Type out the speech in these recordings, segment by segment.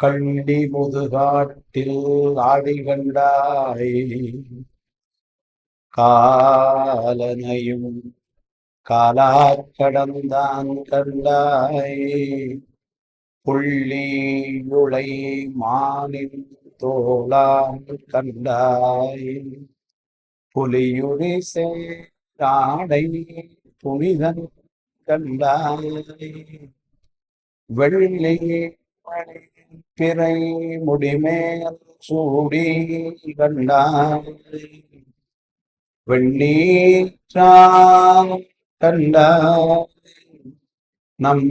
கள்ளி முதுகாட்டில் ஆடி கண்டாய் காலனையும் காலாக்கடந்தான் கண்டாய் புள்ளியுளை மானின் தோளான் கண்டாய் புலியுரி சேராடை புனிதன் கண்டாய் வெள்ளி பிறை முடிமேல் சூடி கண்டாய் வெண்ணீற்றான் கண்டாய் நம்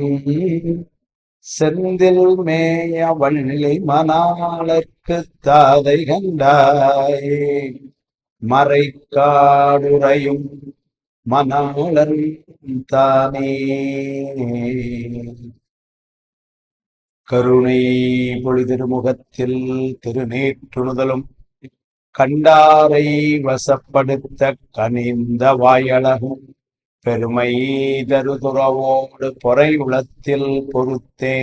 செந்தில் மேய வள்ளி மணாளர்க்கு தாதை கண்டாய் மறைக்காடுறையும் மணாளன் தானே கருணை பொழிதிருமுகத்தில் திருநேற்றுணுதலும் கண்டாரை வசப்படுத்த கனிந்த வாயழகும் பெருமை தருதுறவோடு பொறை உளத்தில் பொறுத்தே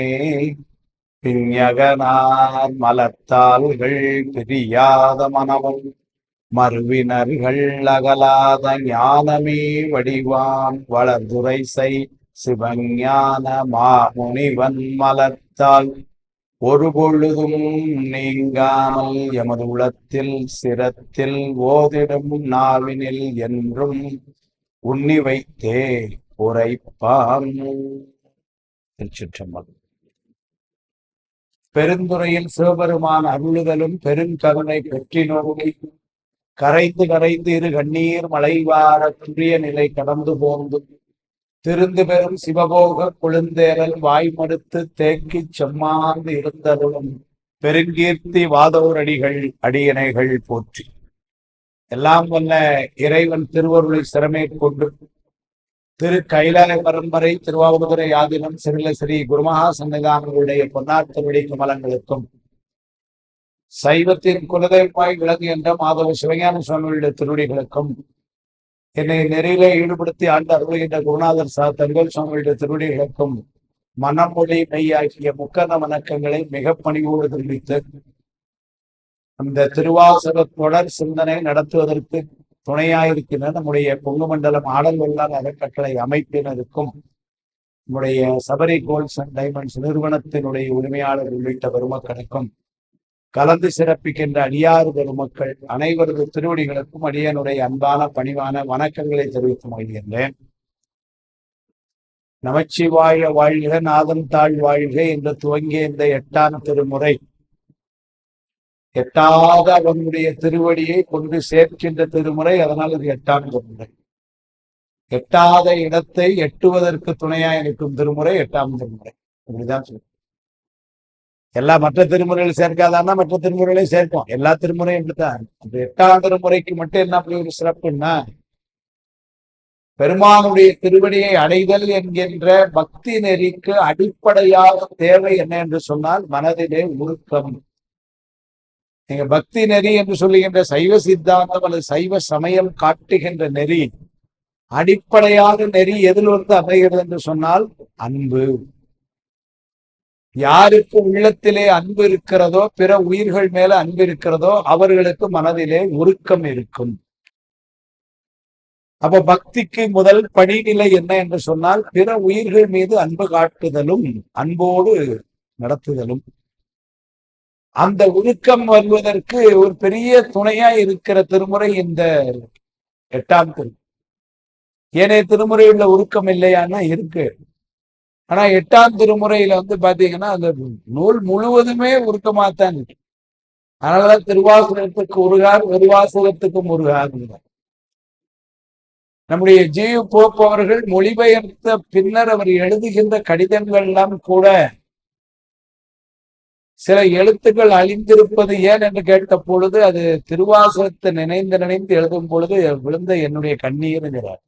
பிஞகனார் மலர்த்தாள்கள் பிரியாத மனமும் மறுவினர்கள் அகலாத ஞானமே வடிவான் வளர்துரைசை சிவஞான மாமுனிவன் மலர்த்தால் ஒரு பொழுதும் நீங்காமல் எமது உளத்தில் சிரத்தில் ஓதிடும் நாவினில் என்றும் உண்ணி வைத்தே உரைப்பான். திருச்சிற்றம்பலம். பெருந்துறையில் சிவபெருமான் அருளுதலும் பெருங்கருணை பெற்றி நோக்கி கரைந்து கரைந்து இரு கண்ணீர் மலைவார துரிய நிலை கடந்து போந்து திருந்து பெறும் சிவபோக குழுந்தேரல் வாய்மடுத்து தேக்கி செம்மாந்து இருந்தருளும் பெருங்கீர்த்தி வாதோரடிகள் அடியணைகள் போற்றி. எல்லாம் வல்ல இறைவன் திருவருளை சிறமே கொண்டு திரு கைலாய பரம்பரை திருவாவூதுரை ஆதீனம் சிறில ஸ்ரீ குருமகா சன்னிதானங்களுடைய பொன்னார் திருவடி கமலங்களுக்கும் சைவத்தின் குலதெய்வமாய் விளங்குகின்ற மாதவ சிவஞான சுவாமிகளுடைய திருவடிகளுக்கும் என்னை நெறியிலே ஈடுபடுத்தி ஆண்டு அருள்கின்ற குருநாதர் தங்கள் சுவாமிகளுடைய திருவடிகளுக்கும் மனமொழி மெய்யாகிய முக்கன வணக்கங்களை மிக பணிவோடு தெரிவித்து அந்த திருவாசக தொடர் சிந்தனை நடத்துவதற்கு துணையாயிருக்கின்ற நம்முடைய பொங்கு மண்டலம் ஆடல் வல்லார் அறக்கட்டளை அமைப்பினருக்கும் நம்முடைய சபரி கோல்ட்ஸ் அண்ட் டைமண்ட்ஸ் நிறுவனத்தினுடைய உரிமையாளர் உள்ளிட்ட பெருமக்களுக்கும் கலந்து சிறப்பிக்கின்ற அடியாறு பெருமக்கள் அனைவரது திருவடிகளுக்கும் அடியனுடைய அன்பான பணிவான வணக்கங்களை தெரிவித்து மகிழ்கின்றேன். நமச்சிவாய வாழ்க நாதன் தாழ் வாழ்க என்று துவங்கிய இந்த 8ஆம் திருமுறை எட்டாத அவனுடைய திருவடியை கொண்டு சேர்க்கின்ற திருமுறை. அதனால் இது 8ஆம் திருமுறை. எட்டாத இடத்தை எட்டுவதற்கு துணையாய் இருக்கும் திருமுறை 8ஆம் திருமுறை. இப்படிதான் சொல்லுங்க. எல்லா மற்ற திருமுறைகள் சேர்க்காதான்னா மற்ற திருமுறைகளையும் சேர்க்கும். எல்லா திருமுறையும் இப்படித்தான். 8ஆம் திருமுறைக்கு மட்டும் என்ன அப்படி ஒரு சிறப்புன்னா, பெருமானுடைய திருவடியை அடைதல் என்கின்ற பக்தி நெறிக்கு அடிப்படையாக தேவை என்ன என்று சொன்னால் மனதிலே உருக்கம். நீங்க பக்தி நெறி என்று சொல்லுகின்ற சைவ சித்தாந்தம் அல்லது சைவ சமயம் காட்டுகின்ற நெறி, அடிப்படையான நெறி எதில் அமைகிறது என்று சொன்னால் அன்பு. யாருக்கு உள்ளத்திலே அன்பு இருக்கிறதோ, பிற உயிர்கள் மேல அன்பு இருக்கிறதோ, அவர்களுக்கு மனதிலே உருக்கம் இருக்கும். அப்ப பக்திக்கு முதல் படிநிலை என்ன என்று சொன்னால் பிற உயிர்கள் மீது அன்பு காட்டுதலும் அன்போடு நடத்துதலும். அந்த உருக்கம் வருவதற்கு ஒரு பெரிய துணையா இருக்கிற திருமுறை இந்த 8ஆம் திருமுறை. ஏனைய திருமுறையுள்ள உருக்கம் இல்லையான்னா இருக்கு. ஆனா 8ஆம் திருமுறையில பாத்தீங்கன்னா அந்த நூல் முழுவதுமே உருக்கமாத்தான் இருக்கு. அதனாலதான் திருவாசகத்துக்கு உருகார், ஒரு வாசகத்துக்கும் உருகார். நம்முடைய ஜியு போப் அவர்கள் மொழிபெயர்த்த பின்னர் அவர் எழுதுகின்ற கடிதங்கள் எல்லாம் கூட சில எழுத்துக்கள் அழிந்திருப்பது ஏன் என்று கேட்ட பொழுது அது திருவாசகத்தை நினைந்து எழுதும் பொழுது விழுந்த என்னுடைய கண்ணீருங்கிறார்.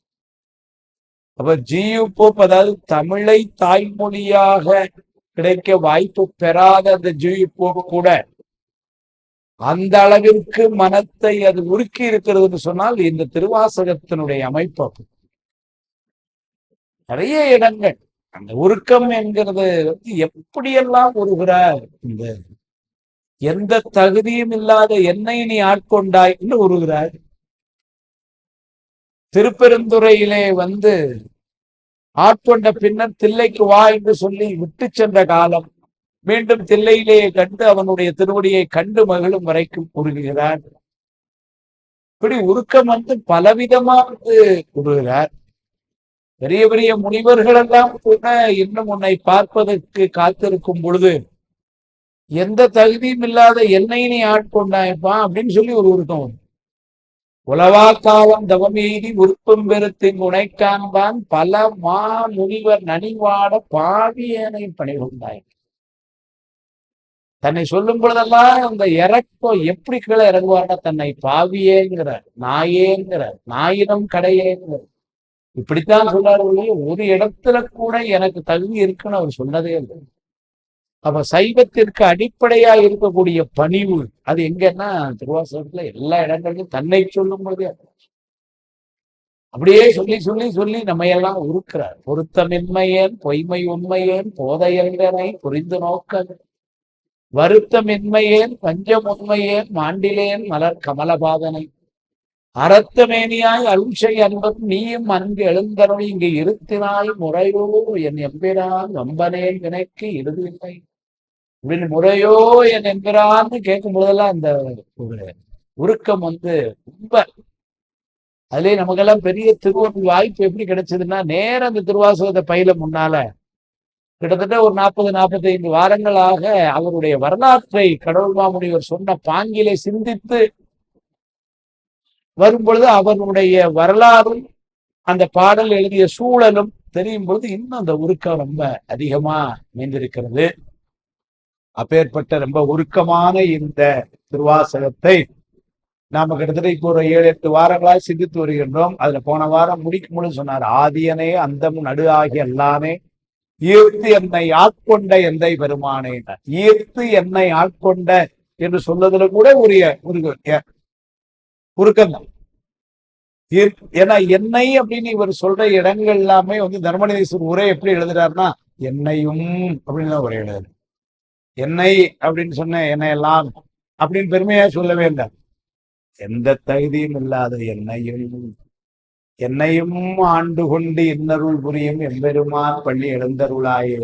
அப்ப ஜியு போப், அதாவது தமிழை தாய்மொழியாக கிடைக்க வாய்ப்பு பெறாத அந்த ஜியு போப் கூட அந்த அளவிற்கு மனத்தை அது உருக்கி இருக்கிறதுன்னு சொன்னால் இந்த திருவாசகத்தினுடைய அமைப்பு. நிறைய இடங்கள் அந்த உருக்கம் என்கிறது எப்படியெல்லாம் உருகிறார். இந்த எந்த தகுதியும் இல்லாத என்னை நீ ஆட்கொண்டாய் என்று உருகிறார். திருப்பெருந்துறையிலே ஆட்கொண்ட பின்னர் தில்லைக்கு வா என்று சொல்லி விட்டு சென்ற காலம் மீண்டும் தில்லையிலேயே கண்டு அவனுடைய திருவடியை கண்டு மகிழும் வரைக்கும் உருகுகிறார். இப்படி உருக்கம் பலவிதமா உருகிறார். பெரிய பெரிய முனிவர்கள் எல்லாம் கூட இன்னும் உன்னை பார்ப்பதற்கு காத்திருக்கும் பொழுது எந்த தகுதியும் இல்லாத என்னை நீ ஆட்கொண்டாயப்பா அப்படின்னு சொல்லி ஒரு உருக்கம். உலவா காலம் தவமீதி உருப்பம் பெருத்தின் உனைக்கான்பான் பல மா முனிவர் நனிவாட பாவியனை பணிகொண்டாய். தன்னை சொல்லும் பொழுதெல்லாம் அந்த இறக்கம் எப்படி கீழே இறங்குவார்னா தன்னை பாவியேங்கிறார், நாயேங்கிறார், நாயினம் கடையேங்கிறார். இப்படித்தான் சொல்றாரு. ஒரு இடத்துல கூட எனக்கு தகுதி இருக்குன்னு அவர் சொன்னதே இல்லை. அப்ப சைவத்திற்கு அடிப்படையா இருக்கக்கூடிய பணிவு அது எங்கன்னா திருவாசகத்துல எல்லா இடங்களிலும் தன்னை சொல்லும் போதே அப்படியே சொல்லி சொல்லி சொல்லி நம்ம எல்லாம் உருக்கிறார். பொருத்தமின்மையேன் பொய்மை உண்மையேன் போதையங்கனை புரிந்து நோக்க வருத்தமின்மையேன் பஞ்சம் உண்மையேன் மாண்டிலேன் மலர் கமலபாதனை அறத்தமேனியாய் அருள்சை அன்பம் நீயும் அன்பு எழுந்தருள் இங்கு இருத்தினாய் முறையோ என் எம்பிரான் வம்பனேன் வினைக்கு இறுதியில்லை அப்படின்னு முறையோ என் எம்பிரான்னு கேட்கும் போதெல்லாம் அந்த ஒரு உருக்கம் ரொம்ப அதுலயே நமக்கெல்லாம் பெரிய திருவருள் வாய்ப்பு எப்படி கிடைச்சதுன்னா நேரம் அந்த திருவாசகத்தை பயில முன்னால கிட்டத்தட்ட ஒரு 40-45 வாரங்களாக அவருடைய வரலாற்றை கடவுள் மாமுனிவர் சொன்ன பாங்கிலே சிந்தித்து வரும் பொழுது அவனுடைய வரலாறும் அந்த பாடல் எழுதிய சூழலும் தெரியும் பொழுது இன்னும் அந்த உருக்கம் ரொம்ப அதிகமா அமைந்திருக்கிறது. அப்பேற்பட்ட ரொம்ப உருக்கமான இந்த திருவாசகத்தை நாம கிட்டத்தட்ட இப்போ ஒரு 7-8 வாரங்களாய் சிந்தித்து வருகின்றோம். அதுல போன வாரம் முடிக்கும் பொழுது சொன்னார், ஆதியனே அந்தம் நடு ஆகி அல்லானே ஈர்த்து என்னை ஆட்கொண்ட எந்தை பெருமானே. ஈர்த்து என்னை ஆட்கொண்ட என்று சொல்வதில் கூட உருக்கம் தான். ஏன்னா என்னை அப்படின்னு இவர் சொல்ற இடங்கள் எல்லாமே தர்மலிங்கேஸ்வரர் உரை எப்படி எழுதுறாருன்னா என்னையும் அப்படின்னு தான் உரை எழுதுறாரு. என்னை அப்படின்னு சொன்ன என்னையெல்லாம் அப்படின்னு பெருமையா சொல்லவே இல்லை. எந்த தகுதியும் இல்லாத என்னையும் ஆண்டு கொண்டு இன்னருள் புரியும் எம்பெருமான் பள்ளி எழுந்தருளாயே.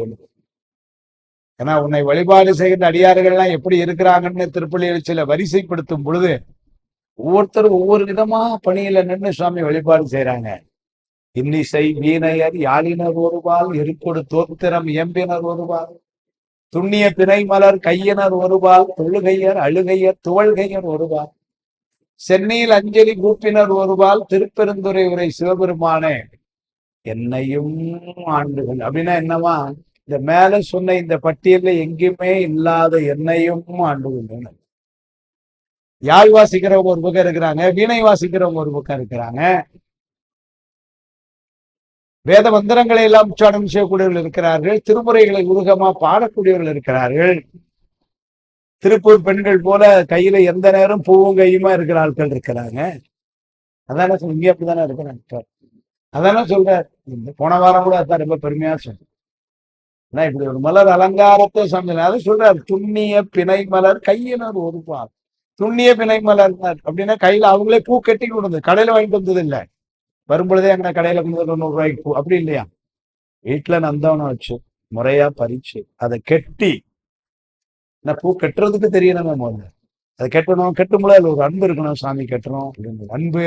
ஏன்னா உன்னை வழிபாடு செய்கின்ற அடியார்கள்லாம் எப்படி இருக்கிறாங்கன்னு திருப்பள்ளி எழுச்சியில வரிசைப்படுத்தும் பொழுது ஒவ்வொருத்தரும் ஒவ்வொரு விதமா பணியில நின்று சுவாமி வழிபாடு செய்யறாங்க. இன்னிசை வீணையர் யாழினர் ஒருபால் எருக்கொடு தோத்திரம் இயம்பினர் ஒருபால் துண்ணிய பிணை மலர் கையினர் ஒருபால் தொழுகையர் அழுகையர் துவள்கையர் ஒருபால் சென்னையில் அஞ்சலி கூப்பினர் ஒருபால் திருப்பெருந்துறை உரை சிவபெருமானே என்னையும் ஆண்டுகள் அப்படின்னா என்னவா இந்த மேல சொன்ன இந்த பட்டியல்ல எங்கேயுமே இல்லாத என்னையும் ஆண்டுகள். யாழ் வாசிக்கிறவங்க ஒரு பக்கம் இருக்கிறாங்க, வீணை வாசிக்கிறவங்க ஒரு பக்கம் இருக்கிறாங்க, வேத மந்திரங்களை எல்லாம் உச்சாரணம் செய்யக்கூடியவர்கள் இருக்கிறார்கள், திருமுறைகளை உருகமா பாடக்கூடியவர்கள் இருக்கிறார்கள். திருப்பூர் பெண்கள் போல கையில எந்த நேரம் பூவும் கையுமா இருக்கிற ஆட்கள் இருக்கிறாங்க. அதான இங்கே அப்படித்தானே இருக்கிறாங்க. அதானே சொல்றார். போன வாரம் கூட அதான் ரொம்ப பெருமையா சொல்றேன். இப்படி ஒரு மலர் அலங்காரத்தை சமையல் அதை சொல்றாரு. துண்ணிய பிணை மலர் கையினர் ஒருபால். துண்ணிய பிணை மலர் அப்படின்னா கையில அவங்களே பூ கட்டி கொடுத்தது, கடையில வாங்கிட்டு வந்தது இல்லை. வரும்பொழுதே அங்கே கடையில கொண்டு 100 ரூபாய்க்கு பூ அப்படி இல்லையா, வீட்டுல நந்தவனம் வச்சு முறையா பறிச்சு அதை கெட்டி பூ கட்டுறதுக்கு தெரியணுமே முதல்ல. அதை கெட்டணும், கெட்டும்போது அதுல ஒரு அன்பு இருக்கணும். சாமி கட்டணும் அப்படின்னு அன்பு,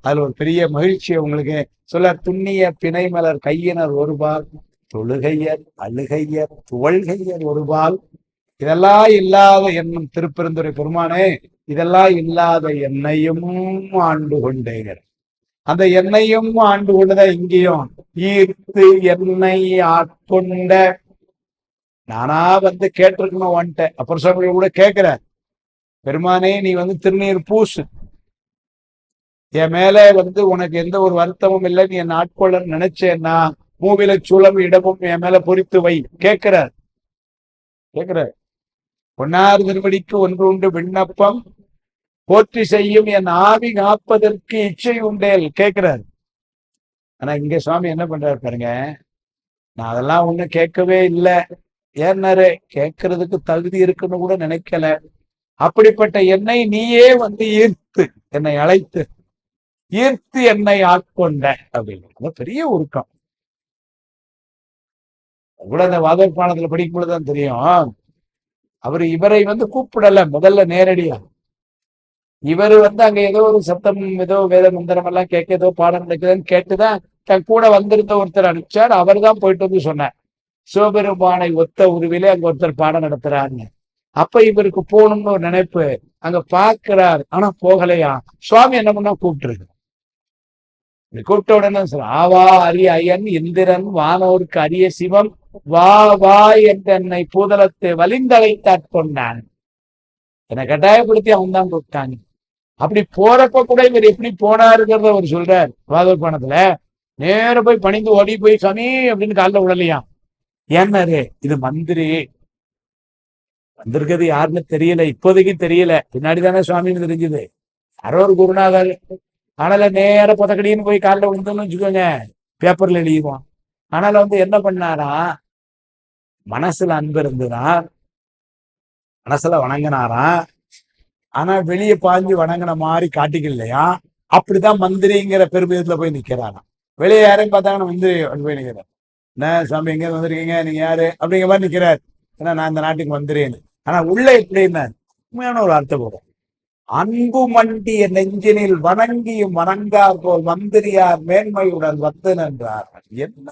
அதுல ஒரு பெரிய மகிழ்ச்சி உங்களுக்கு சொல்ல. துண்ணிய பிணை மலர் கையினர் ஒருபால் தொழுகையர் அழுகையர் துவள்கையர் ஒருபால். இதெல்லாம் இல்லாத என்னும் திருப்பெருந்துறை பெருமானே, இதெல்லாம் இல்லாத என்னையும் ஆண்டு கொண்டேன். அந்த எண்ணெயும் ஆண்டு கொண்டுதான் இங்கேயும் ஈர்த்து என்னை ஆட்கொண்ட. நானா கேட்டிருக்கணும் வந்துட்டேன். அப்புறம் சுவாமி கூட கேட்கிற, பெருமானே நீ திருநீர் பூசு, என் மேல உனக்கு எந்த ஒரு வருத்தமும் இல்லை, நீ என் ஆட்கொள்ள நினைச்சேன்னா மூவில சூளம் இடமும் என் மேல பொறித்து வை. கேட்கிறார். பொன்னார் திருவடிக்கு ஒன்று உண்டு விண்ணப்பம் போற்றி செய்யும் என் ஆவி காப்பதற்கு இச்சை உண்டேல் கேட்கிறார். ஆனா இங்க சுவாமி என்ன பண்றாரு பாருங்க, நான் அதெல்லாம் ஒண்ணும் கேட்கவே இல்லை. ஏன்னாரு கேட்கறதுக்கு தகுதி இருக்குன்னு கூட நினைக்கல. அப்படிப்பட்ட என்னை நீயே வந்து ஈர்த்து என்னை அழைத்து ஈர்த்து என்னை ஆட்கொண்ட அப்படின்னு பெரிய உருக்கம். கூட அந்த வாதப்பானத்துல படிக்கும் பொழுதுதான் தெரியும். அவரு இவரை வந்து கூப்பிடல முதல்ல நேரடியா. இவரு வந்து அங்க ஏதோ ஒரு சத்தம், ஏதோ வேத மந்திரம் எல்லாம் கேட்க, ஏதோ பாடம் நடக்குதுன்னு கேட்டுதான் தன் கூட வந்திருந்த ஒருத்தர் அனுப்பிச்சார். அவர் தான் போயிட்டு வந்து சொன்னார், சிவபெருமானை ஒத்த உருவிலே அங்க ஒருத்தர் பாடம் நடத்துறாருன்னு. அப்ப இவருக்கு போகணும்னு ஒரு நினைப்பு. அங்க பாக்குறார், ஆனா போகலையா. சுவாமி என்ன பண்ணா கூப்பிட்டுருக்கு. கூப்பிட்ட உடனே சொல்ற, ஆவா அரிய ஐயன் இந்திரன் வானோருக்கு அரிய சிவம் வா வா என்னை பூதலத்தை வலிந்தழைத்தாட்கொண்டான். என்னை கட்டாயப்படுத்தி அவன் தான் கூப்பிட்டாங்க. அப்படி போறப்ப கூட இவர் எப்படி போனாருங்கிறத அவர் சொல்றார் வாதப்பானத்துல. நேர போய் பணிந்து ஓடி போய் சாமி அப்படின்னு காலில் விடலையா. ஏன்னாரு இது மந்திரி வந்திருக்கிறது யாருன்னு தெரியல, இப்போதைக்கு தெரியல, பின்னாடிதானே சுவாமின்னு தெரிஞ்சது. யாரோ ஒரு குருநாதர். ஆனால நேர புதக்கடின்னு போய் காலில் விழுந்தோம்னு வச்சுக்கோங்க, பேப்பர்ல எழுதிடுவான். ஆனால வந்து என்ன பண்ணாரா, மனசுல அன்பு இருந்துதான் மனசுல வணங்கினாரா. ஆனா வெளியே பாஞ்சு வணங்கின மாதிரி காட்டிக்கலையா. அப்படிதான் மந்திரிங்கிற பெருமிதத்துல போய் நிக்கிறாராம். வெளியே யாரையும் பார்த்தாங்கன்னா மந்திரி அப்படி போய் நிக்கிறார். என்ன சாமி எங்க வந்திருக்கீங்க, நீங்க யாரு அப்படிங்கிற மாதிரி நிக்கிறார். ஏன்னா நான் இந்த நாட்டுக்கு மந்திரின்னு. ஆனா உள்ள எப்படின்னா உண்மையான ஒரு அர்த்தம் போடும். அன்பு மண்டிய நெஞ்சினில் வணங்கியும் வணங்கார் போல் மந்திரியார் மேன்மையுடன் வந்து நின்றார். என்ன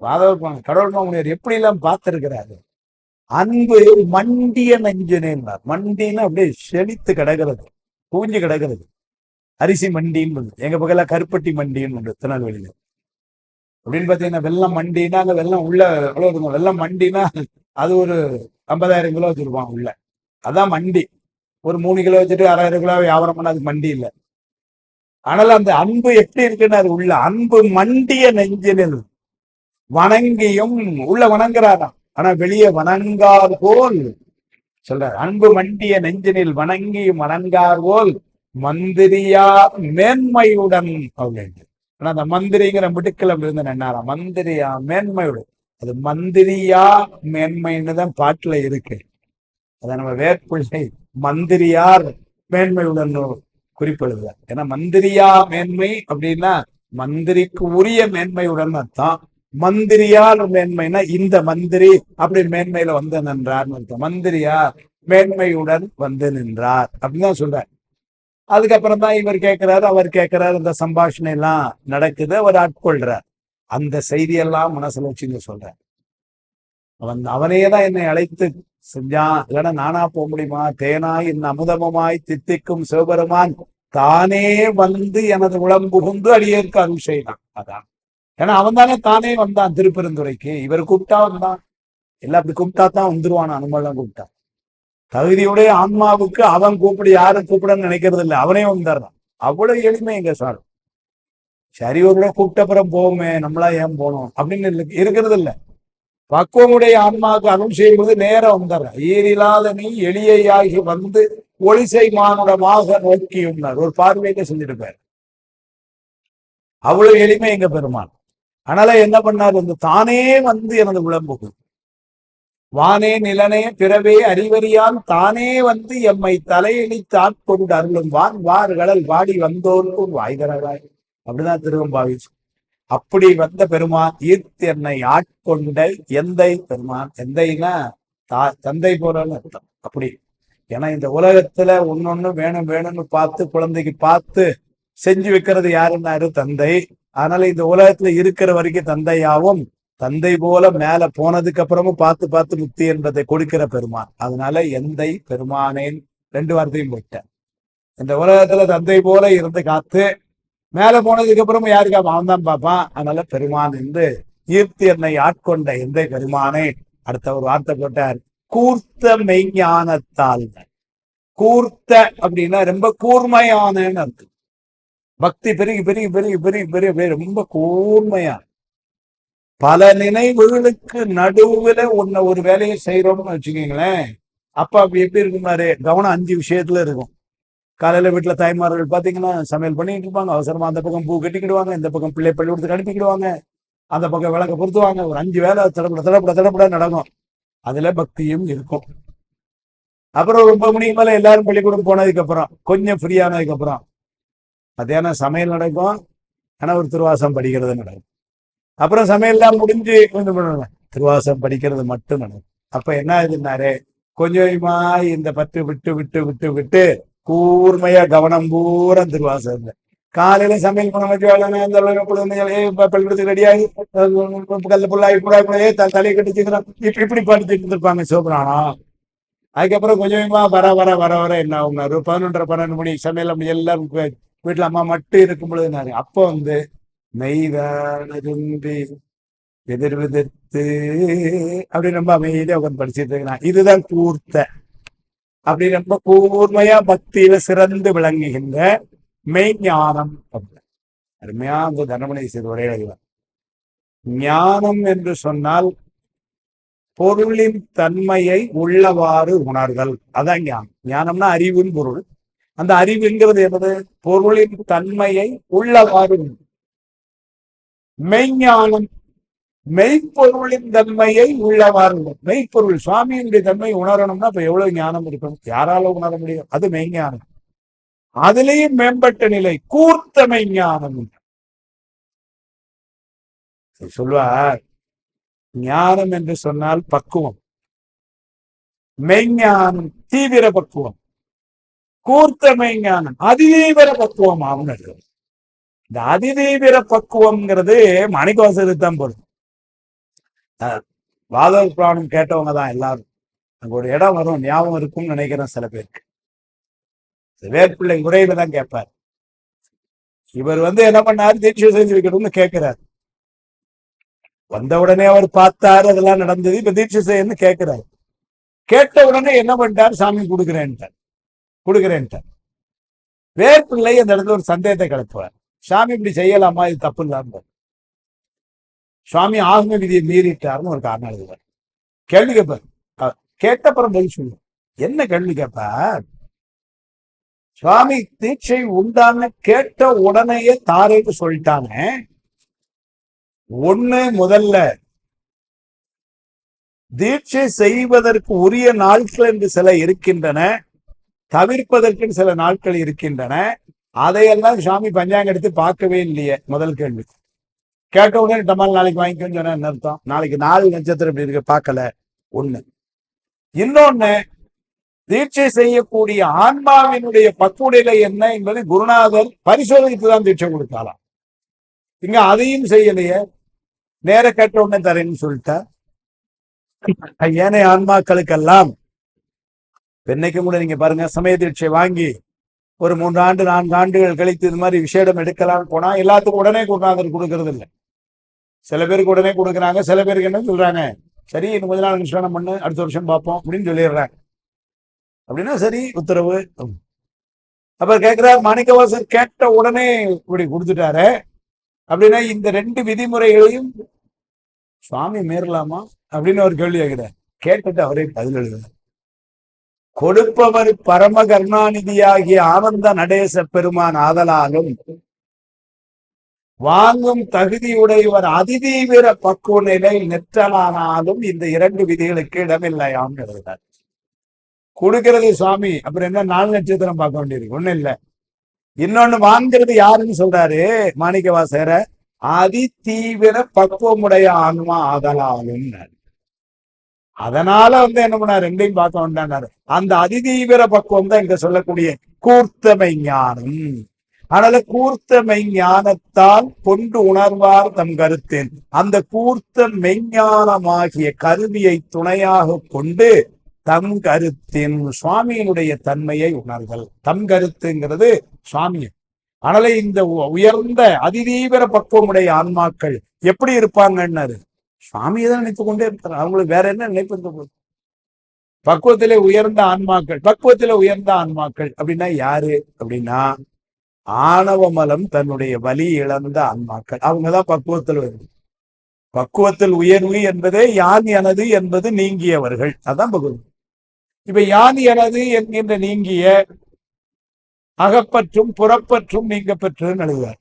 வாதவர் கடவுள் மாமுனியர் எப்படி எல்லாம் பார்த்திருக்கிறாரு. அன்பு மண்டிய நெஞ்சினார். மண்டின்னு அப்படியே செழித்து கிடக்கிறது, பூஞ்சு கிடக்கிறது. அரிசி மண்டின்னு எங்க பக்கம் கருப்பட்டி மண்டின்னு உண்டு திருநெல்வேலியில. அப்படின்னு பாத்தீங்கன்னா வெள்ளம் மண்டினா அங்க வெள்ளம் உள்ள எவ்வளவு இருக்கும். வெள்ளம் மண்டினா அது ஒரு 50,000 கிலோ வச்சிருப்பான் உள்ள, அதான் மண்டி. ஒரு 3 கிலோ வச்சுட்டு 6,000 கிலோ வியாபாரம் பண்ண அது மண்டி இல்லை. ஆனால் அந்த அன்பு எப்படி இருக்குன்னு அது உள்ள அன்பு மண்டிய நெஞ்சினில் வணங்கியும் உள்ள வணங்குறாராம். ஆனா வெளியே வணங்கார் போல் சொல்ற. அன்பு மண்டிய நெஞ்சினில் வணங்கியும் வணங்கார் போல் மந்திரியா மேன்மையுடன் அப்படின்னு. ஆனா அந்த மந்திரிங்கிற மிடுக்கல இருந்து நின்னாராம். மந்திரியா மேன்மையுடன். அது மந்திரியா மேன்மைன்னு தான் பாட்டுல இருக்கு. அத நம்ம வேட்பிள்ளை மந்திரியார் மேன்மையுடன் குறிப்பிடுவார். ஏன்னா மந்திரியா மேன்மை அப்படின்னா மந்திரிக்கு உரிய மேன்மையுடன் அர்த்தம். மந்திரியார் மேன்மைனா இந்த மந்திரி அப்படி மேன்மையில வந்து நின்றார்னு அர்த்தம். மந்திரியார் மேன்மையுடன் வந்து நின்றார் அப்படின்னு சொல்றார். அதுக்கப்புறம் தான் இவர் கேட்கிறாரு, அவர் கேட்கிறாரு, இந்த சம்பாஷணை எல்லாம் நடக்குது, அவர் ஆட்கொள்றார். அந்த செய்தியெல்லாம் மனசுல வச்சுங்க சொல்றார். அவனேதான் என்னை அழைத்து செஞ்சான், இல்லைன்னா நானா போக முடியுமா. தேனாய் என் அமுதமுமாய் தித்திக்கும் சிவபெருமான் தானே வந்து எனது உளம் புகுந்து அடியேற்கு அருள் செய்தான். அதான் ஏன்னா அவன் தானே தானே வந்தான் திருப்பெருந்துறைக்கு. இவர் கூப்பிட்டா வந்தான். எல்லாம் அப்படி கூப்பிட்டா தான் வந்துருவான். அனுமலாம் கூப்பிட்டா தகுதியுடைய ஆன்மாவுக்கு அவன் கூப்பிடு, யாரும் கூப்பிடன்னு நினைக்கிறது இல்லை, அவனே வந்துடுறான். அவ்வளவு எளிமை எங்க சார். சரி ஒரு கூப்பிட்டப்புறம் போவோமே, நம்மளா ஏன் போனோம் அப்படின்னு இருக்கிறது இல்லை. பக்குவமுடைய ஆன்மாவுக்கு அருள் செய்யும்போது நேரம் வந்துடுற. ஈரில்லாத நீ எளியாகி வந்து ஒளிசை மானுடமாக நோக்கியுள்ளார். ஒரு பார்வையில செஞ்சிருப்பார். அவ்வளவு எளிமை எங்க பெருமான். அதனால என்ன பண்ணார், வந்து தானே வந்து எனது விளம்புகு வானே நிலனே பிறவே அறிவறியான் தானே வந்து எம்மை தலையெளித்து ஆட்கொண்டு அருளும் வான் வார்களல் வாடி வந்தோர்க்கும் வாய்தரவாய். அப்படிதான் திருவம்பாவி. அப்படி வந்த பெருமான் ஈர்த்து என்னை ஆட்கொண்ட எந்தை பெருமான். எந்தைன்னா தந்தை போலன்னு அர்த்தம். அப்படி ஏன்னா இந்த உலகத்துல ஒன்னொன்னு வேணும் வேணும்னு பார்த்து குழந்தைக்கு பார்த்து செஞ்சு வைக்கிறது யாருன்னாரு, தந்தை. அதனால இந்த உலகத்துல இருக்கிற வரைக்கும் தந்தையாவும், தந்தை போல மேல போனதுக்கு அப்புறமும் பார்த்து பார்த்து முக்தி என்பதை கொடுக்கிற பெருமான். அதனால எந்தை பெருமானேன் 2 வார்த்தையும் போயிட்டேன். இந்த உலகத்துல தந்தை போல இருந்து காத்து மேல போனதுக்கு அப்புறம் யாருக்கா அவன் தான் பார்ப்பான். அதனால பெருமான் என்று ஈர்த்து என்னை ஆட்கொண்ட எந்தை பெருமானே. அடுத்த ஒரு வார்த்தை போட்டார், கூர்த்த மெய்ஞானத்தால். கூர்த்த அப்படின்னா ரொம்ப கூர்மையானன்னு அர்த்தம். பக்தி பெருகி பெருகி பெருகி பெருகி பெருகி ரொம்ப கூர்மையா பல நினைவுகளுக்கு நடுவுல ஒரு வேலையை செய்யறோம்னு வச்சுக்கீங்களேன். அப்ப அப்படி எப்படி இருக்குமாரு, கவனம் 5 விஷயத்துல இருக்கும். காலையில வீட்டுல தாய்மார்கள் பாத்தீங்கன்னா சமையல் பண்ணிட்டு இருப்பாங்க. அவசரமா அந்த பக்கம் பூ கட்டிக்கிடுவாங்க, இந்த பக்கம் பிள்ளை பள்ளிக்கூடத்துக்கு அனுப்பிக்கிடுவாங்க. அந்த பக்கம் விளக்க பொருத்துவாங்க. ஒரு 5 வேலை தடப்பட நடக்கும். அதுல பக்தியும் இருக்கும். அப்புறம் 9 மணிக்கு மேல எல்லாரும் பள்ளிக்கூடம் போனதுக்கு அப்புறம் கொஞ்சம் ஃப்ரீ ஆனதுக்கு அப்புறம் மத்தியானம் சமையல் நடக்கும். ஆனா ஒரு திருவாசம் படிக்கிறது நடக்கும். அப்புறம் சமையல்லாம் முடிஞ்சு கொஞ்சம் பண்ணுவாங்க, திருவாசம் படிக்கிறது மட்டும் நடக்கும். அப்ப என்ன ஆகுதுன்னாரு, கொஞ்சம் கொஞ்சமா இந்த பத்து விட்டு விட்டு விட்டு விட்டு கூர்மையா கவனம் பூரா திருவாசம். காலையில சமையல் பண்ண வச்சு பள்ளிக்கூடத்துக்கு ரெடியாகி கல்ல புள்ளாகி கூட தலையை கட்டிச்சுக்கிறான். இப்படி படிச்சுட்டு இருந்திருப்பாங்க சிவபுராணம். அதுக்கப்புறம் கொஞ்சம் கொஞ்சமா வர வர வர வர என்ன ஆகுனாரு, 11:30 12 மணி சமையல் அப்படி எல்லாரும் வீட்டுல அம்மா மட்டும் இருக்கும் பொழுதுனாரு, அப்போ மெய்தானருந்தி எதிர்விதிர்த்து அப்படி ரொம்ப அமைதியா உட்காந்து படிச்சுட்டு இருக்கிறான். இதுதான் கூர்த்த. அப்படி ரொம்ப கூர்மையா பக்தியில சிறந்து விளங்குகின்ற மெய்ஞானம். அருமையா அந்த தனமணி உரை எழுதுவார். ஞானம் என்று சொன்னால் பொருளின் தன்மையை உள்ளவாறு உணர்தல். அதான் ஞானம். ஞானம்னா அறிவுன்னு பொருள். அந்த அறிவுங்கிறது என்பது பொருளின் தன்மையை உள்ளவாறு. மெய்ஞானம் மெய்ப்பொருளின் தன்மையை உள்ளவாறு. மெய்ப்பொருள் சுவாமியினுடைய தன்மை உணரணும்னா இப்ப எவ்வளவு ஞானம் இருக்கணும், யாரால உணர முடியும்? அது மெய்ஞானம். அதுலேயும் மேம்பட்ட நிலை கூர்த்த மெய்ஞானம் சொல்வார். ஞானம் என்று சொன்னால் பக்குவம், மெய்ஞானம் தீவிர பக்குவம், கூர்த்த மெய்ஞானம் அதிதீவிர பக்குவம் ஆகும். இந்த அதிதீவிர பக்குவம்ங்கிறது மாணிக்கவாசகருக்கு தான் போடுது. வாதவ புராணம் கேட்டவங்க தான் எல்லாரும். அங்க ஒரு இடம் வரும், ஞாபகம் இருக்கும்னு நினைக்கிறேன் சில பேருக்கு. வேற்பிள்ளை உரையில தான் கேட்பார். இவர் என்ன பண்ணாரு, தீட்சை செஞ்சு வைக்கணும்னு கேட்கிறார். வந்த உடனே அவர் பார்த்தாரு, அதெல்லாம் நடந்தது. இப்ப தீட்சை செய்யணும்னு கேட்கிறாரு. கேட்ட உடனே என்ன பண்ணிட்டார், சாமி கொடுக்குறேன்ட்டார். வேற்பிள்ளை அந்த இடத்துல ஒரு சந்தேகத்தை கிளப்புவார். சாமி இப்படி செய்யலாமா, இது தப்பு இல்லாம சுவாமி ஆகம விதியை மீறிட்டாருன்னு ஒரு காரணம் எழுதுவார். கேள்வி கேட்பார். கேட்டப்புறம் பதில் சொல்லுவார். என்ன கேள்வி கேட்பார், சுவாமி தீட்சை உண்டான்னு கேட்ட உடனேயே தாரேன்னு சொல்லிட்டானே, ஒண்ணு முதல்ல தீட்சை செய்வதற்கு உரிய நாட்கள் என்று சில இருக்கின்றன, தவிர்ப்பதற்கு சில நாட்கள் இருக்கின்றன. அதையெல்லாம் சுவாமி பஞ்சாங்க எடுத்து பார்க்கவே இல்லையே. முதல் கேள்வி. கேட்ட உடனே டமால் நாளைக்கு வாங்கிக்கோன்னு சொன்னா என்ன அர்த்தம்? நாளைக்கு 4 நட்சத்திரம் இப்படி இருக்கு, பார்க்கல. ஒண்ணு. இன்னொன்னு, தீட்சை செய்யக்கூடிய ஆன்மாவினுடைய பக்குவநிலை என்ன என்பதை குருநாதர் பரிசோதித்துதான் தீட்சை கொடுத்தாலாம். இங்க அதையும் செய்யலையே, நேர கேட்ட உடனே தரேன்னு சொல்லிட்டார். ஏனைய ஆன்மாக்களுக்கெல்லாம் என்னைக்கும் கூட நீங்க பாருங்க, சமய தீட்சை வாங்கி ஒரு 3 ஆண்டு 4 ஆண்டுகள் கழித்து இது மாதிரி விஷேடம் எடுக்கலாம்னு போனா எல்லாத்துக்கும் உடனே குருநாதர் கொடுக்கறது இல்லை. சில பேருக்கு உடனே கொடுக்குறாங்க, சில பேருக்கு என்ன சொல்றாங்க, சரி இன்னும் கொஞ்ச நாள் அனுஷ்டானம் பண்ணு, அடுத்த வருஷம் பார்ப்போம் அப்படின்னு சொல்லிடுறாங்க. அப்படின்னா சரி, உத்தரவு. அப்புறம் கேட்கிறார், மாணிக்கவாசர் கேட்ட உடனே இப்படி கொடுத்துட்டாரு அப்படின்னா இந்த 2 விதிமுறைகளையும் சுவாமி மீறலாமா அப்படின்னு ஒரு கேள்வி கேட்கிறார். கேட்டுட்டு அவரே பதில் எழுதுறார். கொடுப்பவர் பரம கருணாநிதியாகிய ஆனந்த நடேச பெருமான் ஆதலாலும் வாங்கும் தகுதியுடையவர் அதிதீவிர பக்குவ நிலை நெற்றலானாலும் இந்த 2 விதிகளுக்கு இடமில்லையாம் எழுதுகிறார். கொடுக்கிறது சுவாமி, அப்புறம் என்ன 4 நட்சத்திரம் பார்க்க வேண்டியிருக்கு, ஒண்ணு இல்ல. இன்னொன்னு வாங்கிறது யாருன்னு சொல்றாரு மாணிக்கவாசகர, அதிதீவிர பக்குவமுடைய ஆன்மா ஆதலாலும். அதனால என்ன பண்ணார், 2ஐயும் பார்க்க வேண்டாம். அந்த அதிதீவிர பக்குவம் தான் இங்க சொல்லக்கூடிய கூர்த்தமை ஞானம். அதனால கூர்த்த மெய்ஞானத்தால் கொண்டு உணர்வார் தம் கருத்தின். அந்த கூர்த்த மெய்ஞானமாகிய கருவியை துணையாக கொண்டு தம் கருத்தின் சுவாமியினுடைய தன்மையை உணர்தல். தம் கருத்துங்கிறது சுவாமி. அதனால இந்த உயர்ந்த அதிதீவிர பக்குவமுடைய ஆன்மாக்கள் எப்படி இருப்பாங்கன்னாரு, சுவாமியை தான் நினைத்து கொண்டே இருப்பாங்க. அவங்களுக்கு வேற என்ன நினைப்பு இருக்க போகுது? பக்குவத்திலே உயர்ந்த ஆன்மாக்கள் அப்படின்னா யாரு அப்படின்னா, ஆணவ மலம் தன்னுடைய வலி இழந்த ஆன்மாக்கள். அவங்கதான் பக்குவத்தில் வருது. பக்குவத்தில் உயர்வு என்பதே யான் எனது என்பது நீங்கியவர்கள். அதான் பக்குவம். இப்ப யான் எனது என்கின்ற நீங்கிய அகப்பற்றும் புறப்பற்றும் நீங்க பெற்று எழுதுவார்.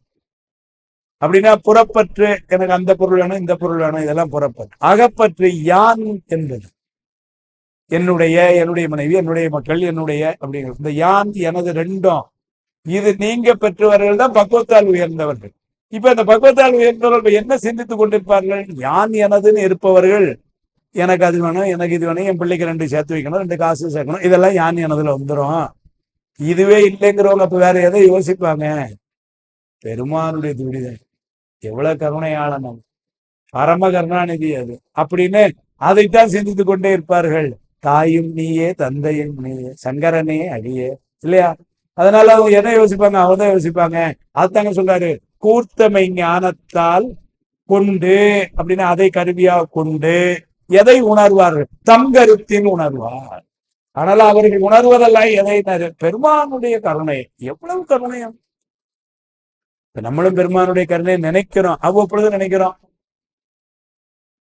அப்படின்னா புறப்பற்று எனக்கு அந்த பொருள் வேணும் இந்த பொருள் வேணும் இதெல்லாம் புறப்பற்று. அகப்பற்று யான் என்பது என்னுடைய மனைவி என்னுடைய மக்கள் என்னுடைய அப்படிங்கிறது. இந்த யான் எனது ரெண்டும் இது நீங்க பெற்றவர்கள் தான் பக்குவத்தால் உயர்ந்தவர்கள். இப்ப இந்த பக்குவத்தால் உயர்ந்தவர்கள் என்ன சிந்தித்துக் கொண்டிருப்பார்கள்? யான் எனதுன்னு இருப்பவர்கள் எனக்கு அது வேணும் எனக்கு இது வேணும் என் பிள்ளைக்கு 2 சேர்த்து வைக்கணும் 2 காசு சேர்க்கணும் இதெல்லாம் யான் எனதுல வந்துடும். இதுவே இல்லைங்கிறவங்க அப்ப வேற எதை யோசிப்பாங்க? பெருமானுடைய துடிதான் எவ்வளவு கருணையாளன், பரம கருணாநிதி அது அப்படின்னு அதைத்தான் சிந்தித்து கொண்டே இருப்பார்கள். தாயும் நீயே தந்தையும் நீயே சங்கரனே அடியே இல்லையா? அதனால அவங்க என்ன யோசிப்பாங்க? அவதான் யோசிப்பாங்க. அதுதாங்க சொல்றாரு, கூர்த்தமை ஞானத்தால் கொண்டு அப்படின்னு அதை கருவியா கொண்டு எதை உணர்வார்கள்? தம் கருத்தின் உணர்வார். ஆனால் அவர்கள் உணர்வதெல்லாம் எதை? பெருமானுடைய கருணை. எவ்வளவு கருணையம்! நம்மளும் பெருமானுடைய கருணையை நினைக்கிறோம், அவ்வப்பொழுது நினைக்கிறோம்.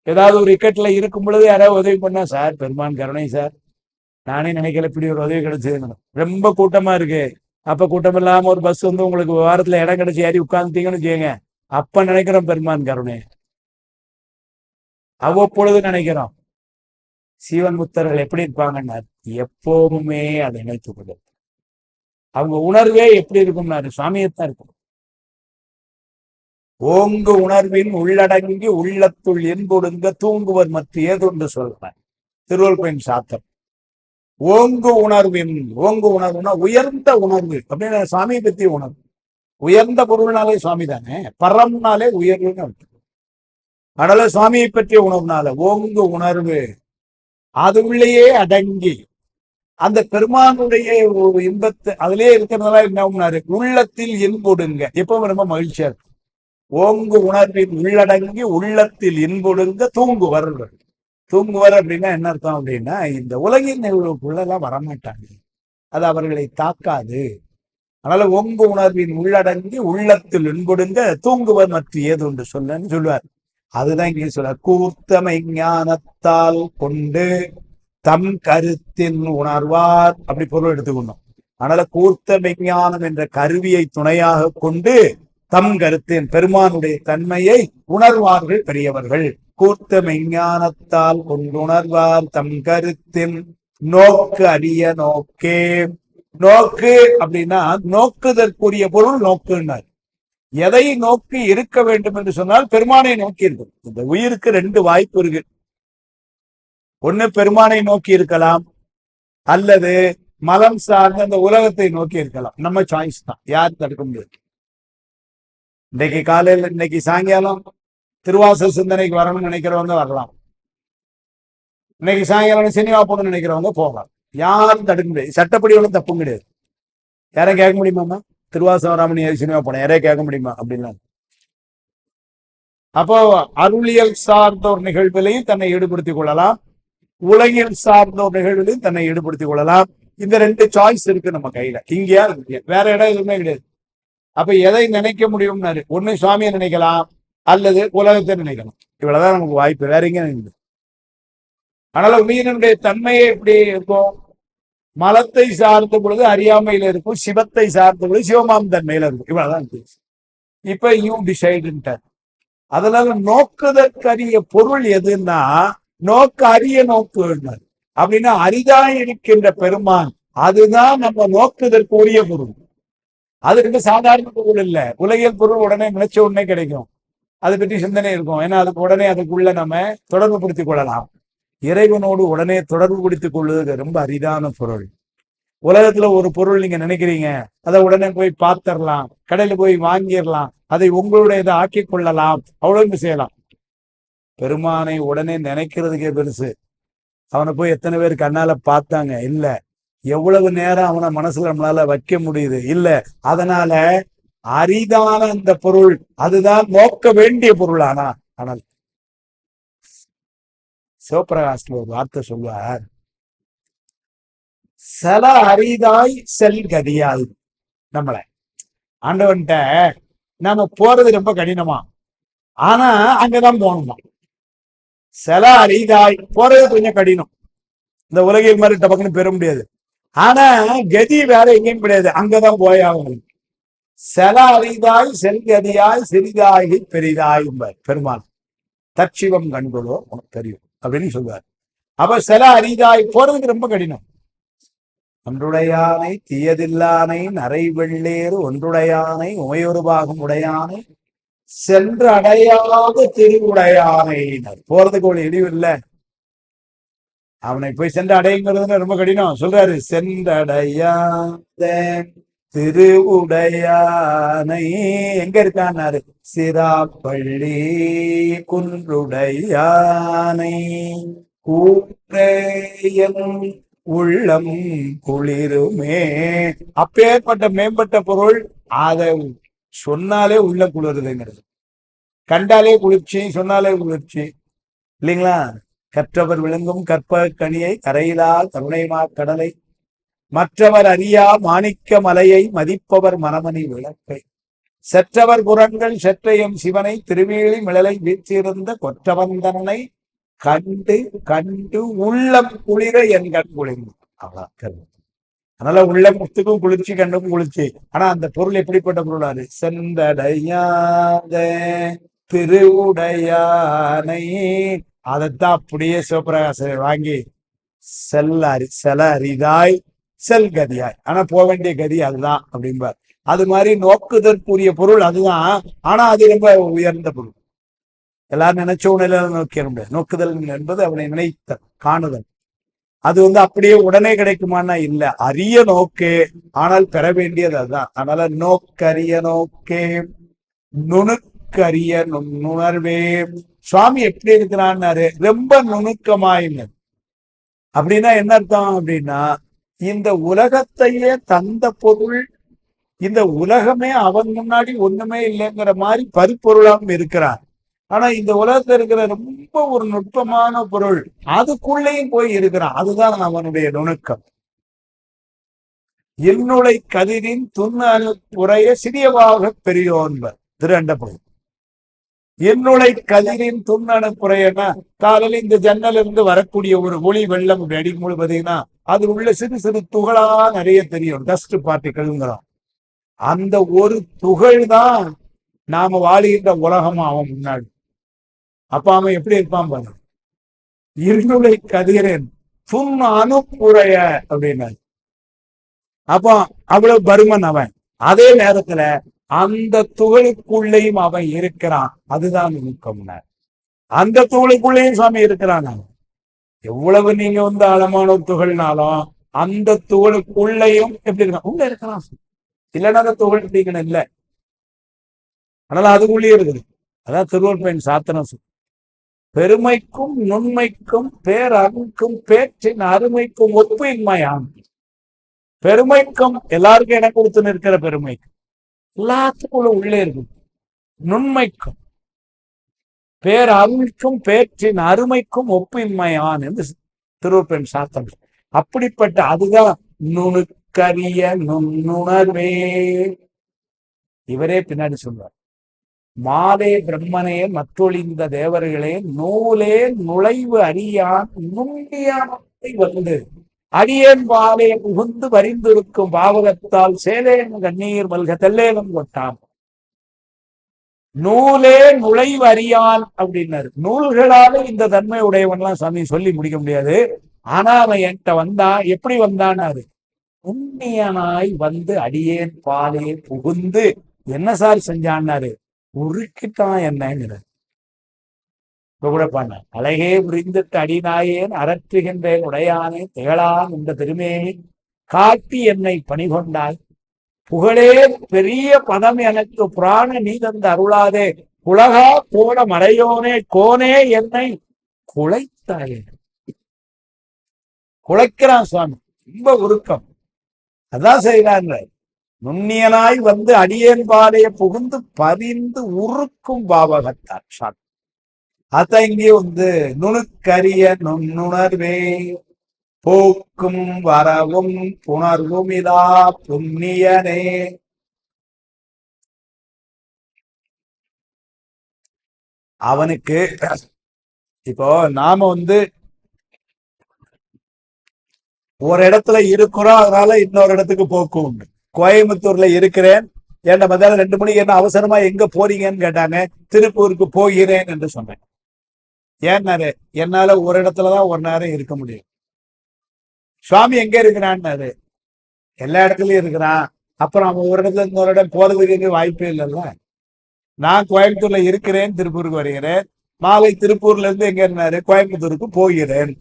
ஏதாவது ஒரு இக்கட்ல இருக்கும் பொழுது யாராவது உதவி பண்ணா, சார் பெருமான் கருணை சார், நானே நினைக்கல இப்படி ஒரு உதவி கிடைச்சது. ரொம்ப கூட்டமா இருக்கு, அப்ப கூட்டம் இல்லாம ஒரு பஸ் வந்து உங்களுக்கு வாரத்துல இடம் கிடைச்சி ஏறி உட்கார்ந்துட்டீங்கன்னு வச்சுக்கோங்க, அப்ப நினைக்கிறோம் பெருமான் கருணை. அவ்வப்பொழுது நினைக்கிறோம். சீவன் முத்தர்கள் எப்படி இருப்பாங்கன்னா எப்பவுமே அதை நினைத்துக் கொண்டு அவங்க உணர்வே எப்படி இருக்கும்னாரு சுவாமியத்தான் இருக்கும். ஓங்கு உணர்வின் உள்ளடங்கி உள்ளத்துள் என்பொடுங்க தூங்குவர் மற்ற ஏதொன்று சொல்றார் திருவள்ளுவரின் சாத்தம். ஓங்கு உணர்வுனா உயர்ந்த உணர்வு அப்படின்னு சுவாமியை பத்தி உணர்வு. உயர்ந்த பொருள்னாலே சுவாமி தானே, பரம்னாலே உயர்வுன்னு அர்த்தம். அதனால சுவாமியை பற்றிய உணர்வுனால ஓங்கு உணர்வு அது உள்ளேயே அடங்கி அந்த பெருமானுடைய இன்பத்தை அதிலே இருக்கிறதுனால என்ன உள்ளத்தில் இன்பொடுங்க எப்பவும் ரொம்ப மகிழ்ச்சியா இருக்கு. ஓங்கு உணர்வின் உள்ளடங்கி உள்ளத்தில் இன்பொடுங்க தூங்குவர். அப்படின்னா என்ன அர்த்தம் அப்படின்னா, இந்த உலகின் நிகழ்வுக்குள்ள எல்லாம் வரமாட்டாங்க, அது அவர்களை தாக்காது. அதனால ஓங்கு உணர்வின் உள்ளடங்கி உள்ளத்தில் இன்பொடுங்க தூங்குவர் மற்ற ஏது ஒன்று சொல்லன்னு சொல்லுவார். அதுதான் இங்கே சொல்ல, கூர்த்தமை ஞானத்தால் கொண்டு தம் கருத்தின் உணர்வார் அப்படி பொருள் எடுத்துக்கணும். அதனால கூர்த்த விஞ்ஞானம் என்ற கருவியை துணையாக கொண்டு தம் கருத்தின் பெருமானுடைய தன்மையை உணர்வார்கள் பெரியவர்கள். கூர்த்த விஞ்ஞானத்தால் கொண்டுணர்வார் தம் கருத்தின் நோக்கு அரிய நோக்கே. நோக்கு அப்படின்னா நோக்குதற்குரிய பொருள் நோக்குன்னார். எதை நோக்கி இருக்க வேண்டும் என்று சொன்னால் பெருமானை நோக்கி இருக்கும். இந்த உயிருக்கு 2 வாய்ப்பு இருக்கு. ஒண்ணு பெருமானை நோக்கி இருக்கலாம், அல்லது மலம் சார்ந்த அந்த உலகத்தை நோக்கி இருக்கலாம். நம்ம சாய்ஸ் தான், யாரும் தடுக்க முடியாது. இன்னைக்கு காலையில் இன்னைக்கு சாயங்காலம் திருவாசல் சிந்தனைக்கு வரணும்னு நினைக்கிறவங்க வரலாம், இன்னைக்கு சாயங்காலம் சினிமா போகணும்னு நினைக்கிறவங்க போகலாம், யாரும் தடுக்க முடியாது. சட்டப்படி ஒன்றும் தப்பும் கிடையாது. யாரும் கேட்க முடியுமாமா? திருவாசவராமணி சினிமா போனேன் யாரையும் கேட்க முடியுமா? அப்படின்னா அப்போ அருளியல் சார்ந்த ஒரு நிகழ்விலையும் தன்னை ஈடுபடுத்திக் கொள்ளலாம், உலகில் சார்ந்த ஒரு நிகழ்விலையும் தன்னை ஈடுபடுத்திக் கொள்ளலாம். இந்த 2 சாய்ஸ் இருக்கு நம்ம கையில. இங்கேயா வேற இடம் எதுவுமே கிடையாது. அப்ப எதை நினைக்க முடியும்னாரு, ஒண்ணு சுவாமியை நினைக்கலாம் அல்லது உலகத்தை நினைக்கலாம். இவ்வளவுதான் நமக்கு வாய்ப்பு, வேற எங்க நினைக்குது. அதனால உயிரினுடைய தன்மையே எப்படி இருக்கும்? மலத்தை சார்ந்த பொழுது அறியாமையில இருக்கும், சிவத்தை சார்ந்த பொழுது சிவமாம் தன்மையில இருக்கும். இவ்வளவுதான் இப்ப யூ டிசைடுன்ட்டார். அதனால நோக்குதற்கரிய பொருள் எதுன்னா நோக்கு அரிய நோக்கு அப்படின்னா அரிதாய் இருக்கின்ற பெருமான், அதுதான் நம்ம நோக்குதற்குரிய பொருள். அதுக்கு சாதாரண பொருள் இல்ல. உலகியல் பொருள் உடனே நினைச்ச உடனே கிடைக்கும், அதை பற்றி சிந்தனை இருக்கும். ஏன்னா அதுக்கு உடனே அதுக்குள்ள நம்ம தொடர்பு படுத்திக் கொள்ளலாம். இறைவனோடு உடனே தொடர்பு படுத்திக் கொள்வது ரொம்ப அரிதான பொருள். உலகத்துல ஒரு பொருள் நீங்க நினைக்கிறீங்க, அதை உடனே போய் பார்த்திடலாம், கடையில போய் வாங்கிடலாம், அதை உங்களுடைய இதை ஆக்கி கொள்ளலாம், அவ்வளவு செய்யலாம். பெருமானை உடனே நினைக்கிறதுக்கே பெருசு. அவனை போய் எத்தனை பேர் கண்ணால பார்த்தாங்க? இல்ல. எவ்வளவு நேரம் அவனை மனசுல நம்மளால வைக்க முடியுது? இல்ல. அதனால அரிதான அந்த பொருள் அதுதான் நோக்க வேண்டிய பொருள். ஆனால் சிவபிரகாஷ்ல ஒரு வார்த்தை சொல்வார், சில அரிதாய் செல் கதியாய். நம்மளை ஆண்டவன்ட்ட நாம போறது ரொம்ப கடினமா, ஆனா அங்கதான் போகணுமா. சில அரிதாய் போறது கொஞ்சம் கடினம், இந்த உலகில் மாதிரி டபக்குன்னு பெற முடியாது. ஆனா கதி வேற எங்கேயும் கிடையாது, அங்கதான் போயாகணும். செல அரிதாய் செல்கதியாய் சிறிதாகி பெரிதாய் பெருமாள் தற்சிவம் கண்களோ உனக்கு தெரியும் அப்படின்னு சொல்லுவார். அப்ப செல அரிதாய் போறதுக்கு ரொம்ப கடினம். ஒன்றுடையானை தீயதில்லானை நரை வெள்ளேறு ஒன்றுடையானை உமையொரு பாகம் உடையானை சென்று அடையாத திருவுடையானை. போறதுக்கு ஒரு இழிவு இல்லை, அவனை போய் சென்று அடையுங்கிறது ரொம்ப கடினம். சொல்றாரு சென்றடையாத திருவுடையானை. எங்க இருக்கான்னாரு? சிராப்பள்ளி குன்றுடையானை கூற்றேயன் உள்ளம் குளிருமே. அப்பேற்பட்ட மேம்பட்ட பொருள், அதை சொன்னாலே உள்ள குளிருதுங்கிறது. கண்டாலே குளிர்ச்சி, சொன்னாலே குளிர்ச்சி இல்லைங்களா? கற்றவர் விளங்கும் கற்ப கனியை கரையிலா கருணைமா கடலை மற்றவர் அறியா மாணிக்க மலையை மதிப்பவர் மனமணி விளக்கை செற்றவர் புறங்கள் செற்றையும் சிவனை திருவேலி மிளலை வீற்றிருந்த கொற்றவந்தனை கண்டு கண்டு உள்ளம் குளிர என் கண் குளிர்ந்து. அவ்வளவு. அதனால உள்ளத்துக்கும் குளிர்ச்சி, கண்ணுக்கும் குளிர்ச்சி. ஆனா அந்த பொருள் எப்படிப்பட்ட பொருளாரு? சென்றடையாத திருவுடையானை. அதைத்தான் அப்படியே சிவபிரகாசர் வாங்கி செல அரிதாய் செல் கதியாய். ஆனா போக வேண்டிய கதி அதுதான் அப்படிம்பார். அது மாதிரி நோக்குதற்குரிய பொருள் அதுதான். ஆனா அது ரொம்ப உயர்ந்த பொருள். எல்லாரும் நினைச்ச உடனே நோக்கிட முடியாது. நோக்குதல் என்பது அவனை நினைத்த காணுதல். அது அப்படியே உடனே கிடைக்குமானா இல்ல, அரிய நோக்கே. ஆனால் பெற வேண்டியது அதுதான். அதனால நோக்கரிய நோக்கே நுணுக்கரிய நுணர்வே. சுவாமி எப்படி இருக்கிறான்னாரு? ரொம்ப நுணுக்கமாயின்னு. அப்படின்னா என்ன அர்த்தம் அப்படின்னா, இந்த உலகத்தையே தந்த பொருள், இந்த உலகமே அவன் முன்னாடி ஒண்ணுமே இல்லைங்கிற மாதிரி பருப்பொருளாகவும் இருக்கிறான். ஆனா இந்த உலகத்துல இருக்கிற ரொம்ப ஒரு நுட்பமான பொருள் அதுக்குள்ளேயும் போய் இருக்கிறான். அதுதான் அவனுடைய நுணுக்கம். என்னுடைய கதிரின் துண்ணு புறைய சிறியவாக பெரியோன்பர் திருஅண்டபுரம். என்னுடைய கதிரின் துண்ணணு புறையன்னா, காலையில் இந்த ஜன்னல் இருந்து வரக்கூடிய ஒரு ஒளி வெள்ளம் அடிக்கும்போது பார்த்தீங்கன்னா அது உள்ள சிறு சிறு துகளா நிறைய தெரியும். டஸ்ட் பார்ட்டிகள்ங்கிறோம். அந்த ஒரு துகள் தான் நாம வாழுகின்ற உலகம் அவன் முன்னாடி. அப்ப அவன் எப்படி இருப்பான் பாருங்க. இருளுளை கதிரன் துண் அணுப்புறைய அப்படின்னா, அப்போ அவ்வளவு பருமன் அவன். அதே நேரத்துல அந்த துகளுக்குள்ளேயும் அவன் இருக்கிறான். அதுதான் நுணுக்கம்னார். அந்த துகளுக்குள்ளேயும் சுவாமி இருக்கிறான். எவ்வளவு நீங்க ஆழமான துகள்னாலும் அந்த துகளுக்குள்ளேயும் எப்படி இருக்கான்? உள்ள இருக்கிறான். இல்லைன்னா அந்த துகள் அப்படிங்கன்னு இல்லை. அதனால அதுக்குள்ளேயே இருக்குது. அதான் திருவள்ளுவன் சாத்தனம். பெருமைக்கும் நுண்மைக்கும் பேரருக்கும் பேற்றின் அருமைக்கும் ஒப்புமையான். பெருமைக்கும் எல்லாருக்கும் இடம் கொடுத்து நிற்கிற பெருமைக்கும் எல்லாத்துக்குள்ள உள்ளே இருக்கும். நுண்மைக்கும் பேரருக்கும் பேற்றின் அருமைக்கும் ஒப்புமையான் என்று திருவள்ளுவன் சாத்தனம். அப்படிப்பட்ட அதுதான் நுணுக்கரிய நுண்ணுணர்வே. இவரே பின்னாடி சொல்வார், மாலே பிரம்மனே மற்றொழிந்த தேவர்களே நூலே நுழைவு அறியான் நுண்ணியானத்தை வந்து அடியேன் பாலே புகுந்து வரிந்திருக்கும் பாவகத்தால் சேலேன் கண்ணீர் மல்க தெல்லேனும் கொட்டான். நூலே நுழைவு அறியான் அப்படின்னாரு. நூல்களால இந்த தன்மை உடையவன்லாம் சாமி சொல்லி முடிக்க முடியாது. ஆனா அவன் என்கிட்ட வந்தான். எப்படி வந்தான்னாரு? புண்ணியனாய் வந்து அடியேன் பாலே புகுந்து என்ன சார் செஞ்சான்னாரு? உருக்கிட்டான் என்னங்கிற. இப்ப கூட பண்ண அழகே புரிந்துட்டு அடிநாயேன் அரற்றுகின்றேன் உடையானே திகழான் இந்த திருமேனி காட்டி என்னை பணிகொண்டாய் புகழே பெரிய பதம் எனக்கு புராண நீ தந்த அருளாதே உலகா போன மறையோனே கோனே என்னை குலைத்தாயே. குலைக்கிறான் சுவாமி. ரொம்ப உருக்கம். அதான் செய்யறாங்க. நுண்ணியனாய் வந்து அடியேன் பாலைய புகுந்து பரிந்து உருக்கும் பாவகத்தான் சாமி. அதான் இங்கே நுணுக்கரிய நுண்ணுணர்வே போக்கும் வரவும் புணர்வும் இதா புண்ணியனே. அவனுக்கு இப்போ நாம ஒரு இடத்துல இருக்கிறோம், அதனால இன்னொரு இடத்துக்கு போக்கு உண்டு. கோயம்புத்தூர்ல இருக்கிறேன், ஏன்டா மத்தியானம் 2 மணிக்கு என்ன அவசரமா எங்க போறீங்கன்னு கேட்டாங்க. திருப்பூருக்கு போகிறேன் என்று சொன்னேன். ஏன்னாரு, என்னால ஒரு இடத்துலதான் ஒரு நேரம் இருக்க முடியும். சுவாமி எங்க இருக்கிறான்னாரு, எல்லா இடத்துலயும் இருக்கிறான். அப்புறம் அவன் ஒரு இடத்துல இன்னொரு இடம் போறதுக்கு வாய்ப்பே இல்லைல்ல. நான் கோயம்புத்தூர்ல இருக்கிறேன், திருப்பூருக்கு வருகிறேன். மாலை திருப்பூர்ல இருந்து எங்க இருந்தாரு, கோயம்புத்தூருக்கு போகிறேன்.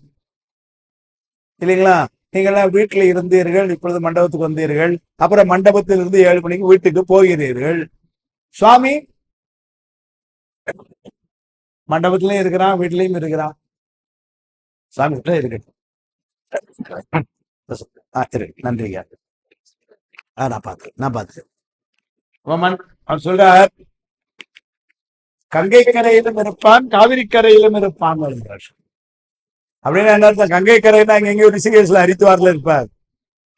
இல்லைங்களா? நீங்கள்லாம் வீட்டுல இருந்தீர்கள், இப்பொழுது மண்டபத்துக்கு வந்தீர்கள். அப்புறம் மண்டபத்தில் இருந்து 7 மணிக்கு வீட்டுக்கு போகிறீர்கள். சுவாமி மண்டபத்திலயும் இருக்கிறான், வீட்லயும் இருக்கிறான். சாமி வீட்டுல இருக்கட்டும். நன்றிங்க. நான் பார்த்தேன். அவர் சொல்றார், கங்கை கரையிலும் இருப்பான், காவிரி கரையிலும் இருப்பான். அப்படின்னு என்ன அர்த்தம்? கங்கை கரைன்னா இங்க எங்கேயும் ரிஷிகேஷ்ல ஹரித்வார்ல இருப்பார்.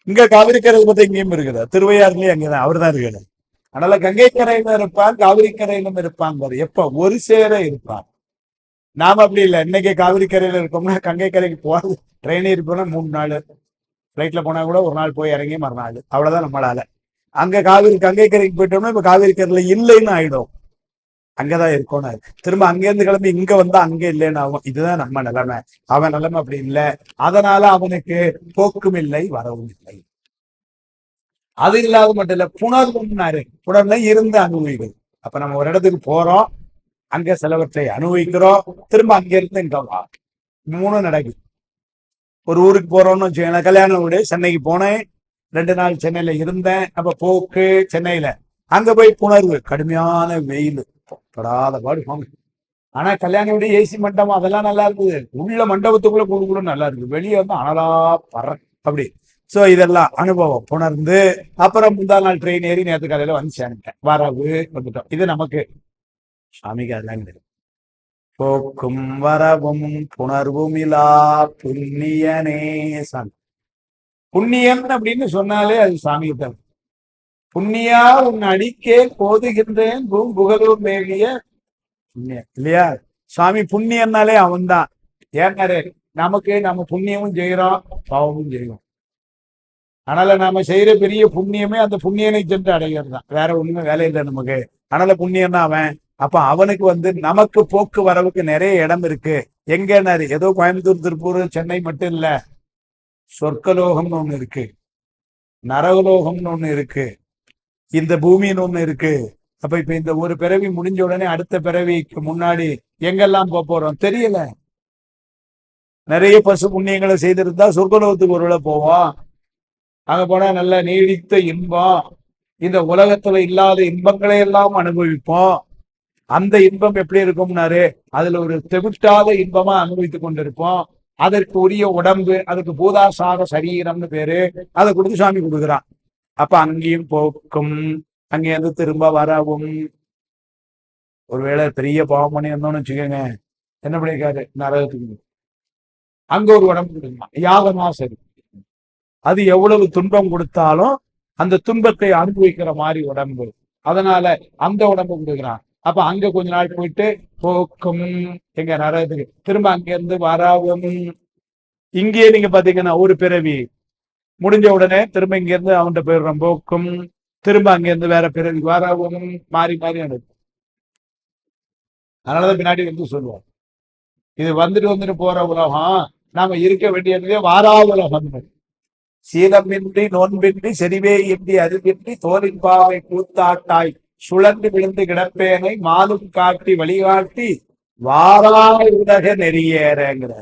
இங்க காவிரி கரை பார்த்தா இங்கேயும் இருக்கிறார், திருவையாறுலயும் அங்கேதான் அவர் தான் இருக்கிறார். அதனால கங்கை கரையிலும் இருப்பான், காவிரி கரையிலும் இருப்பான். எப்ப ஒரு சேர இருப்பான். நாம அப்படி இல்லை. இன்னைக்கு காவிரி கரையில இருக்கோம்னா கங்கை கரைக்கு போறது ட்ரெயின் இருப்போம்னா 3 நாள், ஃபிளைட்ல போனா கூட ஒரு நாள் போய் இறங்கி மறுநாள், அவ்வளவுதான் நம்மளால. அங்க கங்கை கரைக்கு போயிட்டோம்னா இப்ப காவிரி கரையில இல்லைன்னு ஆயிடும். அங்கதான் இருக்கணும். திரும்ப அங்கிருந்து கிளம்பி இங்க வந்தா அங்க இல்லைன்னு ஆகும். இதுதான் நம்ம நிலைமை. அவன் நிலைமை அப்படி இல்லை. அதனால அவனுக்கு போக்கும் இல்லை, வரவும் இல்லை. அது இல்லாத மட்டும் இல்ல, புணர்வுன்னாரு. புணர்வுனா இருந்து அனுபவிகள். அப்ப நம்ம ஒரு இடத்துக்கு போறோம், அங்க சிலவற்றை அனுபவிக்கிறோம், திரும்ப அங்க இருந்து இங்க வா. 3 நடக்குது. ஒரு ஊருக்கு போறோம்னு வச்சுக்கோங்களேன். கல்யாணம் வீடு சென்னைக்கு போனேன், 2 நாள் சென்னையில இருந்தேன். அப்ப போக்கு சென்னையில, அங்க போய் புணர்வு, கடுமையான வெயில், படாத பாடு போங்க. ஆனா கல்யாண வீடு ஏசி மண்டபம் அதெல்லாம் நல்லா இருக்குது. உள்ள மண்டபத்துக்குள்ள கூட நல்லா இருக்கு, வெளியே வந்து அனலா பற அப்படி. சோ இதெல்லாம் அனுபவம் புணர்ந்து, அப்புறம் 3ஆம் நாள் ட்ரெயின் ஏறி நேற்று காலையில வந்து சேர்ந்துட்டேன், வரவு வந்துட்டோம். இது நமக்கு. சாமிக்கு அதெல்லாம் கிடையாது. போக்கும் வரவும் புணர்வும் இலா புண்ணியனே சாமி. புண்ணியன் அப்படின்னு சொன்னாலே அது சாமி தான். புண்ணியா உன் அடிக்கே போதுகின்றேன் புகழூர் மேவிய புண்ணியம் இல்லையா? சுவாமி புண்ணியம்னாலே அவன் தான். ஏன்னாரு, நமக்கு நம்ம புண்ணியமும் செய்யறோம், பாவமும் செய்யறோம். அதனால நாம செய்யற பெரிய புண்ணியமே அந்த புண்ணியனை சென்று அடைகிறது தான். வேற ஒண்ணுமே வேலை இல்லை நமக்கு. அதனால புண்ணியம் தான் அவன். அப்ப அவனுக்கு வந்து நமக்கு போக்குவரவுக்கு நிறைய இடம் இருக்கு. எங்கன்னாரு, ஏதோ கோயம்புத்தூர், திருப்பூர், சென்னை மட்டும் இல்ல. சொர்க்கலோகம்னு ஒண்ணு இருக்கு, நரகலோகம்னு ஒண்ணு இருக்கு, இந்த பூமின்னு ஒண்ணு இருக்கு. அப்ப இப்ப இந்த ஒரு பிறவி முடிஞ்ச உடனே அடுத்த பிறவிக்கு முன்னாடி எங்கெல்லாம் போறோம் தெரியல. நிறைய பசு புண்ணியங்களை செய்திருந்தா சொர்க்கலோகத்துக்கு ஒருவேளை போவோம். அங்க போனா நல்ல நீடித்த இன்பம், இந்த உலகத்துல இல்லாத இன்பங்களை எல்லாம் அனுபவிப்போம். அந்த இன்பம் எப்படி இருக்கும்னாரு, அதுல ஒரு தெவிட்டாத இன்பமா அனுபவித்துக் கொண்டிருப்போம். அதற்கு உரிய உடம்பு, அதுக்கு பூதாசார சரீரம்னு பேரு, அதை கொடுத்து சாமி கொடுக்குறான். அப்ப அங்கேயும் போக்கும், அங்கேருந்து திரும்ப வரவும். ஒருவேளை பெரிய பாவம் பண்ணி இருந்தோம்னு வச்சுக்கோங்க, என்ன பண்ணிருக்காரு, நரகத்துக்கு அங்க ஒரு உடம்பு கொடுக்கலாம், யாகமா சரி. அது எவ்வளவு துன்பம் கொடுத்தாலும் அந்த துன்பத்தை அனுபவிக்கிற மாதிரி உடம்பு, அதனால அந்த உடம்பு கொடுக்குறான். அப்ப அங்க கொஞ்ச நாள் போயிட்டு போக்கும், எங்க நரகத்துக்கு திரும்ப அங்க இருந்து வரவும். இங்கேயே நீங்க பாத்தீங்கன்னா ஒரு பிறவி முடிஞ்ச உடனே திரும்ப இங்க இருந்து அவன்கிட்ட போயிடுறோம், போக்கும். திரும்ப அங்க இருந்து வேற பிறவி வரவும், மாறி மாறி நடக்கும். அதனாலதான் பின்னாடி வந்து சொல்லுவோம், இது வந்துட்டு போற உலகம், நாம இருக்க வேண்டியதுவே வாரா உலகம். சீலமின்றி நோன்பின்றி செறிவே இன்றி அறிவின்றி தோலின் பாவை கூத்தாட்டாய் சுழன்று விழுந்து கிடப்பேனை மாலும் காட்டி வழிகாட்டி வாரா உலக நெறியேறங்கிற.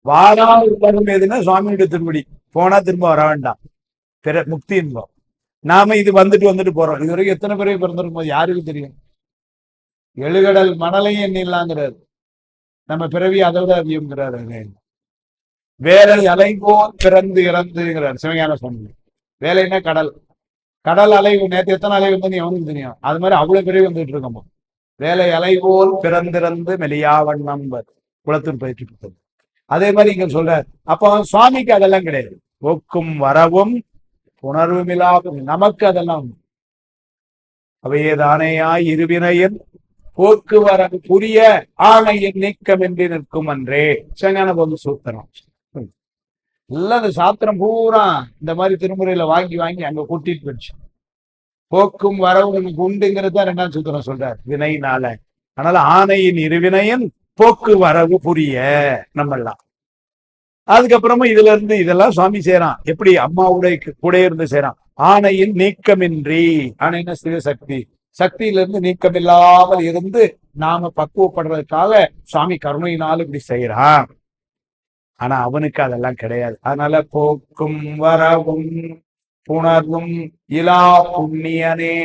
வாரா உலகம் எதுன்னா சுவாமியுடைய திருப்படி போனா திரும்ப வர வேண்டாம், பிற முக்தி இன்பம். நாம இது வந்துட்டு போறோம். இது வரைக்கும் எத்தனை பேரை பிறந்திருக்கும் போது யாருக்கு தெரியும்? எழுகடல் மணலையும் எண்ணிடலாங்கிறாரு, நம்ம பிறவி அதோட அதிகம்ங்கிறாரு. வேலை அலை போல் பிறந்து இறந்துங்கிறார் சிவஞான சுவாமி. வேலைன்னா கடல், கடல் அலை. நேற்று எத்தனை அலை வந்து அவனுக்கு தெரியும். அது மாதிரி அவ்வளவு பிறவி வந்துட்டு இருக்கோம். வேலை அலை போல் பிறந்திறந்து மெலியா வண்ணம் குளத்தில் பயிற்சி கொடுத்தது. அதே மாதிரி இங்க சொல்றார். அப்போ சுவாமிக்கு அதெல்லாம் கிடையாது. போக்கும் வரவும் உணர்வுமிலா, நமக்கு அதெல்லாம். அவையே தானேயாய் இருவினையின் போக்குவரவு புரிய ஆணையின் நீக்கம் என்று நிற்கும் அன்றே. சிவஞான போது சூத்திரம் எல்லாம் இந்த சாத்திரம் பூரா இந்த மாதிரி திருமுறையில வாங்கி அங்க கூட்டிட்டு போயிடுச்சு. போக்கும் வரவும் நமக்கு உண்டுங்கிறது தான் ரெண்டாம் சூத்திரம் சொல்றார் வினைனால. அதனால ஆணையின் இருவினையின் போக்கு வரவு புரிய நம்மெல்லாம். அதுக்கப்புறமா இதுல இருந்து இதெல்லாம் சுவாமி செய்யறான். எப்படி அம்மாவுடைய கூட இருந்து செய்யறான். ஆணையின் நீக்கமின்றி, ஆணையின சிவ சக்தி, சக்தியிலிருந்து நீக்கம் இல்லாமல் இருந்து நாம பக்குவப்படுறதுக்காக சுவாமி கருணையினாலும் இப்படி செய்யறான். ஆனா அவனுக்கு அதெல்லாம் கிடையாது. அதனால போக்கும் வரவும் புணர்வும் இலா புண்ணியனே,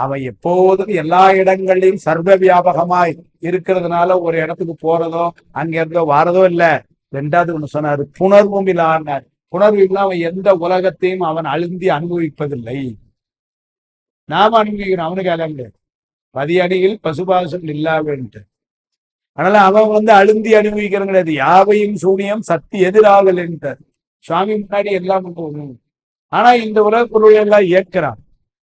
அவன் எப்போதும் எல்லா இடங்களையும் சர்வ வியாபகமாய் இருக்கிறதுனால ஒரு இடத்துக்கு போறதோ அங்க இருந்தோ வாரதோ இல்ல. ரெண்டாவது ஒண்ணு சொன்னாரு, புணர்வும் இல்லான்னார். புணர்வு இல்லா அவன் எந்த உலகத்தையும் அவன் அழுந்தி அனுபவிப்பதில்லை. நாம அனுபவிக்கிறோம், அவனுக்கு அலம் கிடையாது. பதியடியில் பசுபாசம் இல்லாவேன்ட்டு. அதனால அவன் அழுந்தி அனுபவிக்கிறது கிடையாது. யாவையும் சூனியம் சக்தி எதிராகல் என்றார் சுவாமி. முன்னாடி எல்லாம் ஆனா இந்த உலக பொருளை எல்லாம் ஏற்கிறான்.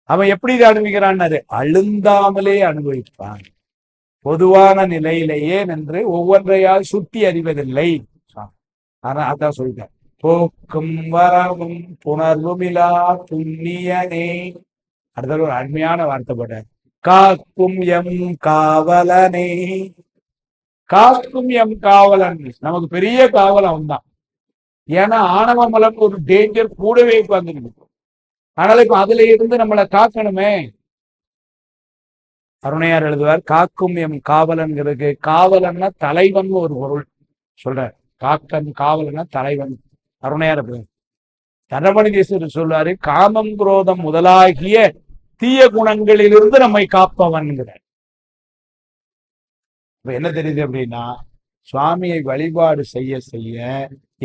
அவன் எப்படி இதை அனுபவிக்கிறான்னு அழுந்தாமலே அனுபவிப்பான். பொதுவான நிலையிலேயே நின்று ஒவ்வொன்றையால் சுட்டி அறிவதில்லை. ஆனா அதான் சொல்லிட்டார், போக்கும் வரவும் புணர்வும் இலா புண்ணியனே. அடுத்த ஒரு அருமையான வார்த்தை போட்டார், காக்கும் எம் காவலனே. காக்கும் எம் காவலன், நமக்கு பெரிய காவல் அவன் தான். ஏன்னா ஆணவ மலம் ஒரு டேஞ்சர் கூடவே உட்கார்ந்துருக்கு. அதனால இப்ப அதுல இருந்து நம்மளை காக்கணுமே. அருணையார் எழுதுவார், காக்கும் எம் காவலன்கிறதுக்கு காவலன்னா தலைவன் ஒரு பொருள் சொல்ற. காக்கன் காவலன்னா தலைவன். அருணையார் தனமணி தேசர் சொல்றாரு, காமம் குரோதம் முதலாகிய தீய குணங்களிலிருந்து நம்மை காப்பவன்கிறார். இப்ப என்ன தெரியுது அப்படின்னா, சுவாமியை வழிபாடு செய்ய செய்ய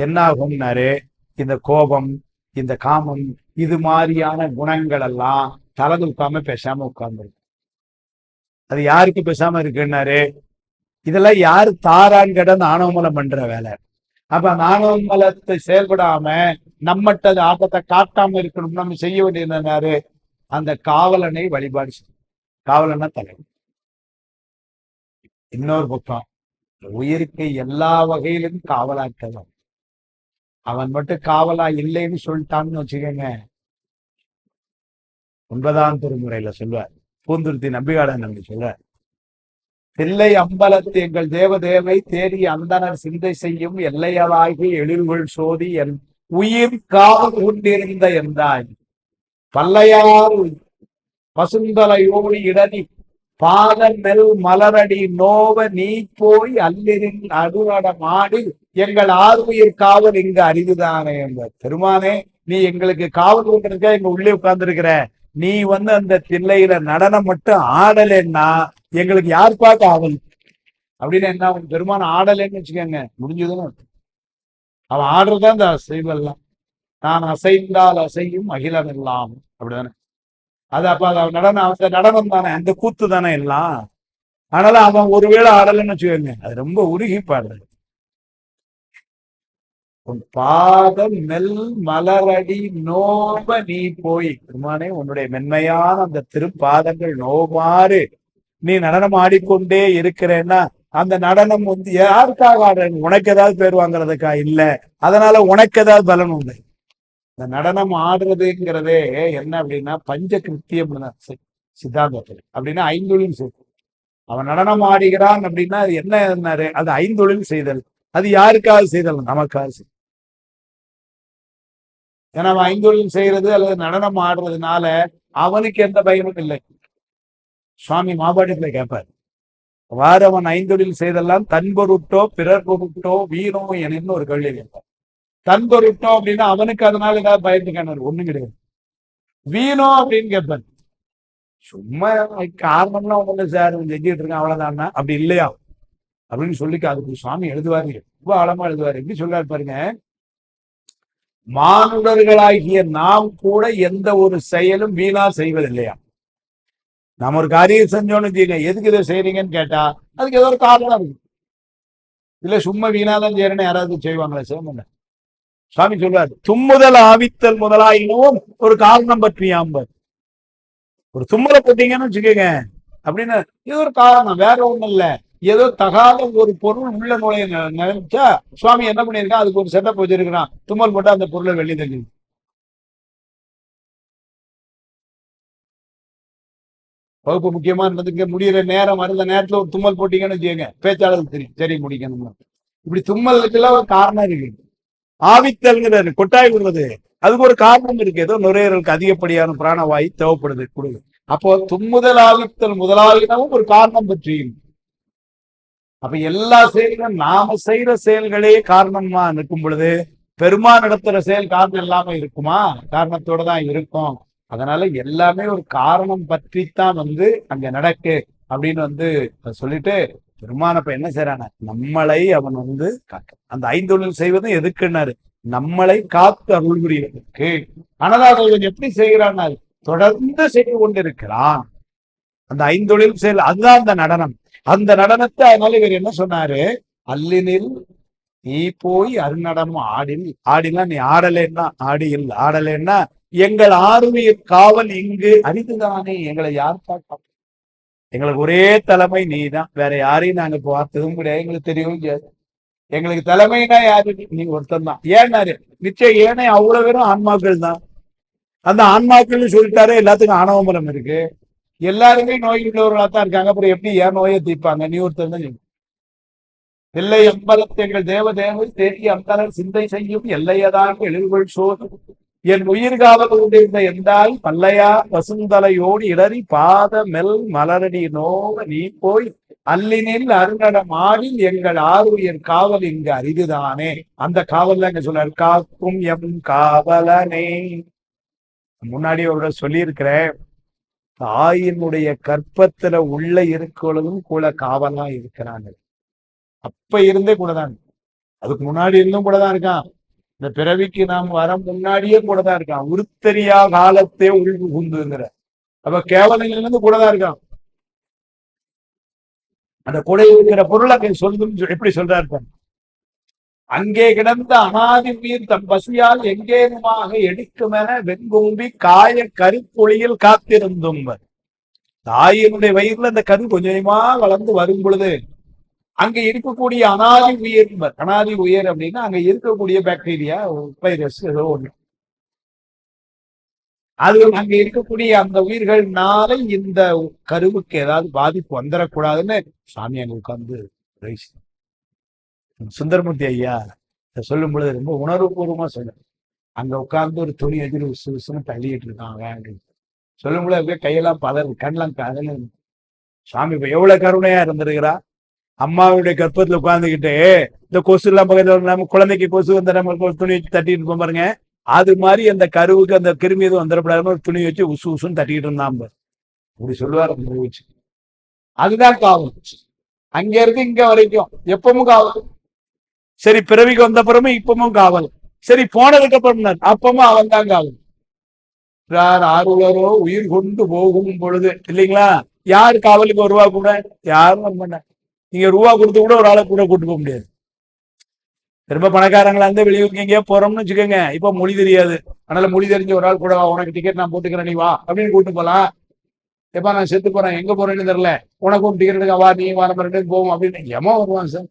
என்ன ஆகும்னாரு, இந்த கோபம் இந்த காமம் இது மாதிரியான குணங்கள் எல்லாம் தலதுக்காம பேசாம உட்கார்ந்துருக்கு. அது யாருக்கு பேசாம இருக்குன்னாரு, இதெல்லாம் யாரு தாரான் கடன் ஆணவமலம் பண்ற வேலை. அப்ப அந்த ஆணவமலத்தை செயல்படாம நம்மட்ட ஆட்டத்தை காட்டாம இருக்கணும். நம்ம செய்ய வேண்டியது என்னன்னாரு, அந்த காவலனை வழிபாடு செய்யும். காவலன்னா தலைவர். இன்னொரு பக்கம் உயிருக்கு எல்லா வகையிலும் காவலாக்கலாம். அவன் மட்டும் காவலா இல்லைன்னு சொல்லிட்டான்னு வச்சுக்கோங்க, 9ஆம் திருமுறையில சொல்வார், பூந்துருத்தி நம்பிகாடன் நம்பி சொல்வார், தில்லை அம்பலத்து எங்கள் தேவதேவை தேடி அந்தனர் சிந்தை செய்யும் எல்லையலாகி எழில்கள் சோதி என் உயிர் காவல் கொண்டிருந்த என்றாய் பல்லையார் பசுந்தலையோடி இடனி பாத நெல் மலரடி நோவ நீ போய் அல்லிரின் அடுநடமாடி எங்கள் ஆறுயிர் காவல் இங்கு அறிவுதானே என்பார். பெருமானே, நீ எங்களுக்கு காவல் கொண்டிருக்க, எங்க உள்ளே உட்கார்ந்துருக்கிற. நீ அந்த தில்லையில நடனம் மட்டும் ஆடலைன்னா எங்களுக்கு யாருப்பா காவல் அப்படின்னு. என்ன பெருமான ஆடலைன்னு வச்சுக்கோங்க, முடிஞ்சதுன்னு. அவன் ஆடுறதுதான் இந்த அசைவெல்லாம். நான் அசைந்தால் அசையும் அகிலம் எல்லாம் அப்படிதானே. அது அப்ப அது நடனம், அந்த நடனம் தானே, அந்த கூத்து தானே எல்லாம். அதனால அவன் ஒருவேளை ஆடலைன்னு வச்சுக்கோங்க, அது ரொம்ப உருகி பாடுறது. உன் பாதம் நெல் மலரடி நோப நீ போய், பெருமானே உன்னுடைய மென்மையான அந்த திருப்பாதங்கள் நோமாறு நீ நடனம் ஆடிக்கொண்டே இருக்கிறேன்னா, அந்த நடனம் யாருக்காக ஆடுற? உனக்கு ஏதாவது பேர் வாங்குறதுக்கா? இல்ல. அதனால உனக்கு ஏதாவது பலன் உண்டு. இந்த நடனம் ஆடுறதுங்கிறதே என்ன அப்படின்னா பஞ்ச கிருத்தியம் சித்தாந்தத்தில். அப்படின்னா 5 தொழில் செய்தல். அவன் நடனம் ஆடுகிறான் அப்படின்னா அது என்ன, அது 5 தொழில் செய்தல். அது யாருக்காக செய்தல்? நமக்காக செய்தல். ஏன்னா அவன் 5 தொழில் செய்யறது அல்லது நடனம் ஆடுறதுனால அவனுக்கு எந்த பயனும் இல்லை. சுவாமி மாபாட்டியத்துல கேட்பார், வாரவன் 5 தொழில் செய்தெல்லாம் தன் பொருட்டோ பிறர் பொருட்டோ வீணோ எனன்னு ஒரு கேள்வி கேட்பார். தன் பொருட்டோ அப்படின்னா அவனுக்கு அதனால ஏதாவது பயந்துக்கான ஒண்ணும் கிடையாது. வீணோ அப்படின்னு கேட்பார், சும்மா காரணம்லாம் ஒண்ணு சார் செஞ்சுட்டு இருக்கான் அவ்வளவுதான்னா, அப்படி இல்லையா அப்படின்னு சொல்லிக்க அதுக்கு சுவாமி எழுதுவாரு, ரொம்ப ஆழமா எழுதுவாரு. எப்படி சொல்றாரு பாருங்க, மானுடர்களாகிய நாம் கூட எந்த ஒரு செயலும் வீணா செய்வதில்லையா. நம்ம ஒரு காரியம் செஞ்சோன்னு வச்சுக்கோங்க, எதுக்கு இதை செய்யறீங்கன்னு கேட்டா அதுக்கு ஏதோ ஒரு காரணம் இருக்கு. இல்ல சும்மா வீணாதான் செய்யறேன்னு யாராவது செய்வாங்களா? செய்ய மாட்டேன். சுவாமி சொல்றாரு, தும்முதல் ஆவித்தல் முதலாயினும் ஒரு காரணம் பற்றியாம்பர். ஒரு தும்மலை போட்டீங்கன்னு வச்சுக்கோங்க அப்படின்னா இது ஒரு காரணம், வேற ஒண்ணும் இல்ல. ஏதோ தகாத ஒரு பொருள் உள்ள நுழைய நினைச்சா சுவாமி என்ன பண்ணிருக்கான், அதுக்கு ஒரு செட்டப் வச்சிருக்கிறான். தும்மல் போட்டா அந்த பொருளை வெளியே தள்ளி வகுப்பு முக்கியமா இருந்ததுங்க, முடிகிற நேரம் அந்த நேரத்துல ஒரு தும்மல் போட்டீங்கன்னு வச்சுக்கோங்க, பேச்சாளருக்கு தெரியும் சரி முடிக்கணும். இப்படி தும்மலுக்கெல்லாம் ஒரு காரணம் இருக்கு. ஆவித்தல்ங்கிறது கொட்டாய் விடுறது, அதுக்கு ஒரு காரணம் இருக்கு. ஏதோ நுரையீரலுக்கு அதிகப்படியான பிராணவாயு தேவைப்படுது கொடுது. அப்போ தும்முதல் ஆவித்தல் முதலாளினவும் ஒரு காரணம் பற்றி. அப்ப எல்லா செயல்களும் நாம செய்யற செயல்களே காரணமா நிற்கும் பொழுது பெருமான் நடத்துற செயல் காரணம் இல்லாம இருக்குமா? காரணத்தோட தான் இருக்கும். அதனால எல்லாமே ஒரு காரணம் பற்றித்தான் அங்க நடக்கு அப்படின்னு சொல்லிட்டு பெருமான் அப்ப என்ன செய்யறாங்க, நம்மளை அவன் காக்க. அந்த ஐந்தொழில் செய்வதும் எதுக்குன்னாரு, நம்மளை காத்து அருள் புரிவதற்கு. அனதாதவன் எப்படி செய்கிறான், தொடர்ந்து செய்து கொண்டிருக்கிறான். அந்த ஐந்தொழில் செயல் அதுதான் அந்த நடனம். அந்த நடனத்தை அதனால இவர் என்ன சொன்னாரு, அல்லினில் நீ போய் அருநடனம் ஆடில். ஆடினா நீ ஆடலைன்னா ஆடியில், ஆடலைன்னா எங்கள் ஆர்வியர் காவல் இங்கு அரிதுதானே. எங்களை யார் பார்க்க, எங்களுக்கு ஒரே தலைமை நீ தான், வேற யாரையும் நாங்க பார்த்ததும் கிடையாது, எங்களுக்கு தெரியவும் செய்யாது. எங்களுக்கு தலைமைனா யாரு, நீ ஒருத்தன் தான். ஏன்னாரு, நிச்சயம் ஏனே அவ்வளவு பேரும் ஆன்மாக்கள் தான். அந்த ஆன்மாக்கள் சொல்லிட்டாரு, எல்லாத்துக்கும் ஆணவமலம் இருக்கு, எல்லாருமே நோய் உள்ளவர்களா தான் இருக்காங்க. அப்புறம் எப்படி ஏன் நோயை தீர்ப்பாங்க, நீ ஒருத்தர் தான். எல்லை அம்பலத்தை எங்கள் தேவதேவை தேடி அந்தனர் சிந்தை செய்யும் எல்லையதாக எழுகொள் சோறு என் உயிர்காவல் கொண்டிருந்த எந்தாய் பல்லையா வசுந்தலையோடு இடறி பாத மெல் மலரடி நோவ நீ போய் அல்லினில் அருநடம் ஆடில் எங்கள் ஆறுயிர் காவல் இங்கு அரிதுதானே. அந்த காவல் எங்க சொன்னார், காக்கும் எம் காவலனே. முன்னாடி அவரோட சொல்லியிருக்கிறேன், தாயினுடைய கற்பத்துல உள்ள இருக்கிறதும் கூட காவலா இருக்கிறாங்க. அப்ப இருந்தே கூடதான், அதுக்கு முன்னாடி இருந்தும் கூடதான் இருக்கான். இந்த பிறவிக்கு நாம் வர முன்னாடியே கூடதான் இருக்கான். உருத்தரியா காலத்தே உள் புகுந்துங்கிற அப்ப கேவலிலிருந்து கூடதான் இருக்கான். அந்த கொடை இருக்கிற பொருள் அங்கே சொல்லும் எப்படி சொல்றாரு, அங்கே கிடந்த அனாதி உயிர் தம் பசியால் எங்கேனுமாக எடுக்குமென வெண்கூம்பி காய கருப்பொழியில் காத்திருந்தும். தாயினுடைய வயிறுல அந்த கரு கொஞ்சமா வளர்ந்து வரும் பொழுது அங்க இருக்கக்கூடிய அனாதி உயிர், அனாதி உயிர் அப்படின்னா அங்க இருக்கக்கூடிய பாக்டீரியா வைரஸ் ஏதோ ஒண்ணு, அது அங்க இருக்கக்கூடிய அந்த உயிர்கள்னால இந்த கருவுக்கு ஏதாவது பாதிப்பு வந்துடக்கூடாதுன்னு சாமி அங்க உட்கார்ந்து சுந்தரமூர்த்தி ஐயா சொல்லும் பொழுது ரொம்ப உணர்வுபூர்வமா சொல்ல, அங்க உட்கார்ந்து ஒரு துணி எதிர் விசுன்னு தள்ளிட்டு இருக்காங்க அப்படின்னு சொல்லும் பொழுது அப்படியே கையெல்லாம் பதறு, கண்ணெல்லாம் கதல. சாமி இப்ப எவ்வளவு கருணையா இருந்திருக்கிறா. அம்மாவுடைய கற்பத்துல உட்கார்ந்துக்கிட்டு இந்த கொசு எல்லாம் பக்கத்துல நம்ம குழந்தைக்கு கொசு நம்ம துணி வச்சு தட்டிட்டு இருப்போம் பாருங்க, அது மாதிரி அந்த கருவுக்கு அந்த கிருமி எதுவும் வந்துடப்படாதுன்னு ஒரு துணி வச்சு உசு உசுன்னு தட்டிக்கிட்டு இருந்தான். அப்படி சொல்லுவார். அதுதான் காவல். அங்க இருந்து இங்க வரைக்கும் எப்பவும் காவல். சரி பிறவிக்கு வந்த பிறமும் இப்பவும் காவல். சரி போனதுக்கு அப்புறம் அப்பவும் அவன் தான் காவல். ஆர்வலரோ உயிர் கொண்டு போகும் பொழுது இல்லைங்களா, யாரு காவலுக்கு வருவா கூட, யாரும் வர மாட்டாங்க. நீங்க ரூபா கொடுத்து கூட ஒரு ஆளை கூட கூட்டு போக முடியாது. ரொம்ப பணக்காரங்களா இருந்து வெளியூருக்கு எங்கேயோ போறோம்னு வச்சுக்கோங்க, இப்ப மொழி தெரியாது, அதனால மொழி தெரிஞ்ச ஒரு ஆள் கூட உனக்கு டிக்கெட் நான் போட்டுக்கிறேன் நீ வா அப்படின்னு கூட்டு போலாம். எப்ப நான் செத்து போறேன் எங்க போறேன்னு தெரியல, உனக்கும் டிக்கெட் வா நீ வர மாதிரி போவோம் அப்படின்னு எமோ வருவான் சார்,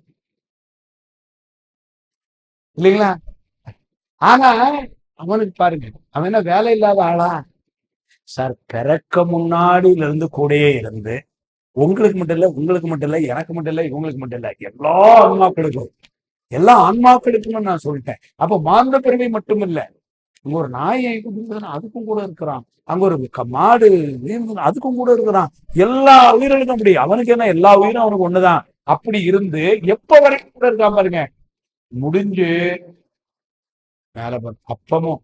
இல்லைங்களா? ஆனா அவனுக்கு பாருங்க, அவன் என்ன வேலை இல்லாத ஆளா சார்? பிறக்க முன்னாடியில இருந்து கூடயே இருந்து உங்களுக்கு மட்டும் இல்ல, உங்களுக்கு மட்டும் இல்ல, எனக்கு மட்டும் இல்ல, இவங்களுக்கு மட்டும் இல்ல, எல்லா ஆன்மாக்களுக்கும், எல்லா ஆன்மாக்களுக்கும் நான் சொல்லிட்டேன். அப்ப மாந்த பிறவி மட்டும் இல்ல, அங்க ஒரு நாயை அதுக்கும் கூட இருக்கிறான், அங்க ஒரு மாடு அதுக்கும் கூட இருக்கிறான், எல்லா உயிர்களுக்கும் அப்படி. அவனுக்கு என்ன, எல்லா உயிரும் அவனுக்கு ஒண்ணுதான். அப்படி இருந்து எப்ப வரைக்கும் கூட இருக்கான் பாருங்க, முடிஞ்சு மேல அப்பமும்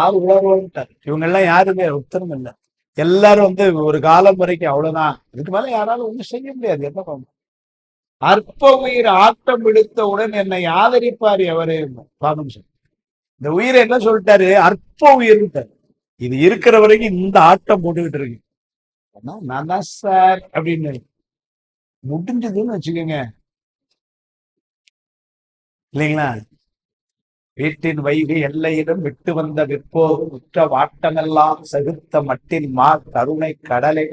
ஆறு உலர்வாட்டார். இவங்க எல்லாம் யாருமே உத்தரம் இல்லை, எல்லாரும் ஒரு காலம் வரைக்கும் அவ்வளவுதான், இதுக்கு மேல யாராலும் ஒண்ணும் செய்ய முடியாது. என்ன பண்ண, அற்ப உயிர் ஆட்டம் விடுத்தவுடன் என்னை ஆதரிப்பார் எவரு பாதம். இந்த உயிரை என்ன சொல்லிட்டாரு, அற்ப உயிர். இது இருக்கிற வரைக்கும் இந்த ஆட்டம் போட்டுக்கிட்டு இருக்கு, நான் தான் சார் அப்படின்னு முடிஞ்சதுன்னு வச்சுக்கோங்க, இல்லைங்களா? வீட்டின் வைகை எல்லையிடம் விட்டு வந்த விற்போர் உற்ற வாட்டமெல்லாம் சகுத்த மட்டின் மா கருணை கடலை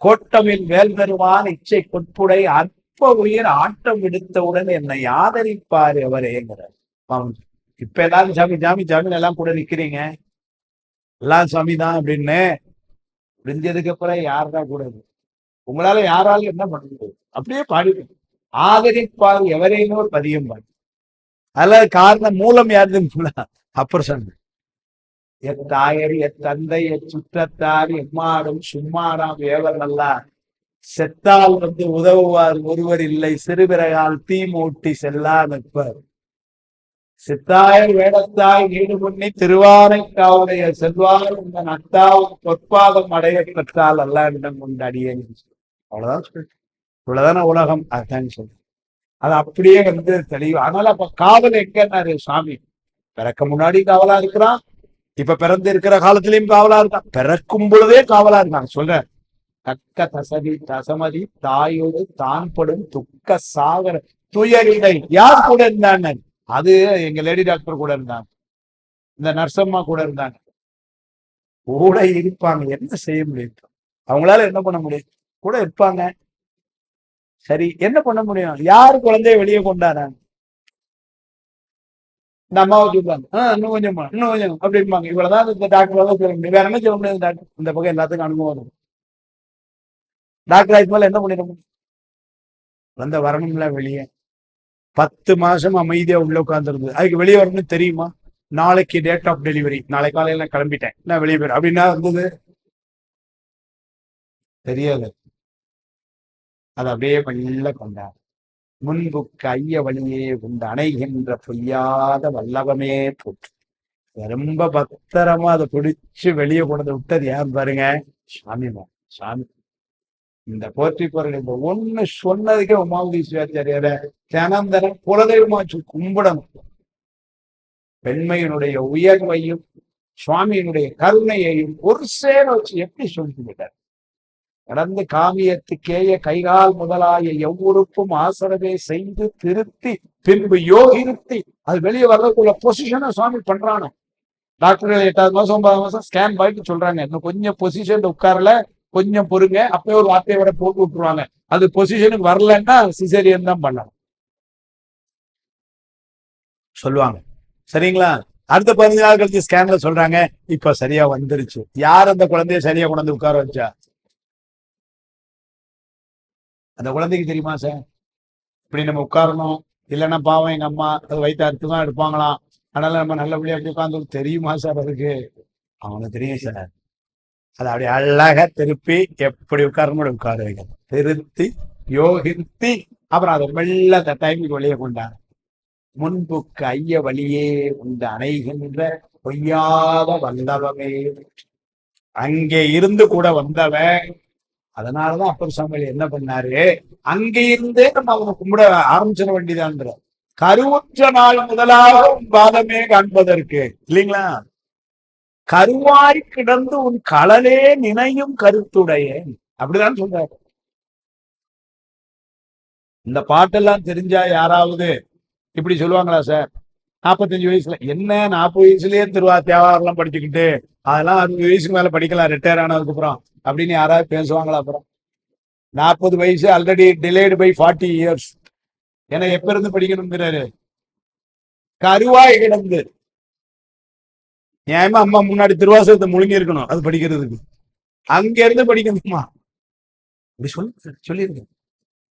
கோட்டமில் வேல் தருவான் இச்சை கொட்புடை அற்ப உயிர் ஆட்டம் விடுத்தவுடன் என்னை ஆதரிப்பார் எவரேங்கிறார். இப்ப எல்லாரும் சாமி சாமி சாமி எல்லாம் கூட நிக்கிறீங்க, எல்லாம் சாமி தான் அப்படின்னு முடிஞ்சதுக்கு அப்புறம் யாருதான் கூட இருக்கு? உங்களால யாராலும் என்ன பண்ண முடியும்? அப்படியே பாடி ஆதரிப்பார் எவரேனும் ஒரு பதியம் பாடி. அதெல்லாம் காரணம் மூலம் யாருன்னு அப்புறம் சொன்ன எத்தாயர் எத்தந்தை சுற்றத்தார் எம்மாடும் சும்மாடாம் ஏவர் நல்லா செத்தால் உதவுவார் ஒருவர் இல்லை சிறுபிறகால் தீ மூட்டி செல்லா நிற்பார் சித்தாயர் வேடத்தாய் நீடு பண்ணி திருவானைக்காவுடைய செல்வார் இந்த நட்டாவும் பொற்பாதம் அடைய பெற்றால் அல்ல இடம் கொண்டு அடியேன். அவ்வளவுதான் சொல்லிட்டு இவ்வளவுதான உலகம். அதுதான் சொல்றேன். அது அப்படியே தெளிவு. அதனால அப்ப காவல் எங்கன்னாரு சுவாமி? பிறக்க முன்னாடி காவலா இருக்கிறான், இப்ப பிறந்து இருக்கிற காலத்திலயும் காவலா இருக்கான், பிறக்கும் பொழுதே காவலா இருக்கான். சொல்ற தக்க தசமதி தாயோடு தான் படும் துக்க சாகர துயரிடை யார் கூட இருந்தாங்க? அது எங்க லேடி டாக்டர் கூட இருந்தாங்க, இந்த நர்சம்மா கூட இருந்தாங்க, கூட இருப்பாங்க. என்ன செய்ய முடியும்? அவங்களால என்ன பண்ண முடியும்? கூட இருப்பாங்க. சரி, என்ன பண்ண முடியும்? யாரு குழந்தைய வெளியே கொண்டாடாங்க? இந்த அம்மாவை சொல்லுவாங்க, இன்னும் கொஞ்சம் அப்படிம்பாங்க. இவ்வளவுதான் இந்த டாக்டர் சொல்ல முடியும். வேற என்ன சொல்ல முடியாது டாக்டர்? இந்த பக்கம் எல்லாத்துக்கும் அனுபவம் வரும். டாக்டர் ஆயிட்டு மேல என்ன பண்ணிட முடியும்? வரணும்ல வெளியே. 10 மாசம் அமைதியா உள்ள உட்கார்ந்துருந்தது. அதுக்கு வெளியே வரணும்னு தெரியுமா? நாளைக்கு டேட் ஆஃப் டெலிவரி, நாளை காலையில கிளம்பிட்டேன், நான் வெளியே போயிடும் அப்படின்னா இருந்தது தெரியாது. அது அப்படியே பள்ள கொண்டார். முன்புக்கு ஐய வழியே உண்டு அணைகின்ற பொய்யாத வல்லவமே போட்டு ரொம்ப பத்திரமா அதை பிடிச்சு வெளியே கொண்டு விட்டது யார் பாருங்க? சாமி. சாமி இந்த போற்றி பொருள் இந்த ஒண்ணு சொன்னதுக்கே உமாவதி சிவாச்சாரியார தினந்தரம் குலதெய்வமாச்சு கும்பிடணும். பெண்மையினுடைய உயர்வையும் சுவாமியினுடைய கருணையையும் ஒரு சேர வச்சு எப்படி சொல்லிவிட்டார்? கடந்து காமியத்துக்கேய கைகால் முதலாய எவ்வுறுப்பும் ஆசனமே செய்து திருத்தி பின்பு யோகிருத்தி அது வெளியே வர்றதுக்குள்ள பொசிஷனை சுவாமி பண்றானோ. டாக்டர்கள் 8வது மாசம் 9வது மாசம் ஸ்கேன் பண்ணிட்டு சொல்றாங்க, இன்னும் கொஞ்சம் பொசிஷன் உட்காரல, கொஞ்சம் பொறுங்க, அப்பவே ஒரு வார்த்தையை விட போட்டு விட்டுருவாங்க. அது பொசிஷனுக்கு வரலன்னா சிசேரியன் தான் பண்ணணும் சொல்லுவாங்க. சரிங்களா? அடுத்த 15 நாள் கழிச்சு ஸ்கேன்ல சொல்றாங்க இப்ப சரியா வந்துருச்சு. யார் அந்த குழந்தைய சரியா கொண்டு உட்கார வச்சா? அந்த குழந்தைக்கு தெரியுமா சார் இப்படி நம்ம உட்காரணும்? இல்லைன்னா பாவம் எங்க அம்மா அது வயிற்று அறுத்து தான் எடுப்பாங்களாம், அதனால நம்ம நல்லபடியா அப்படி உட்கார்ந்து தெரியுமா சார்? அதுக்கு அவனுக்கு தெரியும் சார். அதை அப்படி அழகா திருப்பி எப்படி உட்காரணும் உட்கார வைக்கணும், திருத்தி யோகித்தி அப்புறம் அதை மெல்ல அந்த டைமுக்கு வெளியே கொண்டார். முன்புக்கு ஐய வழியே உண்டு அணைகின்ற பொய்யாத வந்தவமே அங்கே இருந்து கூட வந்தவன். அதனாலதான் அப்பர் சாமிகள் என்ன பண்ணாரு? அங்கே இருந்தே நம்ம அவனை கும்பிட ஆரம்பிச்சிட வேண்டியதான்ற. கருவுற்ற நாள் முதலாக உன் பாதமே காண்பதற்கு இல்லைங்களா? கருவாய் கிடந்து உன் களலே நினையும் கருத்துடைய அப்படிதான் சொல்றாரு. இந்த பாட்டெல்லாம் தெரிஞ்சா யாராவது இப்படி சொல்லுவாங்களா சார்? 45 வயசுல என்ன 40 வயசுலயே தேவாரெல்லாம் படிச்சுக்கிட்டு அதெல்லாம் 60 வயசுக்கு மேல படிக்கலாம் ரிட்டையர் ஆனதுக்கு அப்புறம் அப்படின்னு யாராவது பேசுவாங்களா? அப்புறம் 40 வயசு ஆல்ரெடி டிலேடு பை 40 இயர்ஸ். ஏன்னா எப்ப இருந்து படிக்கணுங்கிறாரு? கருவாய் கிடந்து. நியாயமா அம்மா முன்னாடி திருவாசகத்தை முழுங்கி இருக்கணும் அது படிக்கிறதுக்கு, அங்க இருந்து படிக்கணுமா? அப்படி சொல்லியிருக்கு.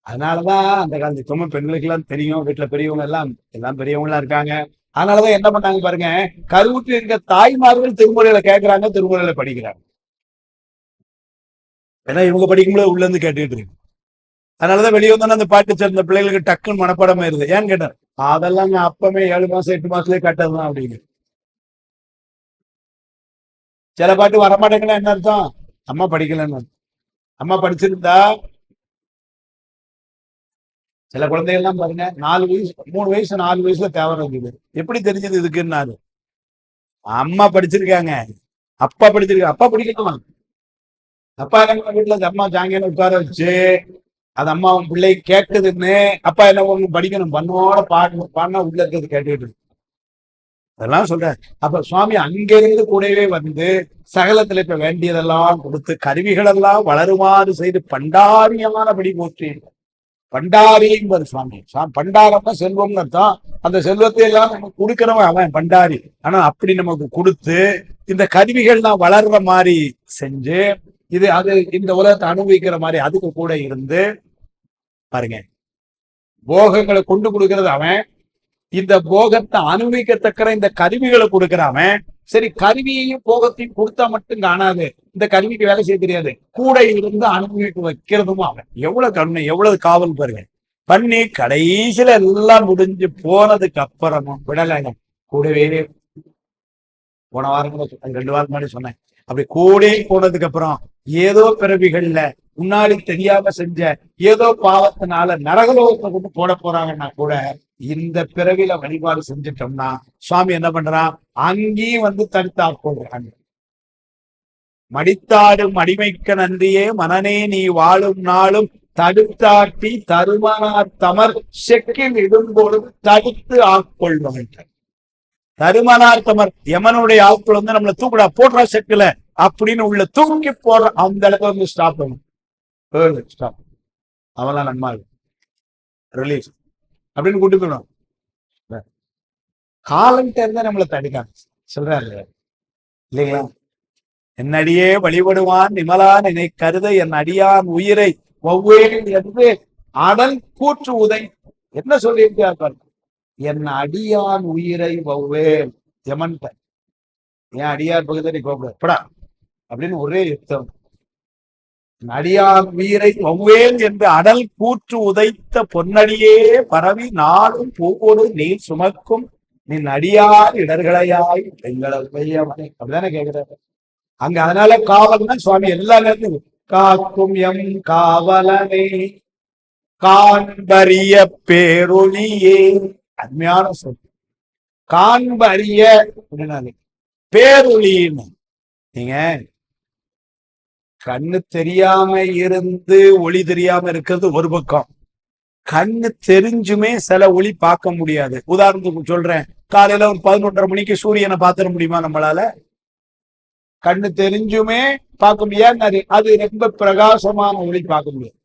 அதனாலதான் அந்த காலத்து தொம்மை பெண்களுக்கு எல்லாம் தெரியும், வீட்டுல பெரியவங்க எல்லாம் பெரியவங்க எல்லாம் இருக்காங்க. அதனாலதான் என்ன பண்ணாங்க பாருங்க, கருவுற்று இருக்க தாய்மார்கள் திருமுறைகளை கேட்கிறாங்க, திருமுறைகளை படிக்கிறாங்க. ஏன்னா இவங்க படிக்கும்போது உள்ள இருந்து கேட்டுக்கிட்டு இருக்கு. அதனாலதான் வெளியே வந்தோன்னா அந்த பாட்டு சேர்ந்த பிள்ளைகளுக்கு டக்குன்னு மனப்பாடமா இருது. ஏன்னு கேட்டார், அதெல்லாம் நான் அப்பமே 7 மாசம் 8 மாசத்துலயே கட்டதுதான் அப்படிங்க. சில பாட்டு வரமாட்டேங்கன்னா என்ன அர்த்தம்? அம்மா படிக்கலன்னு. அம்மா படிச்சிருந்தா சில குழந்தைகள்லாம் பாருங்க 4 வயசு 3 வயசு 4 வயசுல தேவரம் இருக்குது. எப்படி தெரிஞ்சது இதுக்குன்னாரு? அம்மா படிச்சிருக்காங்க, அப்பா படிச்சிருக்காங்க. அப்பா படிக்கலாம், அப்பா என்ன வீட்டுல அம்மா ஜாங்கியான உட்கார வச்சு அது அம்மா உன் பிள்ளை கேட்குதுன்னு அப்பா என்ன ஒண்ணு படிக்கணும், பண்ணோட பாடினா உள்ள இருக்கிறது கேட்டுக்கிட்டு இருக்கு. அதெல்லாம் சொல்ற. அப்ப சுவாமி அங்கிருந்து கூடவே வந்து சகலத்துல இப்ப வேண்டியதெல்லாம் கொடுத்து கருவிகள் எல்லாம் வளருமாறு செய்து பண்டாரியானபடி போற்றி. பண்டாரின்னு சுவாமி. பண்டாரம்னா செல்வம்னு அர்த்தம். அந்த செல்வத்தை எல்லாம் நமக்கு கொடுக்கிறவன் அவன் பண்டாரி. ஆனா அப்படி நமக்கு கொடுத்து இந்த கருவிகள் நான் வளர்ற மாதிரி செஞ்சு இது அது இந்த உலகத்தை அனுபவிக்கிற மாதிரி அதுக்கு கூட இருந்து பாருங்க, போகங்களை கொண்டு கொடுக்கறது அவன், இந்த போகத்தை அனுபவிக்கத்தக்கிற இந்த கருவிகளை கொடுக்கிறான். சரி, கருவியையும் போகத்தையும் கொடுத்தா மட்டும் காணாது, இந்த கருவிக்கு வேலை செய்ய தெரியாது, கூட இருந்து அனுபவிக்க வைக்கிறதும் அவன். எவ்வளவு கருணை, எவ்வளவு காவல் பாருங்க. பண்ணி கடைசியில எல்லாம் முடிஞ்சு போனதுக்கு அப்புறமும் விடலைங்க, கூடவே. போன வாரம் 2 வாரம் முன்னாடி சொன்னேன், அப்படி கூடே போனதுக்கு அப்புறம் ஏதோ பிறவிகள்ல முன்னாடி தெரியாம செஞ்ச ஏதோ பாவத்தினால நரகலோகத்தை கொண்டு போட போறாங்கன்னா கூட இந்த பிறவில வழிபாடு செஞ்சிட்டோம்னா சுவாமி என்ன பண்றான், அங்கேயும் வந்து தடுத்தா போடுறாங்க. மடித்தாடும் அடிமைக்க நன்றியே மனநே நீ வாழும் நாளும் தடுத்தாட்டி தருமனார் தமர் செக்கில் இடும்பொழுது தடுத்து ஆட்கொள்வாங்க. தருமனார் தமர் யமனுடைய ஆட்கள் வந்து நம்மளை தூக்குடா போடுறா செக்குல அப்படின்னு உள்ள தூக்கி போடுற அந்த இடத்துல வந்து ஸ்டாப் பண்ணும். ஸ்டாப், அவெல்லாம் நம்ம ரிலீஸ் அப்படின்னு கூட்டு போயிடும். காலன்ட்டு இருந்தா நம்மளை தடுக்காங்க சொல்றாரு இல்லைங்களா? என் அடியே வழிபடுவான் நிமலா நினை கருத என் அடியான் உயிரை ஒவ்வே என்று அடல் கூற்று உதை. என்ன சொல்லியிருக்கார், என் அடியான் உயிரை ஒவ்வே. யமன்ட்ட என் அடியார் பகுதியை நீ கோபப்படா அப்படின்னு ஒரே யுத்தம். அடியான் உயிரை ஒவ்வேன் என்று அடல் கூற்று உதைத்த பொன்னடியே பரவி நாடும் பூவோடு நீர் சுமக்கும் நின் அடியார் இடர்களையாய் எங்களை அப்படிதானே கேட்கிறாரு அங்க. அதனால காவல்னா சுவாமி எல்லா நேரத்தையும் காக்கும் எம் காவலனே காண்பரிய பேரொழியே. அருமையான சொல், காண்பரிய பேரொழின்னு. நீங்க கண்ணு தெரியாம இருந்து ஒளி தெரியாம இருக்கிறது ஒரு பக்கம், கண்ணு தெரிஞ்சுமே சில ஒளி பார்க்க முடியாது. உதாரணத்துக்கு சொல்றேன், காலையில ஒரு 11:30 மணிக்கு சூரியனை பார்த்துட முடியுமா நம்மளால? கண்ணு தெரிஞ்சுமே பார்க்க முடியாது, அது ரொம்ப பிரகாசமான ஒளி பார்க்க முடியாது.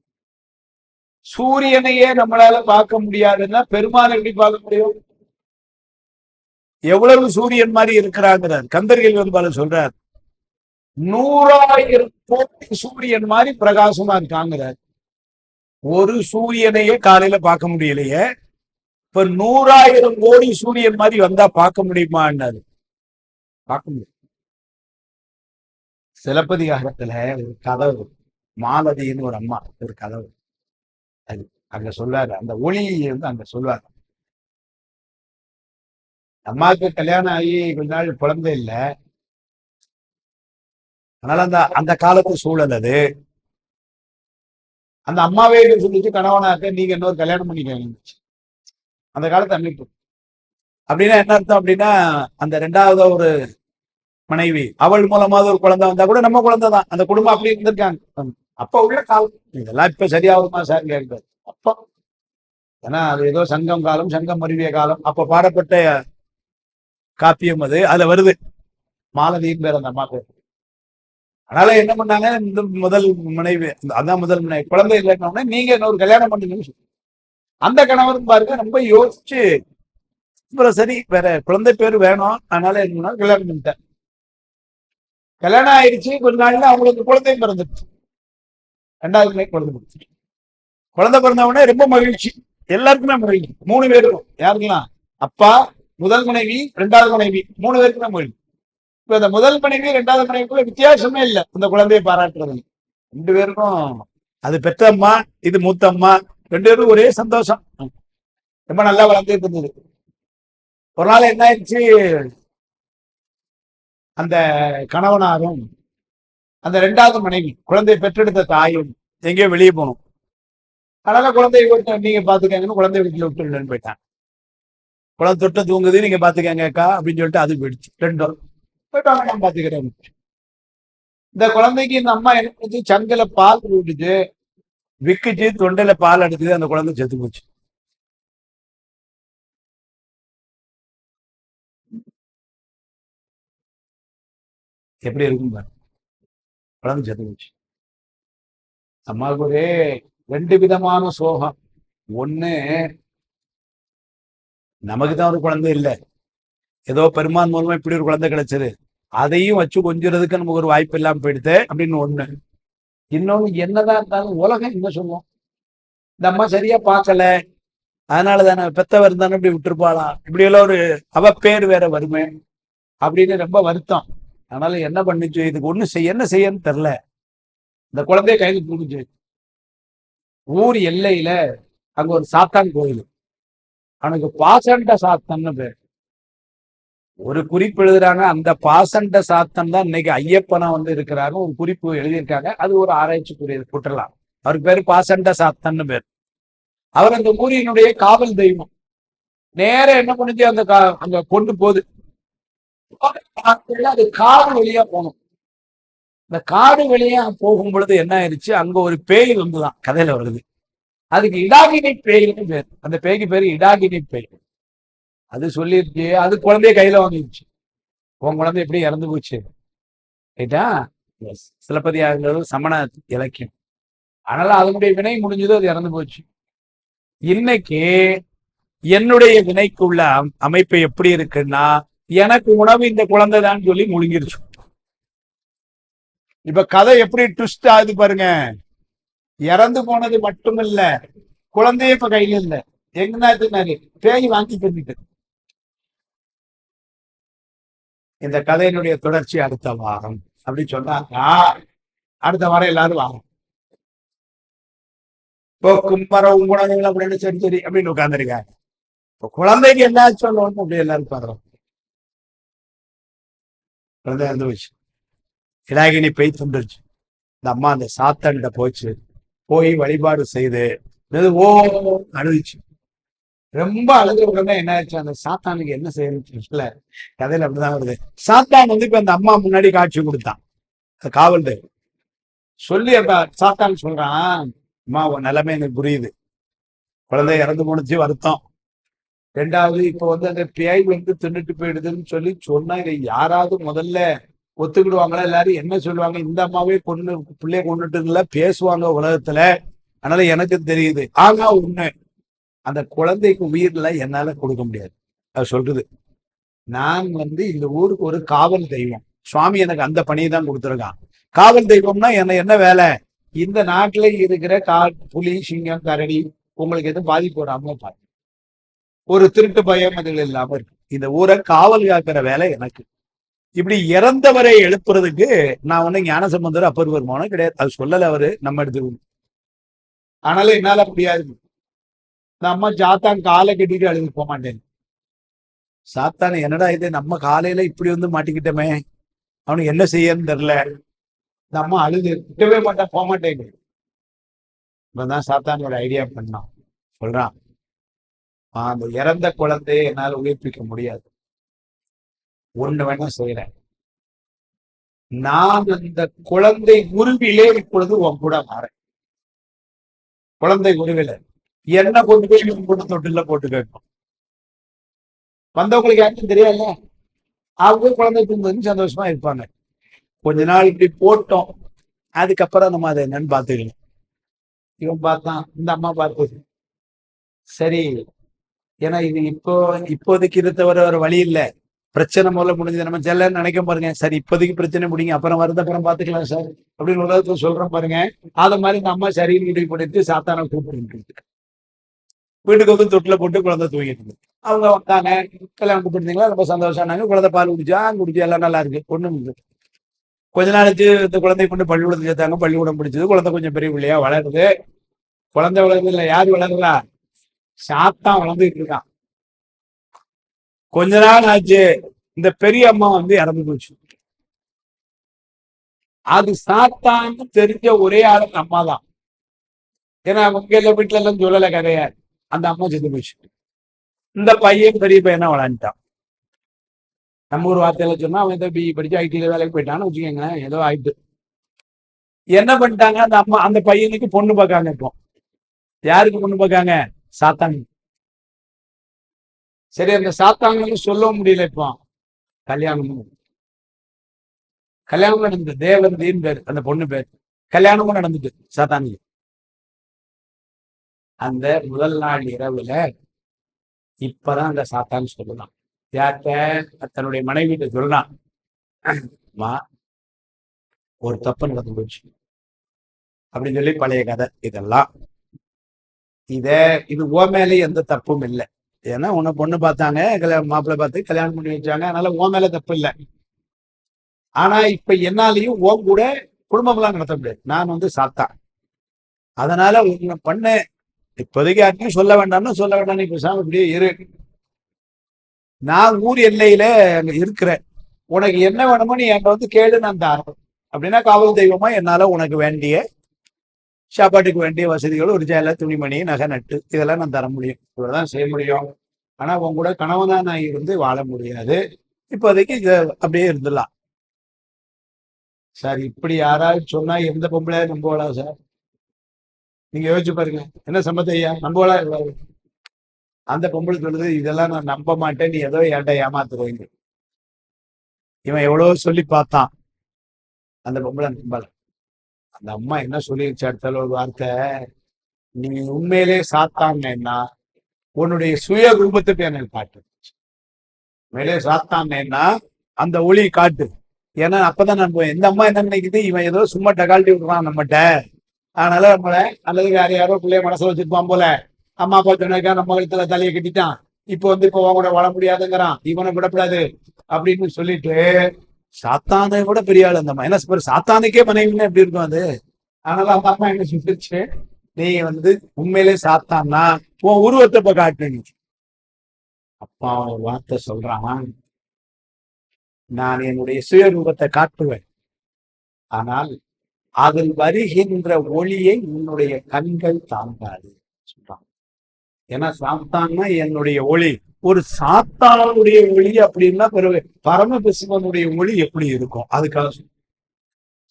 சூரியனையே நம்மளால பார்க்க முடியாதுன்னா பெருமானை எப்படி பார்க்க முடியும்? எவ்வளவு சூரியன் மாதிரி இருக்கிறாங்கிறார் கந்தர்கள் வந்து சொல்றார். 100,000 கோடி சூரியன் மாதிரி பிரகாசமா இருக்காங்கிறார். ஒரு சூரியனையே காலையில பார்க்க முடியலையே, இப்ப 100,000 கோடி சூரியன் மாதிரி வந்தா பார்க்க முடியுமான்னாரு. பார்க்க முடியும். சிலப்பதிகாரத்துல ஒரு கதவு, மாலதின்னு ஒரு அம்மா ஒரு கதவு, அது அங்க சொல்வாரு, அந்த ஒளியை வந்து அங்க சொல்வாரு. அம்மாவுக்கு கல்யாணம் ஆகி கொஞ்ச நாள் குழந்தை இல்லை, அதனால அந்த அந்த காலத்து சூழல் அது. அந்த அம்மாவே சொல்லிட்டு கணவனாக்க நீங்க இன்னொரு கல்யாணம் பண்ணிக்க அந்த காலத்து அமைப்பு. அப்படின்னா என்ன அர்த்தம் அப்படின்னா, அந்த 2வது ஒரு மனைவி அவள் மூலமாவது ஒரு குழந்தை வந்தா கூட நம்ம குழந்தை தான், அந்த குடும்பம் அப்படி இருந்திருக்காங்க. அப்ப உள்ள காலம் இதெல்லாம் இப்ப சரியாகுமா சார் கேட்காது. அப்போ ஏன்னா அது ஏதோ சங்கம் காலம், சங்கம் மருவிய காலம், அப்ப பாடப்பட்ட காப்பியம் அது, அதுல வருது மாலதியின் பேர் அந்த அம்மா பேர். அதனால என்ன பண்ணாங்க, இந்த முதல் மனைவி, அதான் முதல் மனைவி குழந்தை இல்லைன்னா நீங்க இன்னொரு கல்யாணம் பண்ணுங்கன்னு சொல்லி அந்த கணவன் பாருங்க ரொம்ப யோசிச்சு, அப்புறம் சரி வேற குழந்தை பேரு வேணும், அதனால என்ன கல்யாணம் பண்ணிட்டேன். கல்யாணம் ஆயிடுச்சு, கொஞ்ச நாள்ல அவங்களுக்கு குழந்தையும் பிறந்துச்சு. 2வது மனைவி குழந்தை பிறந்துச்சு. குழந்தை பிறந்தவொடனே ரொம்ப மகிழ்ச்சி, எல்லாருக்குமே மகிழ்ச்சி. 3 பேருக்கும். யாருக்கெல்லாம்? அப்பா, முதல் மனைவி, 2வது மனைவி, 3 பேருக்குமே மகிழ்ச்சி. இப்ப இந்த முதல் மனைவி 2வது மனைவிக்குள்ள வித்தியாசமே இல்லை இந்த குழந்தையை பாராட்டுறது. 2 பேருக்கும், அது பெற்ற அம்மா, இது மூத்த அம்மா, 2 பேரும் ஒரே சந்தோஷம், ரொம்ப நல்லா வளர்ந்துட்டு இருந்தது. ஒரு நாள் என்ன ஆயிடுச்சு, அந்த கணவனாரும் அந்த 2வது மனைவி குழந்தையை பெற்றெடுத்த தாயும் எங்கேயோ வெளியே போகணும். அதனால குழந்தைய விட்டு நீங்க பாத்துக்கங்கன்னு குழந்தைய வீட்டுல விட்டு போயிட்டாங்க. குழந்தை தொட்ட தூங்குது, நீங்க பாத்துக்கங்கக்கா அப்படின்னு சொல்லிட்டு அது போயிடுச்சு. 2 போயிட்டாங்க, நான் பாத்துக்கிறேன். இந்த குழந்தைக்கு இந்த அம்மா என்ன பண்ணுச்சு, சங்கல பால் விட்டுச்சு, விக்குச்சு, தொண்டையில பால் எடுக்குது, அந்த குழந்தை செத்து போச்சு. எப்படி இருக்கும் பாரு, குழந்தை செத்து போச்சு. அம்மாவுக்கு ஒரே 2 விதமான சோகம். ஒண்ணு, நமக்கு தான் ஒரு குழந்தை இல்லை, ஏதோ பெருமான் மூலமா இப்படி ஒரு குழந்தை கிடைச்சது, அதையும் வச்சு கொஞ்சிறதுக்கு நமக்கு ஒரு வாய்ப்பு இல்லாம போயிடுது அப்படின்னு ஒண்ணு. இன்னொன்னு என்னதான் இருந்தாலும் உலகம் என்ன சொல்லுவோம், இந்த அம்மா சரியா பார்க்கல, அதனால தானே பெத்தவர் இருந்தானே இப்படி விட்டுருப்பாளாம், இப்படி எல்லாம் ஒரு அவ பேர் வேற வருமே அப்படின்னு ரொம்ப வருத்தம். அதனால என்ன பண்ணுச்சு, இதுக்கு ஒண்ணு என்ன செய்யன்னு தெரியல. இந்த குழந்தைய கையில தூக்குச்சு. ஊர் எல்லையில அங்க ஒரு சாத்தான் கோயில், அவனுக்கு பாசண்ட சாத்தன்னு பேர். ஒரு குறிப்பு எழுதுறாங்க, அந்த பாசண்ட சாத்தன் தான் இன்னைக்கு ஐயப்பனா வந்து இருக்கிறாரு ஒரு குறிப்பு எழுதியிருக்காங்க. அது ஒரு ஆராய்ச்சிக்குரியது, குற்றலாம். அவருக்கு பேரு பாசண்ட சாத்தன்னு பேர். அவர் அந்த ஊரினுடைய காவல் தெய்வம். நேர என்ன பண்ணுச்சு, அந்த அங்க கொண்டு போகுது. அது காடு வழியா போகணும். இந்த காடு வழியா போகும் பொழுது என்ன ஆயிடுச்சு, அங்க ஒரு பேய் வந்துதான் கதையில வருது. அதுக்கு இடாகினி பேய்னு பேர். அந்த பேய்க்கு பேரு இடாகினி பேய். அது சொல்லிருச்சு, அது குழந்தைய கையில வாங்கிடுச்சு. உன் குழந்தை எப்படி இறந்து போச்சு ரைட்டா. சிலப்பதிகாரங்கள் சமண இலக்கியம். அதனால அதனுடைய வினை முடிஞ்சது, அது இறந்து போச்சு. இன்னைக்கு என்னுடைய வினைக்குள்ள அமைப்பு எப்படி இருக்குன்னா, எனக்கு உணவு இந்த குழந்தை தான் சொல்லி முழுங்கிருச்சு. இப்ப கதை எப்படி ட்விஸ்ட் ஆகுது பாருங்க. இறந்து போனது மட்டுமில்ல, குழந்தைய இப்ப கையில இல்ல. எங்கன்னாரு பேய் வாங்கி பண்ணிட்டு. இந்த கதையினுடைய தொடர்ச்சி அடுத்த வாரம் அப்படின்னு சொன்னாங்க. அடுத்த வாரம் எல்லாரும் வாரம் கும்பரம் குழந்தைகள் அப்படின்னு சரி சரி அப்படின்னு உட்கார்ந்துருக்காங்க. இப்போ குழந்தைக்கு என்ன சொல்லணும் அப்படி எல்லாரும் பாக்குறோம். குழந்தை இறந்து போச்சு, இடாகினி பெய் துண்டுருச்சு. இந்த அம்மா அந்த சாத்தன்கிட்ட போச்சு, போய் வழிபாடு செய்து ஓ அழுதுச்சு. ரொம்ப அழுத உடனே என்ன ஆச்சு, அந்த சாத்தானுக்கு என்ன செய்யணும்ல கதையில அப்படிதான் வருது. சாத்தான் வந்து இப்ப அந்த அம்மா முன்னாடி காட்சி கொடுத்தான், காவல் தெய்வம் சொல்லி. அந்த சாத்தான் சொல்றான், அம்மா உன் நிலைமை எனக்கு புரியுது, குழந்தை இறந்து போனுச்சு, வருத்தம். ரெண்டாவது இப்ப வந்து அந்த பேய் வந்து தின்னுட்டு போயிடுதுன்னு சொல்லி சொன்னா இதை யாராவது முதல்ல ஒத்துக்கிடுவாங்களா? எல்லாரும் என்ன சொல்லுவாங்க, இந்த அம்மாவே கொண்டு பிள்ளைய கொண்டுட்டு பேசுவாங்க உலகத்துல. அதனால எனக்கு தெரியுது. ஆனா உண்மை, அந்த குழந்தைக்கு உயிர்ல என்னால கொடுக்க முடியாது. அது சொல்றது, நான் வந்து இந்த ஊருக்கு ஒரு காவல் தெய்வம். சுவாமி எனக்கு அந்த பணியை தான் கொடுத்துருக்கான். காவல் தெய்வம்னா என்ன வேலை, இந்த நாட்டுல இருக்கிற புலி, சிங்கம், கரடி உங்களுக்கு எதுவும் பாதிப்பு வராம பாரு, ஒரு திருட்டு பயம் அதுகள் இல்லாம இருக்கு. இந்த ஊரை காவல் காக்கிற வேலை எனக்கு. இப்படி இறந்தவரை எழுப்புறதுக்கு நான் ஒண்ணு ஞானசம்பந்தர் அப்பர் பெருமானும் கிடையாது. அது சொல்லல அவரு, நம்ம எடுத்துக்கணும். ஆனாலும் என்னால முடியாது. நம்ம சாத்தான் காலை கட்டிட்டு அழுது போக மாட்டேன். சாத்தான் என்னடா இது, நம்ம காலையில இப்படி வந்து மாட்டிக்கிட்டோமே, அவனுக்கு என்ன செய்யன்னு தெரியல. நம்ம அழுது விட்டவே மாட்டேன், போக மாட்டேங்க. இப்பதான் சாத்தானோட ஐடியா பண்ணான். சொல்றான், அந்த இறந்த குழந்தையை என்னால் உயிர்ப்பிக்க முடியாது, ஒண்ணு வேணா செய்யறேன். நான் அந்த குழந்தை உருவிலே இப்பொழுது உன் கூட மாறேன். குழந்தை உருவில என்ன கொண்டு போய் கொண்டு தொட்டில போட்டு கேட்கும். வந்தவங்களுக்கு யாருக்கும் தெரியாது, அவங்க குழந்தை தூங்குன்னு சந்தோஷமா இருப்பாங்க. கொஞ்ச நாள் இப்படி போட்டோம், அதுக்கப்புறம் நம்ம அதை என்னன்னு பார்த்துக்கலாம். இவன் பார்த்தான், இந்த அம்மா பார்த்தது சரி. ஏன்னா இது இப்போதைக்கு இது தவிர ஒரு வழி இல்லை. பிரச்சனை முதல்ல முடிஞ்சது, நம்ம செல்லன்னு நினைக்க பாருங்க. சரி இப்போதைக்கு பிரச்சனை முடிங்க, அப்புறம் வருது அப்புறம் பாத்துக்கலாம் சார் அப்படின்னு உலகத்துல சொல்றேன் பாருங்க. அத மாதிரி இந்த அம்மா சரின்னு முடிவு பண்ணிட்டு சாத்தான கூப்பிட்டு வீட்டுக்கு வந்து தொட்டில போட்டு குழந்தை தூங்கிட்டு அவங்க வந்தாங்க. கல்யாணம் கூப்பிட்டுருந்தீங்களா, ரொம்ப சந்தோஷம். குழந்தை பால் குடிச்சு எல்லாம் நல்லா இருக்கு, ஒண்ணும். கொஞ்ச நாளைக்கு இந்த குழந்தை கொண்டு பள்ளிக்கூடத்துக்கு சேர்த்தாங்க. பள்ளிக்கூடம் பிடிச்சது, குழந்தை கொஞ்சம் பெரிய பிள்ளையா வளருது. குழந்தை வளருது இல்ல, யாரு வளருறா, சாத்தான் வளர்ந்துட்டு இருக்கான். கொஞ்ச நாள் ஆச்சு, இந்த பெரிய அம்மா வந்து இறந்து போச்சு. அது சாத்தான்னு தெரிஞ்ச ஒரே ஆளு அம்மா தான். ஏன்னா அவங்க எல்லாம் வீட்டுல எல்லாம் சொல்லல கதைய. அந்த அம்மா செத்து போச்சு. இந்த பையன் பெரிய பையனா வளர்ந்துட்டான். நம்ம ஒரு வார்த்தையில சொன்னா அவன் ஏதோ பிஇ படிச்சு ஐடில வேலைக்கு போயிட்டான்னு வச்சுக்கோங்க, ஏதோ ஆயிட்டு. என்ன பண்ணிட்டாங்க, அந்த அம்மா அந்த பையனுக்கு பொண்ணு பார்க்காங்க. இப்போ யாருக்கு பொண்ணு பார்க்காங்க, சாத்தான். சரி, அந்த சாத்தாங்கன்னு சொல்ல முடியல. இப்போ கல்யாணம் நடந்தது. தேவந்தின்னு பேரு அந்த பொண்ணு பேர். கல்யாணமும் நடந்துட்டு சாத்தானுக்கு. அந்த முதல் நாள் இரவுல இப்பதான் அந்த சாத்தான் சொல்லலாம், யார்கிட்ட, தன்னுடைய மனைவிட்ட சொல்லலாம், ஒரு தப்பு நடந்து போச்சு, அப்படின்னு சொல்லி பழைய கதை இதெல்லாம். இது ஓ மேலே எந்த தப்பும் இல்லை. ஏன்னா உன்னை பொண்ணு பார்த்தாங்க, மாப்பிள்ளை பார்த்து கல்யாணம் பண்ணி வச்சாங்க, அதனால ஓ மேல தப்பு இல்லை. ஆனா இப்ப என்னாலையும் ஓ கூட குடும்பம்லாம் நடத்த முடியாது. நான் வந்து சாத்தான். அதனால உன்னை பண்ண இப்போதைக்கு யாருக்கும் சொல்ல வேண்டாம்னு சொல்ல வேண்டாம், நீ பேசாம இப்படியே இரு. நான் ஊர் எல்லையில அங்க இருக்கிறேன். உனக்கு என்ன வேணுமோ நீ என்கிட்ட வந்து கேளு, நான் தரேன். அப்படின்னா காவல் தெய்வமா என்னால உனக்கு வேண்டிய சாப்பாட்டுக்கு வேண்டிய வசதிகள், ஒரு சேலை, துணிமணி, நகை, நட்டு இதெல்லாம் நான் தர முடியும். இவ்வளவுதான் செய்ய முடியும். ஆனா உன் கூட கணவனா நான் இருந்து வாழ முடியாது. இப்போதைக்கு இத அப்படியே இருந்துடலாம் சார். இப்படி யாராவது சொன்னா எந்த பொம்பளை நம்புவாளா சார்? நீங்க யோசிச்சு பாருங்க. என்ன சம்பந்த ஐயா, நம்புவாளா? அந்த பொம்பளை சொல்லுது, இதெல்லாம் நான் நம்ப மாட்டேன், நீ ஏதோ என்கிட்ட ஏமாத்துறீங்க. இவன் எவ்வளவு சொல்லி பார்த்தான், அந்த பொம்பளை நம்பல. அந்த அம்மா என்ன சொல்லிருச்சு அடுத்த ஒரு வார்த்தை, நீ உண்மையிலே சாத்தான்னா உன்னுடைய சுய ரூபத்துக்கு எனக்கு காட்டு. உண்மையிலே சாத்தான்னா அந்த ஒளி காட்டு. ஏன்னா அப்பதான் நான் எந்த அம்மா என்ன நினைக்குது, இவன் ஏதோ சும்மா டகால்ட்டி விடுறான் நம்மகிட்ட, அதனால நம்மள அல்லது வேற யாரோ பிள்ளைய மனசுல வச்சிருப்பான் போல, அம்மா அப்பா சொன்னாக்கா நம்ம கழுத்துல தலையை கட்டிட்டான், இப்போ வந்து இப்போ கூட வாழ முடியாதுங்கிறான், இவனை விடக்கூடாது அப்படின்னு சொல்லிட்டு சாத்தானை விட பெரிய ஆள் அந்த அம்மா. என்ன சாத்தானுக்கே மனைவின்னு எப்படி இருக்கும் அது? அதனால அந்த அம்மா என்ன சொல்லிருச்சு, நீ வந்து உண்மையிலே சாத்தான்னா உன் உருவத்தை இப்ப காட்டு. அப்பா ஒரு வார்த்தை சொல்றான், நான் என்னுடைய சுயரூபத்தை காட்டுவேன், ஆனால் அதில் வருகின்ற ஒளியை உன்னுடைய கண்கள் தாங்காது சொல்றான். ஏன்னா சாத்தான்னா என்னுடைய ஒளி, ஒரு சாத்தானுடைய ஒளி அப்படின்னா பிறகு பரமபிசிவனுடைய ஒளி எப்படி இருக்கும்? அதுக்காக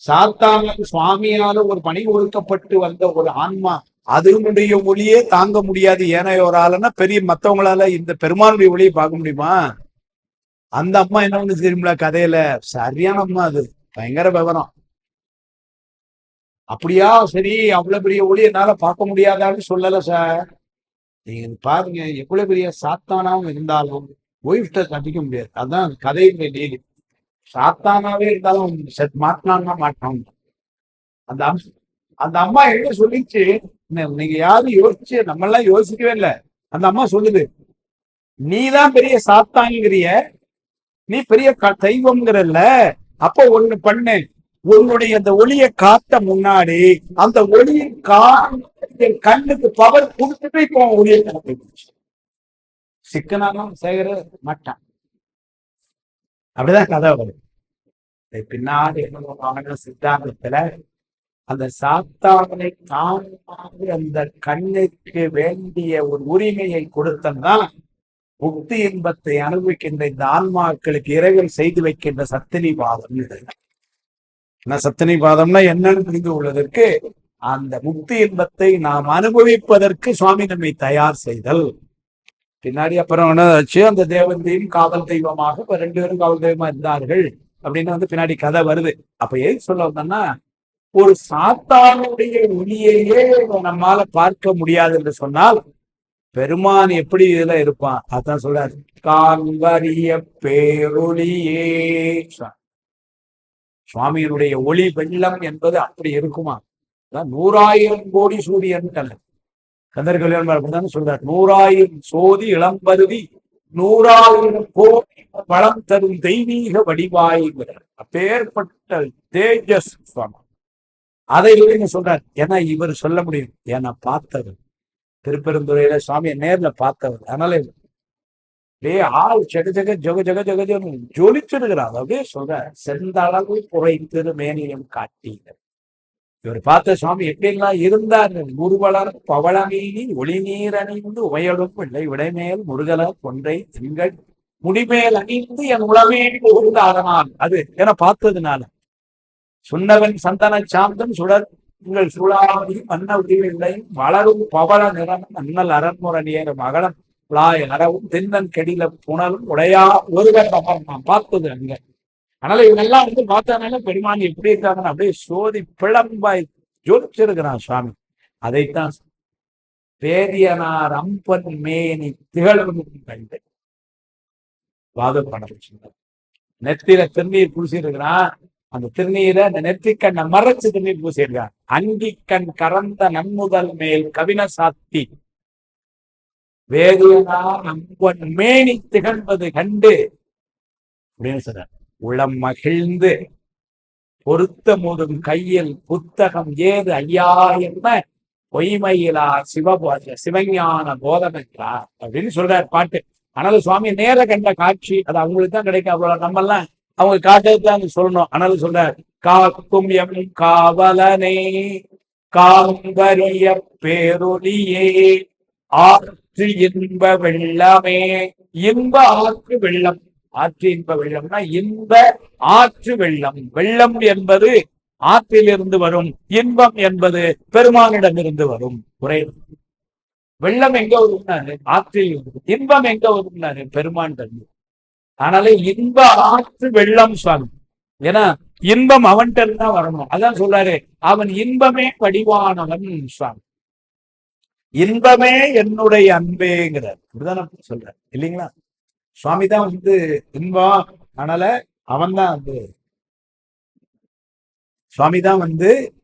சாத்தானுக்கு சுவாமியால ஒரு பணி ஒதுக்கப்பட்டு வந்த ஒரு ஆன்மா, அதனுடைய ஒளியே தாங்க முடியாது ஏனையோராலன்னா பெரிய மத்தவங்களால இந்த பெருமானுடைய ஒளியை பார்க்க முடியுமா? அந்த அம்மா என்ன வந்து தெரியுங்களா கதையில, சரியான அம்மா, அது பயங்கர விவரம். அப்படியா, சரி அவ்வளவு பெரிய ஒளி என்னால பார்க்க முடியாதான்னு சொல்லல சார். நீங்க பாருங்க, எவ்வளவு பெரிய சாத்தானாவும் இருந்தாலும் ஒய்ஃப்ட கட்டிக்க முடியாது. அதான் கதையுடைய நீதி. சாத்தானாவே இருந்தாலும் மாட்டினான்னா மாட்டான். அந்த அந்த அம்மா என்ன சொல்லிச்சு, நீங்க யாரும் யோசிச்சு, நம்ம எல்லாம் யோசிக்கவே இல்லை. அந்த அம்மா சொல்லுது, நீதான் பெரிய சாத்தான்ங்கிறிய, நீ பெரிய தெய்வம்ங்கிறல்ல, அப்போ ஒண்ணு பண்ணு, உன்னுடைய அந்த ஒளியை காட்ட முன்னாடி அந்த ஒளியை கண்ணுக்கு பவர் கொடுத்துட்டு இப்போ ஒளியை காட்டி சிக்கனாலும் சேகர மாட்டான். அப்படிதான் கதை வரும். பின்னாடி என்ன சித்தாந்தத்துல அந்த சாத்தானை காணாது அந்த கண்ணுக்கு வேண்டிய ஒரு உரிமையை கொடுத்தான் முக்தி இன்பத்தை அனுபவிக்கின்ற இந்த ஆன்மாக்களுக்கு இறைவன் செய்து வைக்கின்ற சத்தினி பாதம். சத்தினி பாதம்னா என்னன்னு புரிந்து கொள்வதற்கு, அந்த முக்தி இன்பத்தை நாம் அனுபவிப்பதற்கு சுவாமி நம்மை தயார் செய்தல். பின்னாடி அப்புறம் என்னாச்சு, அந்த தேவந்தையும் காவல் தெய்வமாக இப்ப 2 பேரும் காவல் தெய்வமா இருந்தார்கள் அப்படின்னு வந்து பின்னாடி கதை வருது. அப்ப எது சொல்ல வந்தோம்னா, ஒரு சாத்தானுடைய ஒளியையே நம்மால பார்க்க முடியாது என்று சொன்னால் பெருமான் எப்படி இதுல இருப்பான்? அதான் சொல்றாரு, காண்பரிய பேரொளியே. சுவாமியினுடைய ஒளி வெள்ளம் என்பது அப்படி இருக்குமா? 100,000 கோடி சூரியன் கந்தர் கல்யாணம் சொல்றார், 100,000 சோதி இளம்பருதி 100,000 கோடி வளம் தரும் தெய்வீக வடிவாய்கிறார். அப்பேற்பட்ட தேஜஸ் சுவாமி. அதை சொல்றார். ஏன்னா இவர் சொல்ல முடியும், ஏன்னா பார்த்தவர், திருப்பெருந்துறையில சுவாமியை நேர்ல பார்த்தவர். அதனால அப்படியே ஆள் ஜெக ஜெக ஜெக ஜெக ஜெக ஜெக ஜொலிச்சிருக்கிறார். அப்படியே சொல்ற, செந்தளவு குறைத்திரு மேனியம் காட்டீங்க. இவர் பார்த்த சுவாமி எப்படி எல்லாம் இருந்தார். முருவலர் பவளமீனி ஒளி நீர் அணிந்து உமையலும் பிள்ளை விடைமேல் முருகலர் கொன்றை திங்கள் முடிமேல் அணிந்து என் உளமே புகுந்த அதனால், அது என பார்த்ததுனால. சுண்ணவன் சந்தன சாந்தம் சுடர் உங்கள் சுழாவதி மன்ன உரிவில்லை வளரும் பவள நிறம் அண்ணல் அரண்முரணியர் மகளம் லாய் அறவும் தென்னன் கெடில புனலும் உடையா ஒருவர் நான் பார்த்தது அங்க. அதனால இவங்கெல்லாம் வந்து பார்த்தனால பெருமான் எப்படி இருக்காங்கன்னு அப்படியே சோதி பிளம்பாய் ஜொலிச்சிருக்கிறான் சுவாமி. அதைத்தான் பேரியனார் அம்பன் மேனி திகழும் கண்டு வாதப்படம் நெத்தில திருநீர் பூசிருக்கிறான். அந்த திருநீரை அந்த நெற்றிக்கண்ணை மறைச்சு திருநீர் பூசியிருக்கார். அங்கிக்கண் கறந்த நன்முதல் மேல் கவின சாத்தி வேதுனா நம்பன் மேனி திகழ்வது கண்டு அப்படின்னு சொல்ற உளம் மகிழ்ந்து பொருத்த முதும் கையில் புத்தகம் ஏது ஐயா என்ன பொய்மையிலா சிவஞான போதம் என்றார் அப்படின்னு சொல்றார் பாட்டு. ஆனாலும் சுவாமி நேர கண்ட காட்சி அது அவங்களுக்கு தான் கிடைக்கும். அவ்வளவு நம்ம எல்லாம் அவங்க காட்டத்தான் சொல்லணும். ஆனாலும் சொல்றார் காக்கும் எம் காவலனே காம்பரிய பேரொலியே ஆற்று இன்ப வெள்ளமே. இன்ப ஆற்று வெள்ளம். ஆற்று இன்ப வெள்ளம்னா இன்ப ஆற்று வெள்ளம். வெள்ளம் என்பது ஆற்றிலிருந்து வரும், இன்பம் என்பது பெருமானிடம் இருந்து வரும். குறை வெள்ளம் எங்க வரும்னாரு ஆற்றில் இருந்து, இன்பம் எங்க வரும்னாரு பெருமான் தந்து. அதனால இன்ப ஆற்று வெள்ளம் சுவாமி. ஏன்னா இன்பம் அவன்கிட்ட தான் வரணும். அதான் சொல்றாரு அவன் இன்பமே வடிவானவன் சுவாமி. இன்பமே என்னுடைய அன்பேங்கிறார். அப்படிதான் சொல்றாரு இல்லைங்களா? சுவாமி தான் இன்பம். அதனால அவன் தான் சுவாமிதான்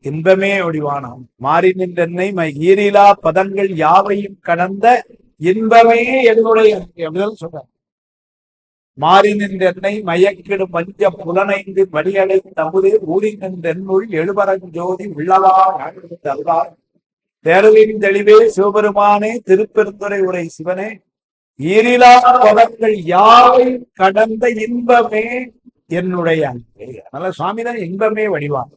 இன்பமே ஒடிவானான். மாறி நின்றென்னை ஈரிலா பதங்கள் யாவையும் கடந்த இன்பமே என்னுடைய அப்படிதான் சொல்ற. மாறி நின்றென்னை மயக்கிடும் மஞ்ச புலனைந்து வழியடை தமுதே ஊறி நின்றென்னுள் எழுபரஞ்சோதி உள்ளவா அல்வார் தேரலின் தெளிவே சிவபெருமானே திருப்பெருந்துறை உரை சிவனே ஈரிலா பதங்கள் யாவையும் கடந்த இன்பமே என்னுடைய அன்பே. அதனால சுவாமிதான் இன்பமே வடிவான்.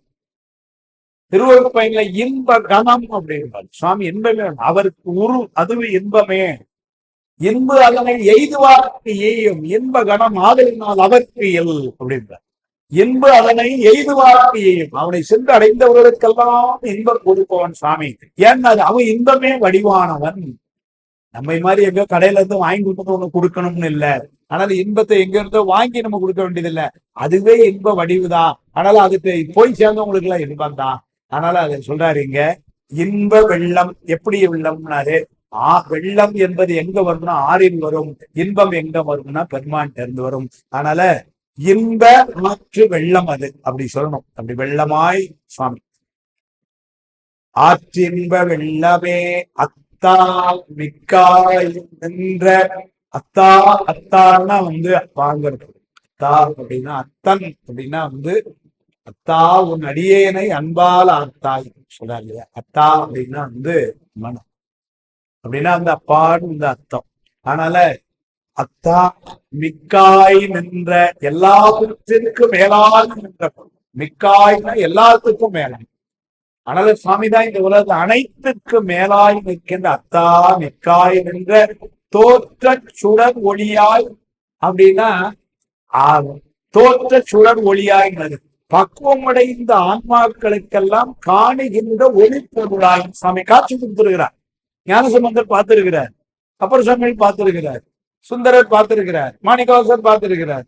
திருவருட்பயன்ல இன்ப கணம் அப்படின்பார் சுவாமி. இன்பமே அவருக்கு உரு, அதுவே இன்பமே. இன்பு அதனை எய்துவார்க்கு எய்யும் இன்ப கணம் ஆதலினால் அவருக்கு எல் அப்படின்றார். இன்பு அதனை எய்துவார்க்கு எய்யும். அவனை சென்று அடைந்தவர்களுக்கெல்லாம் இன்பம் கொடுப்பவன் சுவாமி. ஏன்னா அவன் இன்பமே வடிவானவன். நம்மை மாதிரி எங்க கடையில இருந்து வாங்கி கொடுத்து ஒண்ணு கொடுக்கணும்னு இல்லை. ஆனால் இன்பத்தை எங்க இருந்தோ வாங்கி நம்ம கொடுக்க வேண்டியது இல்லை. அதுவே இன்ப வடிவுதான். ஆனால் அதுக்கு போய் சேர்ந்தவங்களுக்கு எல்லாம் இன்பம் தான். அதனால அதை சொல்றாரு இங்க இன்ப வெள்ளம். எப்படி வெள்ளம்னாரு வெள்ளம் என்பது எங்க வரும்னா ஆறில் வரும். இன்பம் எங்க வரும்னா பெருமான் இருந்து வரும். அதனால இன்ப ஆற்று வெள்ளம் அது அப்படி சொல்லணும். அப்படி வெள்ளமாய் சுவாமி ஆற்றின்ப வெள்ளமே அத்தா மிக்காய் நின்ற. அத்தா அத்தான்னா அப்பாங்கிறது. அத்தா அப்படின்னா அத்தன் அப்படின்னா அத்தா உன் அடியேனை அன்பால் ஆத்தாய் சொல்றாரு இல்லையா? அத்தா அப்படின்னா மனம் அப்படின்னா அப்பான்னு அர்த்தம். அதனால அத்தா மிக்காய் நின்ற எல்லாத்திற்கும் மேலாக நின்ற மிக்காய்னா எல்லாத்துக்கும் மேலாய். அதனால சுவாமிதான் இந்த உலகத்துல அனைத்துக்கும் மேலாய் நிற்கின்ற அத்தா மிக்காய் நின்ற தோற்ற சுடர் ஒளியாய். அப்படின்னா தோற்ற சுடர் ஒளியாய் பக்குவமடைந்த ஆன்மாக்களுக்கெல்லாம் காணுகின்ற ஒளிப்பொருளாய் சுவாமி காட்சி கொடுத்திருக்கிறார். ஞானசம்பந்தர் பார்த்திருக்கிறார், அப்பர் சுவாமிகள் பார்த்திருக்கிறார், சுந்தரர் பார்த்திருக்கிறார், மாணிக்கவாசர் பார்த்திருக்கிறார்,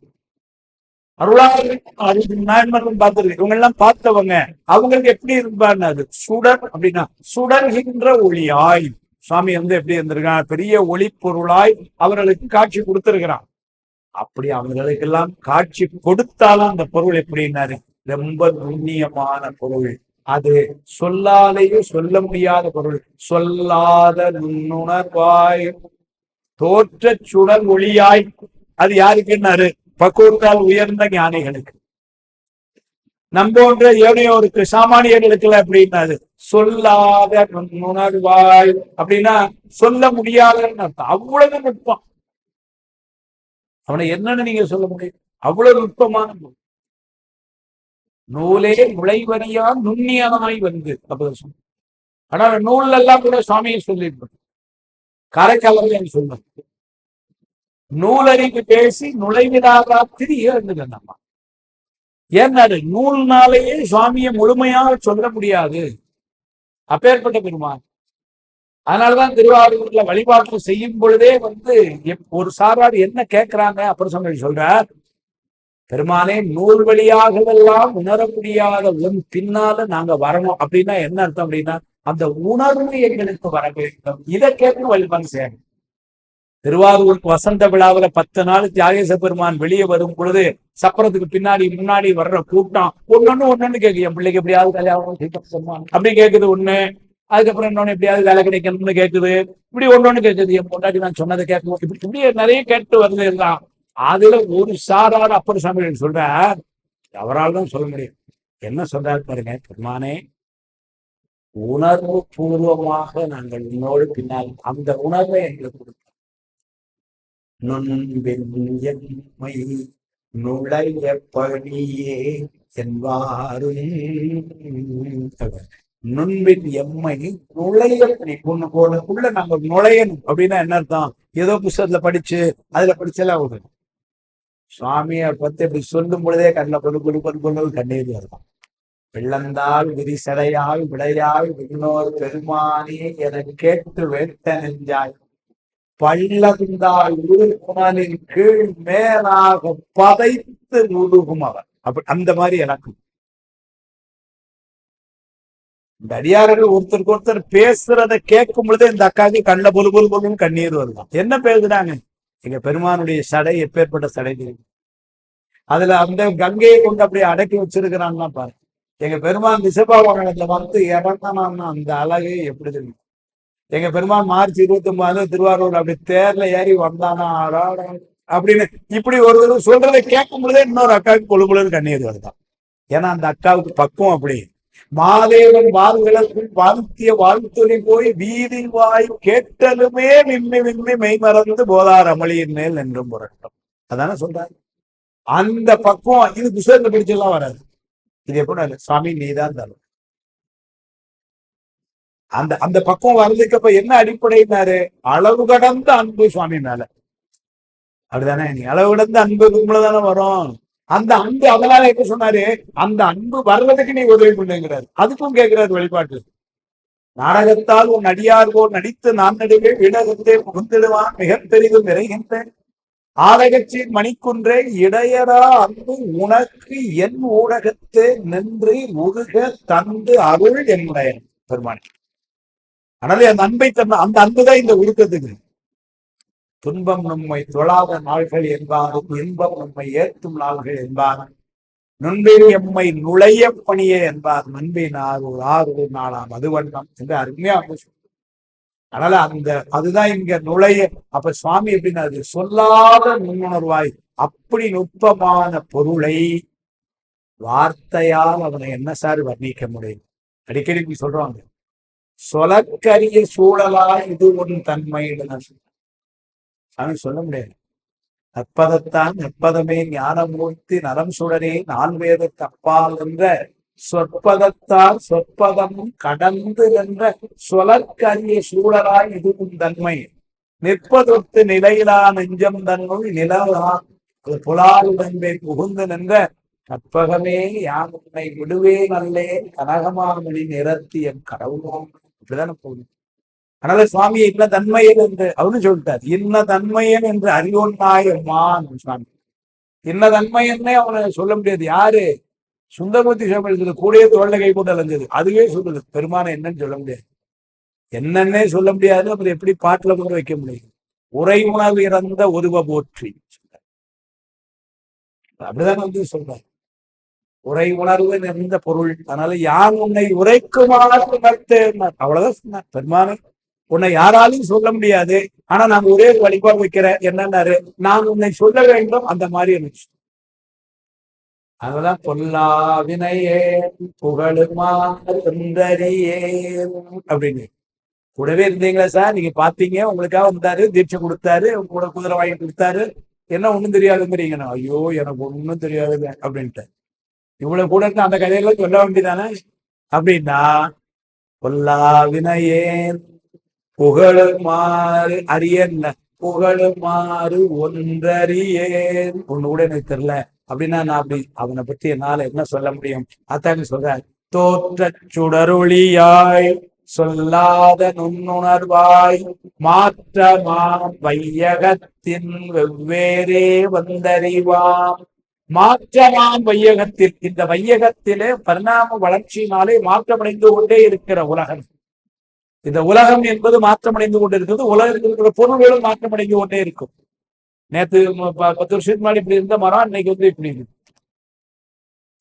அருளாளர்கள் பார்த்திருக்க. இவங்க எல்லாம் பார்த்தவங்க. அவங்களுக்கு எப்படி இருப்பான்னு அது சுடர் அப்படின்னா சுடர்கின்ற ஒளியாய் சுவாமி எப்படி இருந்திருக்கான்? பெரிய ஒளி பொருளாய் அவர்களுக்கு காட்சி கொடுத்திருக்கிறான். அப்படி அவர்களுக்கெல்லாம் காட்சி கொடுத்தாலும் அந்த பொருள் எப்படின்னாரு ரொம்ப நுண்ணியமான பொருள். அது சொல்லாலேயே சொல்ல முடியாத பொருள். சொல்லாத நுண்ணுணர்வாய் தோற்ற சுடர் ஒளியாய். அது யாருக்குன்னாரு பக்குவத்தால் உயர்ந்த ஞானிகளுக்கு. நம்போன்ற ஏனையோருக்கு சாமானியர்களுக்கு எப்படின்னாரு சொல்லாத நுண்ணுணர்வாய். அப்படின்னா சொல்ல முடியாதுன்னு அர்த்தம். அவ்வளவு நுட்பம். அவனை என்னன்னு நீங்க சொல்ல முடியும்? அவ்வளவு நுட்பமான நூலே முளைவரியா நுண்ணியனாய் அப்ப ஆனா நூல் எல்லாம் கூட சுவாமியை சொல்லியிருப்பது காரைக்காலம் சொல்லுவாங்க. நூலறிவு பேசி நுழைவிடாராத்திரி நம்ம. ஏன்னாரு நூல்னாலேயே சுவாமியை முழுமையாக சொல்ல முடியாது. அப்பேற்பட்ட பெருமான். அதனாலதான் திருவாரூர்ல வழிபாட்டு செய்யும் பொழுதே ஒரு சாரார் என்ன கேட்கிறாங்க அப்புறம் சொல்றார், பெருமானே நூல் வழியாகவெல்லாம் உணர முடியாத உன் பின்னால நாங்க வரணும். அப்படின்னா என்ன அர்த்தம்? அப்படின்னா அந்த உணர்வு எங்களுக்கு வர வேண்டும். இதை கேட்டு வழிபாடு செய்யணும். திருவாரூருக்கு வசந்த விழாவில் 10 நாள் தியாகேச பெருமான் வெளியே வரும் பொழுது சப்பரத்துக்கு பின்னாடி முன்னாடி வர்ற கூட்டம் ஒன்னொன்னு கேட்கு, என் பிள்ளைக்கு எப்படியாவது கல்யாணம் அப்படி கேட்குது ஒண்ணு. அதுக்கப்புறம் இன்னொன்னு எப்படியாவது வேலை கிடைக்கணும்னு கேட்குது. இப்படி ஒன்னொன்னு கேட்குது, என் பொண்டாட்டி நான் சொன்னதை கேட்கணும், இப்படி நிறைய கேட்டு வருது எல்லாம். அதுல ஒரு சாரார் அப்பர் சாமிகள் சொல்றார், அவரால் தான் சொல்ல முடியும். என்ன சொல்றாரு பாருங்க, பெருமானே உணர்வு பூர்வமாக நாங்கள் உன்னோடு பின்னால் அந்த உணர்வை எங்களுக்கு கொடுத்தோம். நுண்பெண்மை நுழைய பணியே என்பாரும் நுண்பின் எம்மை நுழைய பணி பொண்ணுக்குள்ள நாங்க நுழையணும் அப்படின்னா என்ன அர்த்தம்? ஏதோ புத்தகத்துல படிச்சு அதுல படிச்செல்லாம் ஒரு சுவாமியை பத்தி இப்படி சொல்லும் பொழுதே கண்ணில் கொண்டு கண்ணீர் இருக்கும். வெள்ளந்தால் விரிசடையால் விடையால் விண்ணோர் பெருமானே என கேட்டு வேட்ட நெஞ்சாய் பள்ளந்தால் உருகுமனின் கீழ் மேலாக பதைத்து உருகும் அவர். அப்படி அந்த மாதிரி எனக்கு இந்த அடியார்கள் ஒருத்தருக்கு ஒருத்தர் பேசுறத கேட்கும் பொழுது இந்த அக்காவுக்கு கண்ணில் பொழுன்னு கண்ணீர் வருதான். என்ன பேசுறாங்க? எங்க பெருமானுடைய சடை எப்பேற்பட்ட சடை தெரியும். அதுல அந்த கங்கையை கொண்டு அப்படியே அடக்கி வச்சிருக்கிறான்னா பாருங்க. எங்க பெருமான் ரிஷபாவாகனத்துல வந்து இறந்தானா அந்த அழகு எப்படி தெரியும். எங்க பெருமான் மார்ச் 29 திருவாரூர் அப்படி தேர்ல ஏறி வந்தானா அப்படின்னு இப்படி ஒரு சொல்றதை கேட்கும் பொழுதே இன்னொரு அக்காவுக்கு பொழுன்னு கண்ணீர் வருதான். ஏன்னா அந்த அக்காவுக்கு பக்குவம் அப்படி. மாதேவன் வாழ்விளக்குள் வாழ்த்திய வாழ்த்துறை போய் வீதி வாய் கேட்டலுமே விம்மி விம்மி மெய்மறந்து போதார் அமளியின் மேல் என்றும் புரட்டும். அதானே சொல்றாரு. அந்த பக்குவம் இது புத்தகத்தை பிடிச்செல்லாம் வராது. இது எப்படி சுவாமி நீதான் தரும். அந்த அந்த பக்குவம் வர்றதுக்கு அப்ப என்ன அடிப்படையினாரு? அளவு கடந்த அன்பு சுவாமி மேல. அப்படிதானே? நீ அளவு கடந்த அன்பு தானே வரும். அந்த அன்பு அதனால என்ன சொன்னாரு? அந்த அன்பு வர்றதுக்கு நீ உதவி பண்ணுங்கிறாரு. அதுக்கும் கேட்கிறாரு வழிபாட்டு. நாடகத்தால் உன் அடியார் போல் நடித்து நான் நடுவே விடகத்தே புகுந்திடுவான் மிக பெரிதும் விரைகின்றேன் ஆடகச்சி மணிக்குன்றே இடையரா அன்பு உனக்கு என் ஊடகத்தே நின்று உருக தந்து அருள் என்னுடைய பெருமானே. அதனால அந்த அன்பை தந்த அந்த அன்புதான் இந்த உருக்கத்துக்கு. துன்பம் நம்மை தொழாத நாள்கள் என்பாரும் இன்பம் நம்மை ஏற்றும் நாள்கள் என்பாரும் நுண்பின் எம்மை நுழைய பணியே என்பார் நண்பின் ஆறு நாளாம் அதுவண்ணம் என்று அருமையா. அதனால அந்த அதுதான் இங்க நுழைய. அப்ப சுவாமி எப்படின்னா அது சொல்லாத நுண்ணுணர்வாய் அப்படி நுட்பமான பொருளை வார்த்தையால் அவனை என்ன சார் வர்ணிக்க முடியும்? அடிக்கடி சொல்றாங்க, சொலக்கரிய சூழலாய் இது ஒன் தன்மைன்னு சாமி சொல்ல முடியாது. நற்பதத்தான் நற்பதமே ஞானமூர்த்தி நலம் சுடரே நால்வேதத்து அப்பால் என்ற சொற்பதத்தால் சொற்பதமும் கடந்து என்ற சொலற்கரிய சூழலாய் இதுவும் தன்மை நிற்பதொத்து நிலையிலா நெஞ்சம் தன்னுள் நிலவா புலாருடன்பே புகுந்து நின்ற கற்பகமே யான் உன்னை விடுவே நல்லே கனகமாமணி நிறத்தி என் கடவுளாம். இப்படிதானே போகணும். அதனால சுவாமியை இன்ன தன்மையன் என்று அவனு சொல்லிட்டார். இன்ன தன்மையன் என்று அறிவோன்னாயம்மான் சுவாமி. இன்ன தன்மையன்னே அவனை சொல்ல முடியாது. யாரு? சுந்தரமூர்த்தி சுவாமி கூடிய தோல்ல கை போட்டு அலைஞ்சது. அதுவே சொல்லுது. பெருமானை என்னன்னு சொல்ல முடியாது. என்னன்னே சொல்ல முடியாது. அப்புறம் எப்படி பாட்டுல கூட வைக்க முடியும்? உரை உணர்வு இறந்த ஒருவ போற்றி அப்படிதான் வந்து சொல்றாரு. உரை உணர்வு நிறைந்த பொருள். அதனால யார் உன்னை உரைக்குமாறு உணர்த்தேன் அவ்வளவுதான் சொன்னார். பெருமானை உன்னை யாராலையும் சொல்ல முடியாது. ஆனா நான் ஒரே வழிபாடு வைக்கிறேன். என்னன்னாரு? நான் உன்னை சொல்ல வேண்டும். அந்த மாதிரி இருந்துச்சு. அதெல்லாம் பொல்லாவினையே புகழுமாறியே அப்படின்னு கூடவே இருந்தீங்களா சார்? நீங்க பாத்தீங்க, உங்களுக்காக வந்தாரு, தீட்சை கொடுத்தாரு, கூட குதிரை வாங்கி கொடுத்தாரு, என்ன ஒண்ணும் தெரியாதுங்கிறீங்கண்ணா. ஐயோ எனக்கு ஒண்ணும் தெரியாதுங்க அப்படின்ட்டு இவ்வளவு கூட இருந்து அந்த கதையெல்லாம் சொல்ல வேண்டியதானே அப்படின்னா, பொல்லாவினையேன் புகழுமாறு அரியன் புகழுமாறு ஒன்றறியேன் ஒண்ணு கூட எனக்கு தெரியல அப்படின்னா நான் அப்படி அவனை பற்றி என்னால என்ன சொல்ல முடியும்? அத்தாங்க சொல்ற தோற்ற சுடரொளியாய் சொல்லாத நுண்ணுணர்வாய் மாற்றமாம் வையகத்தின் வெவ்வேறே வந்தறிவாம். மாற்றமாம் வையகத்தில், இந்த வையகத்திலே பரிணாம வளர்ச்சியினாலே மாற்றமடைந்து கொண்டே இருக்கிற உலகம். இந்த உலகம் என்பது மாற்றமடைந்து கொண்டிருக்கிறது. உலகத்தில் இருக்கிற பொருள்களும் மாற்றமடைந்து கொண்டே இருக்கும். நேற்று 10 வருஷத்துக்கு முன்னாடி இப்படி இருந்த மரம் இன்னைக்கு இப்படி இருக்கு.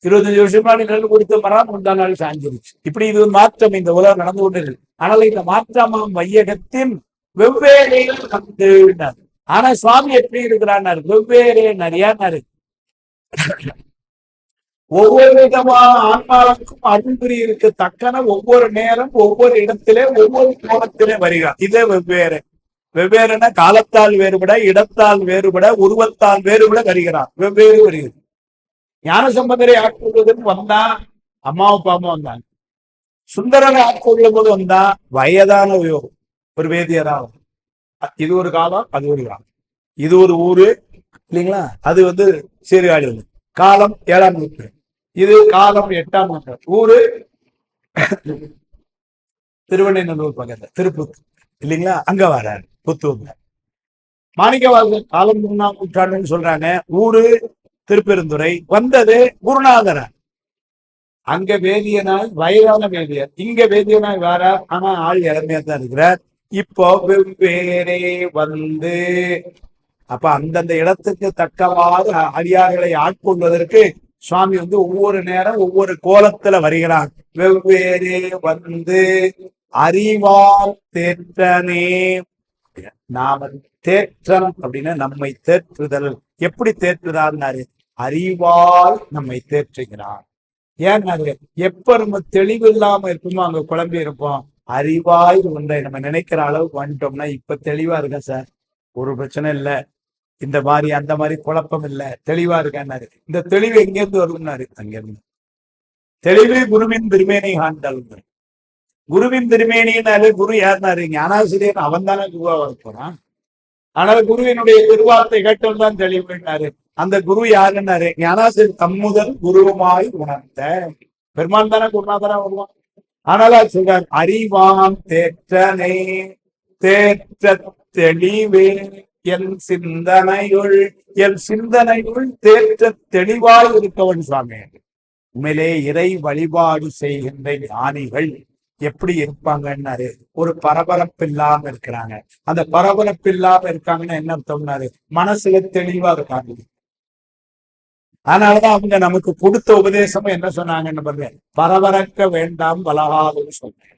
25 வருஷம் முன்னாடி நெல் கொடுத்த மரம் முந்தா நாள் சாஞ்சிருச்சு. இப்படி இது மாற்றம் இந்த உலகம் நடந்து கொண்டு இருக்கு. ஆனால் இந்த மாற்றமாம் வையகத்தின் வெவ்வேறு வந்து. ஆனா சுவாமி எப்படி இருக்கிறார்? வெவ்வேறு நிறையாரு. ஒவ்வொரு விதமான ஆன்மாவுக்கும் அருள்புரி இருக்க தக்கன ஒவ்வொரு நேரம் ஒவ்வொரு இடத்திலே ஒவ்வொரு கோணத்திலே வருகிறார். இதே வெவ்வேறு. வெவ்வேறுனா காலத்தால் வேறுபட, இடத்தால் வேறுபட, உருவத்தால் வேறுபட வருகிறார். வெவ்வேறு வருகிறது. ஞானசம்பந்தரை ஆட்கொள்வதற்கு வந்தா அம்மா அப்பாவும் வந்தாங்க. சுந்தரனை ஆட்கொள்ளும் போது வந்தா வயதான ஒரு வேதியராக. இது ஒரு காலம், அது ஒரு காலம். இது ஒரு ஊரு இல்லைங்களா? அது சீர்காழி. காலம் 7ஆம் நூற்றாண்டு. இது காலம் 8ஆம் நூற்றாண்டு. ஊரு திருவண்ணூர் பக்கத்துல திருப்பூர் இல்லைங்களா? அங்க வர்றாரு புத்தூர்ல. மாணிக்கவாசகர் காலம் 3ஆம் நூற்றாண்டுன்னு சொல்றாங்க. ஊரு திருப்பெருந்துறை. வந்தது குருநாதரன். அங்க வேதியனாய் வயதான வேதியர், இங்க வேதியனாய் வாரார். ஆனா ஆள் இளமையா தான் இருக்கிறார். இப்போ வெவ்வேறே வந்து அப்ப அந்தந்த இடத்துக்கு தக்கவாறு அடியார்களை ஆட்கொள்வதற்கு சுவாமி ஒவ்வொரு நேரம் ஒவ்வொரு கோலத்துல வருகிறார். வெவ்வேறே வந்து அறிவால் தேற்றனே. நாம தேற்றம் அப்படின்னா நம்மை தேற்றுதல். எப்படி தேற்றுதார்னாரு? அறிவால் நம்மை தேற்றுகிறார். ஏன்னாரு? எப்ப நம்ம தெளிவு இல்லாம இருப்போமோ அங்க குழம்பி இருப்போம். அறிவாய் ஒன்றை நம்ம நினைக்கிற அளவுக்கு வந்துட்டோம்னா இப்ப தெளிவா இருக்க சார், ஒரு பிரச்சனை இல்லை, இந்த மாதிரி அந்த மாதிரி குழப்பம் இல்லை, தெளிவா இருக்கேன்னாரு. இந்த தெளிவு எங்கேருந்து வரும்னாரு? அங்கிருந்து. தெளிவு குருவின் திருமேனி காண்டல். குருவின் திருமேனினாலே குரு யாருனாரு? ஞானாசிரியர். அவன் தானே குருவா வர போறான். ஆனால் குருவினுடைய திருவார்த்தை கேட்டவன் தெளிவுனாரு. அந்த குரு யாருன்னாரு? ஞானாசிரியர் தம்முதல் குருவுமாய் உணர்ந்த பெருமான் தானே குருநாதரா வருவான். ஆனால் சொல்றார் அறிவான் தேற்றனே தேற்ற தெளிவே என் சிந்தனையுள் தேற்ற தெளிவாய் இருக்கவன் சுவாமி. உண்மையிலே இறை வழிபாடு செய்கின்ற ஞானிகள் எப்படி இருப்பாங்கன்னாரு? ஒரு பரபரப்பு இல்லாம இருக்கிறாங்க. அந்த பரபரப்பு இல்லாம இருக்காங்கன்னா என்ன அர்த்தம்னாரு? மனசுல தெளிவா இருக்காங்க. அதனாலதான் அவங்க நமக்கு கொடுத்த உபதேசமும் என்ன சொன்னாங்கன்னு பாருங்க, பரபரக்க வேண்டாம் பலகாதுன்னு சொன்னேன்.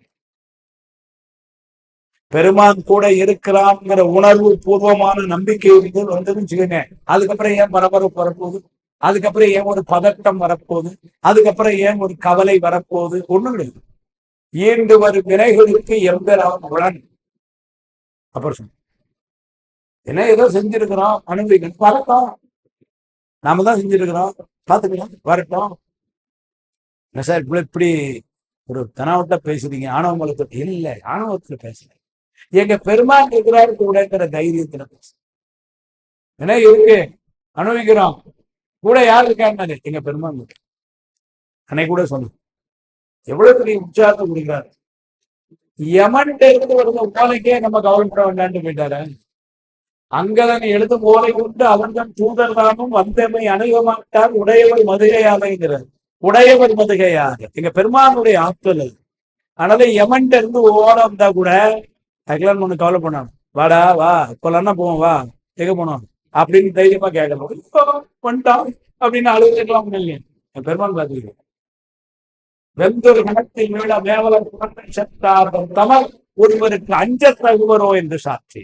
பெருமான் கூட இருக்கிறான்ங்கிற உணர்வு பூர்வமான நம்பிக்கை வந்ததுன்னு வச்சுக்கோங்க. அதுக்கப்புறம் ஏன் பரபரப்பு வரப்போகுது? அதுக்கப்புறம் ஏன் ஒரு பதட்டம் வரப்போகுது? அதுக்கப்புறம் ஏன் ஒரு கவலை வரப்போகுது? ஒண்ணும் கிடையாது. ஈண்டு வரும் வினைகளுக்கு எம்பெறான் உடன். அப்புறம் சொன்ன என்ன ஏதோ செஞ்சிருக்கிறோம், அனுபவிக்கணும், வரட்டும். நாம தான் செஞ்சிருக்கிறோம், பாத்துக்கலாம், வரட்டும். என்ன சார் இப்படி ஒரு தனாவட்டா பேசுறீங்க? ஆணவமலத்தை இல்லை, ஆணவத்துல பேசுறேன். எங்க பெருமாள் இருக்கிறாரு கூடங்கிற தைரியத்துல பேச என்ன இருக்கு, அனுபவிக்கிறோம். கூட யார் இருக்காரு? எங்க பெருமாள் இருக்கு. அன்னைக்கு கூட சொன்ன எவ்வளவு பெரிய உற்சாகத்தை கொடுக்கிறாரு. யமன்ட்ட இருந்து வருது ஓலைக்கே நம்ம கவலைப்பட வேண்டான்னு போயிட்டாரு. அங்கதான் எழுதும் ஓலை கொண்டு அவன் தான் தூதர் தானும் வந்தமை அணுக மாட்டார் உடையவர் மதுகையாதைங்கிறார். உடையவர் மதுகையாக எங்க பெருமானுடைய ஆற்றல் அது. அதனால யமன்ட்ட இருந்து ஓலை வந்தா கூட அதுக்கெல்லாம் ஒண்ணு கவலை பண்ணாங்க. வாடா வா, இப்பெல்லாம் போவோம், வா எங்க போனோம் அப்படின்னு தைரியமா கேட்கணும். இப்போ வந்துட்டான் அப்படின்னு அழுதுக்கலாம் இல்லையா? என் பெருமான் பார்த்துக்கிறேன். வெந்தொரு கணத்தில் மீள மேவலர் சென்றார் தமர் ஒருவருக்கு அஞ்ச தகுவரோ என்று சாட்சி.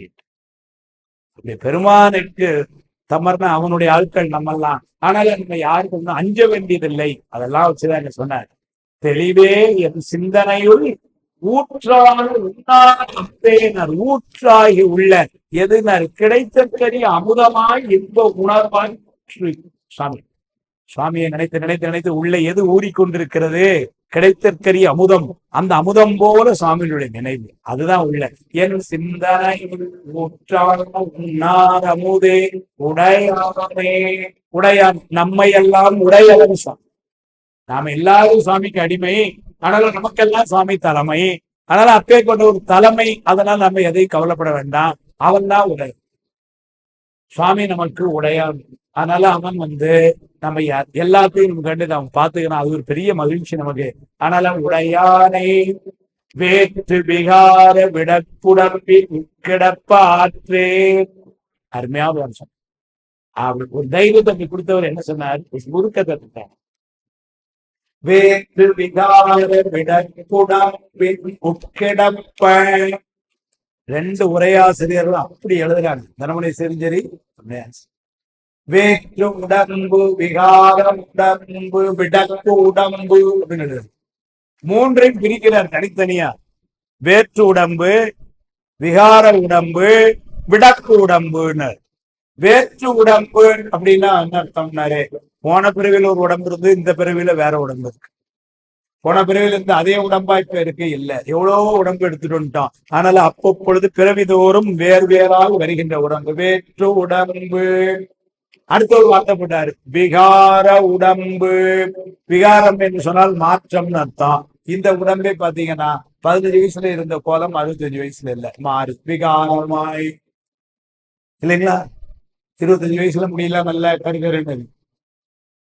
பெருமானுக்கு தமர்னா அவனுடைய ஆட்கள் நம்மெல்லாம். ஆனாலும் நம்ம யாருக்கும் அஞ்ச வேண்டியதில்லை. அதெல்லாம் வச்சுதான் என்ன சொன்னார்? தெளிவே என் சிந்தனையுள் ஊற்றாகி உள்ள எதுனார்? கிடைத்தற்கரிய அமுதமாய் இன்ப உணர்வாய் சாமி. சுவாமியை நினைத்து நினைத்து நினைத்து உள்ள எது ஊறிக்கொண்டிருக்கிறது? கிடைத்தற்கரிய அமுதம். அந்த அமுதம் போல சுவாமியுடைய நினைவு, அதுதான் உள்ள. என் சிந்தனை அமுதே உடையானே. உடையான் நம்மை எல்லாம் உடையவன் சுவாமி. நாம எல்லாரும் சுவாமிக்கு அடிமை. ஆனாலும் நமக்கெல்லாம் சுவாமி தலைமை. அதனால அப்பேற்பட்ட ஒரு தலைமை. அதனால நம்ம எதையும் கவலைப்பட வேண்டாம். அவன் தான் உடை. சுவாமி நமக்கு உடையான். அதனால அவன் நம்ம எல்லாத்தையும் நம்ம கண்டு அவன் பார்த்துக்கிறான். அது ஒரு பெரிய மகிழ்ச்சி நமக்கு. ஆனாலும் உடையானே வேற்று விகார விடக்குடம்பின் கிடப்ப ஆற்றே. அருமையான வருஷம். அப்படி ஒரு தைரியத்தை கொடுத்தவர் என்ன சொன்னார்? முறுக்கத்தை. வேற்று விகார விடக்குடம்பின் உட்கிடப்ப. ரெண்டு உரையாசிரியர்கள் அப்படி எழுதுறாங்க. தனமணி செஞ்சரி வேற்று உடம்பு விகாரம் உடம்பு விடக்கு உடம்பு அப்படின்னு மூன்றையும் பிரிக்கிறார் தனித்தனியா. வேற்று உடம்பு, விகார உடம்பு, விடக்கு உடம்புன்னு. வேற்று உடம்பு அப்படின்னா என்ன அர்த்தம்னாரு, போன பிறவில ஒரு உடம்பு இருந்து இந்த பிறவில வேற உடம்பு இருக்கு. போன பிறவில இருந்து அதே உடம்பா இப்ப இருக்கு இல்ல, எவ்வளவோ உடம்பு எடுத்துட்டு வந்துட்டோம். அதனால அப்பொழுது பிறவி தோறும் வேறு வேறாக வருகின்ற உடம்பு வேற்று உடம்பு. அடுத்த ஒரு வார்த்தை போட்டாரு, விகார உடம்பு. விகாரம் என்று சொன்னால் மாற்றம்னு அர்த்தம். இந்த உடம்பே பாத்தீங்கன்னா 15 வயசுல இருந்த கோலம் 65 வயசுல இல்ல, மாறி விகாரமாய் இல்லைங்களா. 25 வயசுல முடியல நல்ல கருகருன்னு,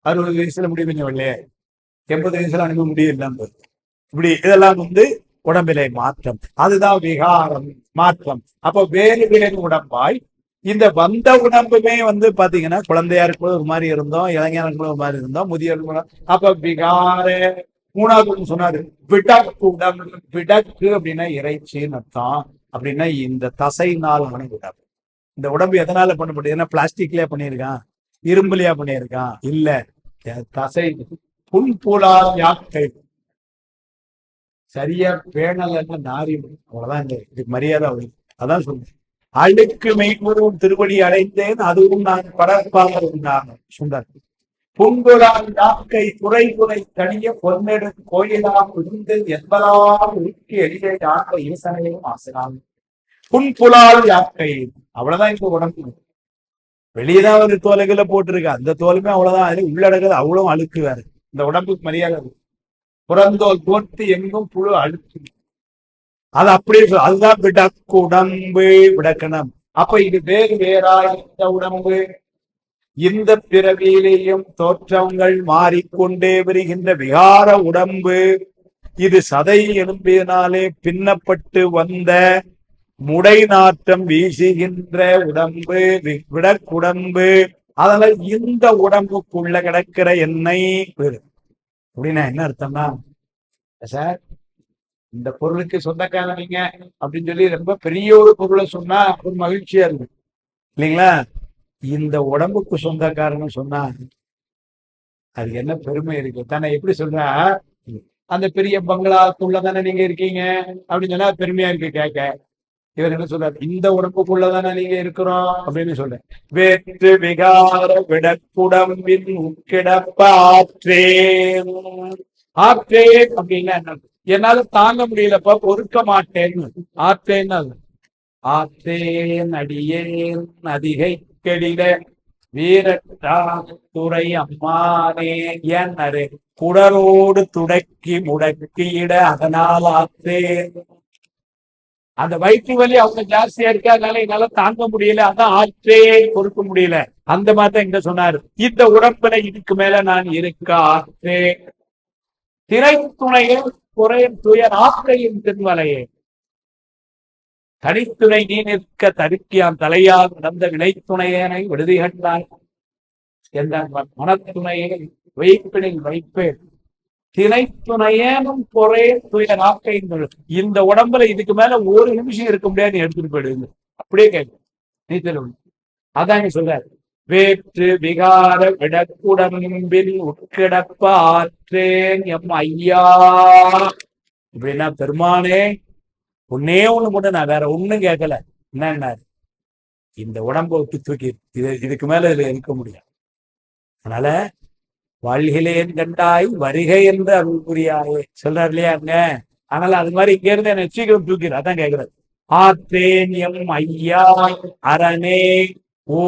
60 வயசுல முடிய கொஞ்சம் இல்லையே, 80 வயசுல அனுப்ப முடியல. இப்படி இதெல்லாம் உடம்பிலே மாற்றம். அதுதான் விகாரம், மாற்றம். அப்ப வேறு வேறு உடம்பாய் இந்த வந்த உடம்புமே பாத்தீங்கன்னா குழந்தையா இருக்கும்போது ஒரு மாதிரி இருந்தோம், இளைஞர் இருக்கும்போது ஒரு மாதிரி இருந்தோம், முதியோர். அப்ப விகார. மூணாவது சொன்னாரு விடக்கு உடம்பு. விடக்கு அப்படின்னா இறைச்சின்னு அர்த்தம். அப்படின்னா இந்த தசைனால் உடம்பு. இந்த உடம்பு எதனால பண்ணப்படுது? ஏன்னா பிளாஸ்டிக்லயே பண்ணியிருக்கான், இரும்புலையா பண்ணியிருக்கான் இல்ல, தசை. புன்புலால் யாக்கை. சரியா பேணலன்னு நாரி. அவ்வளவுதான் இதுக்கு மரியாதை அவளுக்கு. அதான் சொல்றேன், அழுக்கு மெய்முறும் திருவடி அடைந்தேன் அதுவும் நான் படர்பாக உண்டான சுந்தர். புன்புலால் யாக்கை துறை துறை தனிய பொன்னெடு கோயிலாம் இருந்து என்பதால் உருக்கி எளிய யாக்கை ஈசனையும் ஆசனாம். புன்புலால் யாக்கை. அவ்வளவுதான் இப்ப உடம்பு. வெளியேதான் ஒரு தோலைகளை போட்டிருக்கு, அந்த தோலுமே அவ்வளவுதான். அது உள்ளடங்குது அவ்வளவு அழுக்கு வேற. இந்த உடம்புக்கு மரியாதை. புறந்தோல் தோற்று எங்கும் புழு அழுக்கு. அது அப்படியே அதுதான் விடக்கு உடம்பு. விடக்கணம். அப்ப இது வேறு வேறா இந்த உடம்பு. இந்த பிறவியிலேயும் தோற்றங்கள் மாறிக்கொண்டே வருகின்ற விகார உடம்பு. இது சதை எலும்பினாலே பின்னப்பட்டு வந்த முடை நாற்றம் வீசுகின்ற உடம்பு, விடக்குடம்பு. அதனால இந்த உடம்புக்குள்ள கிடக்கிற எண்ணெய் அப்படின்னா என்ன அர்த்தம்னா, சார் இந்த பொருளுக்கு சொந்தக்காரங்க அப்படின்னு சொல்லி ரொம்ப பெரிய ஒரு பொருளை சொன்னா ஒரு மகிழ்ச்சியா இருக்கு இல்லைங்களா. இந்த உடம்புக்கு சொந்தக்காரன்னு சொன்னா அது என்ன பெருமை இருக்கு தானே. எப்படி சொல்றா, அந்த பெரிய பங்களாக்குள்ள தானே நீங்க இருக்கீங்க அப்படின்னு சொன்னா பெருமையா இருக்கு கேட்க. இவர் என்ன சொல்றாரு, இந்த உடம்புக்குள்ளதானே நீங்க இருக்கிறோம் அப்படின்னு சொல்றேன். வேற்று விகார விடக்குடம்பின் உட்கிடப்ப ஆற்றே. ஆற்றே அப்படின்னா என்ன? என்னால தாங்க முடியலப்பா, பொறுக்க மாட்டேன்னு. ஆற்றேன்னு ஆற்றேன் அடியேன் அதிகை கெடில வீரத்துறை அம்மானே என் குடரோடு துடக்கி முடக்கியிட அதனால் ஆற்றேன். அந்த வயிற்று வலி அவங்க ஜாஸ்தியா இருக்கு, அதனால என்னால தாங்க முடியல, அதான் ஆற்றே பொறுக்க முடியல. அந்த மாதிரி இங்க சொன்னாரு, இந்த உடம்புல இதுக்கு மேல நான் இருக்க ஆற்றே. திரை துணையில் குறையும் துயர் ஆக்கையின் திருவலையே. தனித்துணை நீ நிற்க தருக்கியான் தலையால் நடந்த வினைத்துணையனை விடுதி கண்டான் என்ற மனத்துணையை வைப்பினில் வைப்பேன். திணைத்துணையேனும் குறை துயர் ஆக்கை. இந்த உடம்புல இதுக்கு மேல ஒரு நிமிஷம் இருக்க முடியாது, நீ எடுத்துட்டு போயிடுங்க. அப்படியே கேட்க நீச்சல். அதான் சொல்றாரு, வேற்று விகார விடக்குடம்பில் உட்கிடப்ப ஆற்றேன் எம் ஐயா. இப்படின்னா பெருமானே ஒன்னே ஒண்ணு கூட நான் வேற ஒண்ணும் கேட்கல. என்ன, இந்த உடம்பை விட்டு தூக்கி இதுக்கு மேல இதுல இருக்க முடியாது. அதனால வாழ்கிலேன் கண்டாய் வருகை என்று அருள் புரியாயே சொல்றாரு இல்லையா அங்க. அதனால அது மாதிரி இங்க இருந்து என்ன சீக்கிரம் தூக்கிடு. அதான் கேட்கிறாரு, ஆற்றேன் எம் ஐயா அரணே ஓ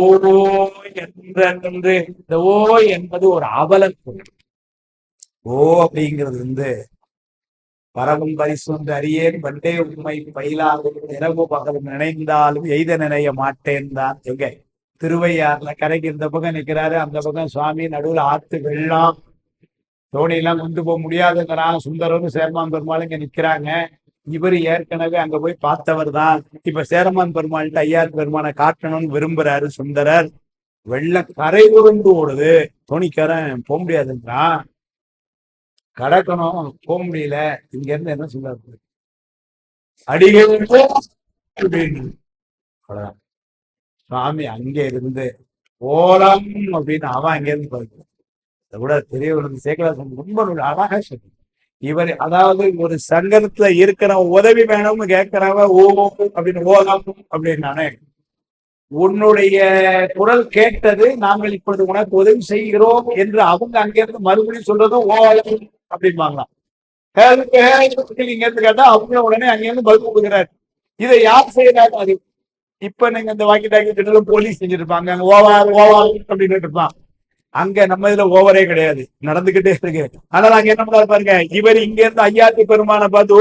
என்று. இந்த ஓ என்பது ஒரு அவலன். ஓ அப்படிங்கிறது பரவும் பரிசு அறியேன் பண்டே உண்மை பயிலாக இரவு பகல் நினைந்தாலும் எய்த நினைய மாட்டேன் தான். எங்க திருவையாறுல கரைக்கு இந்த பக்கம் நிக்கிறாரு, அந்த பக்கம் சுவாமி, நடுவுல ஆத்து வெள்ளம், தோணி எல்லாம் கொண்டு போக முடியாதுங்கிறான். சுந்தரரும் சேர்மான் பெருமாளும் இங்க நிக்கிறாங்க. இவர் ஏற்கனவே அங்க போய் பார்த்தவர் தான். இப்ப சேரமான் பெருமாள்கிட்ட ஐயார் பெருமானை காட்டணும்னு விரும்புறாரு சுந்தரர். வெள்ள கரை உருண்டு ஓடுது, தோணிக்காரன் போக முடியாதுன்றான், கடக்கணும் போக முடியல. இங்க இருந்து என்ன சொல்றாரு, அடிகள் அப்படின்னு சுவாமி அங்க இருந்து ஓலம் அப்படின்னு அவன் அங்க இருந்து பாரு. இதை கூட தெரியவனுக்கு சேக்கலாசன் ரொம்ப அழகா சொல்லி, இவர் அதாவது ஒரு சங்கத்துல இருக்கிற உதவி வேணும்னு கேட்கிறவ ஓ அப்படின்னு ஓலம் அப்படின்னானே, உன்னுடைய குரல் கேட்டது, நாங்கள் இப்பொழுது உனக்கு உதவி செய்கிறோம் என்று அவங்க அங்கிருந்து மறுபடியும் சொல்றதும் ஓலம் அப்படின்பாங்களாம். இங்க இருந்து கேட்டா அவங்க உடனே அங்கிருந்து பதில் கொடுக்குறாரு. இதை யார் செய்யறாரு? அது இப்ப நீங்க இந்த வாக்கி டாக்கி போலீஸ் செஞ்சிருப்பாங்க, அங்க ஓவர் ஓவர் அப்படின்னு இருப்பான். அங்க நம்ம இதுல ஓவரே கிடையாது, நடந்துகிட்டே இருக்கு. அதனால அங்க என்ன பண்ணாரு பாருங்க, இவர் இங்க இருந்து ஐயாத்தி பெருமானை பார்த்து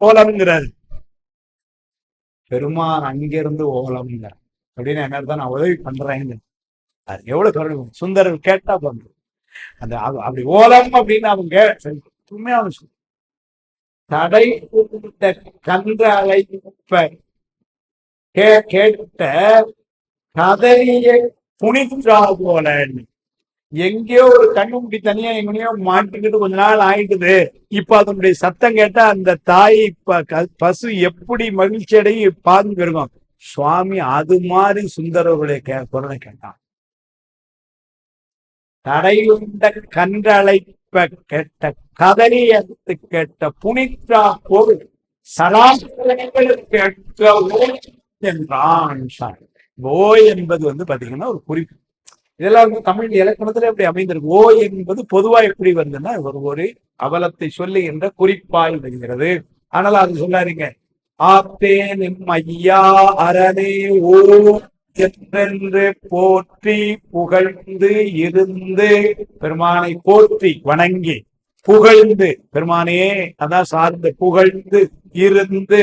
ஓலம்ங்கிறாரு, பெருமான் அங்கிருந்து ஓலம்ங்க அப்படின்னு என்ன தான் நான் உதவி பண்றேன்னு. அது எவ்வளவு கருணை சுந்தரர் கேட்டா பண்ற அந்த அப்படி ஓலம் அப்படின்னு அவங்க உண்மையான தடை கன்ற அழைப்ப கேட்ட கதையை புனிதா போல, எங்கேயோ ஒரு கண்ணுக்குட்டி தனியா எங்கனையோ மாட்டிக்கிட்டு கொஞ்ச நாள் ஆயிட்டுது, இப்ப அதனுடைய சத்தம் கேட்டா அந்த தாய் பசு எப்படி மகிழ்ச்சி அடையும் பாது பெருகும். சுவாமி அது மாதிரி சுந்தரருடைய குரலை கேட்டான். தடையுண்ட கன்றழைப்ப கேட்ட கதறி எடுத்து கேட்ட புனிதா போல் சராசரிகளுக்கு என்றான். ஓ என்பது பாத்தீங்கன்னா ஒரு குறிப்பு. இதெல்லாம் தமிழ் இலக்கணத்துல எப்படி அமைந்திருக்கு. ஓ என்பது பொதுவா எப்படி வருதுன்னா ஒரு அவலத்தை சொல்லி என்ற குறிப்பாய் வருகிறது. ஆனால் அது சொல்லாருங்க, ஆத்தேன் ஐயா அரணே ஓ என்றென்று போற்றி புகழ்ந்து இருந்து, பெருமானை போற்றி வணங்கி புகழ்ந்து, பெருமானே அதான் சார்ந்து புகழ்ந்து இருந்து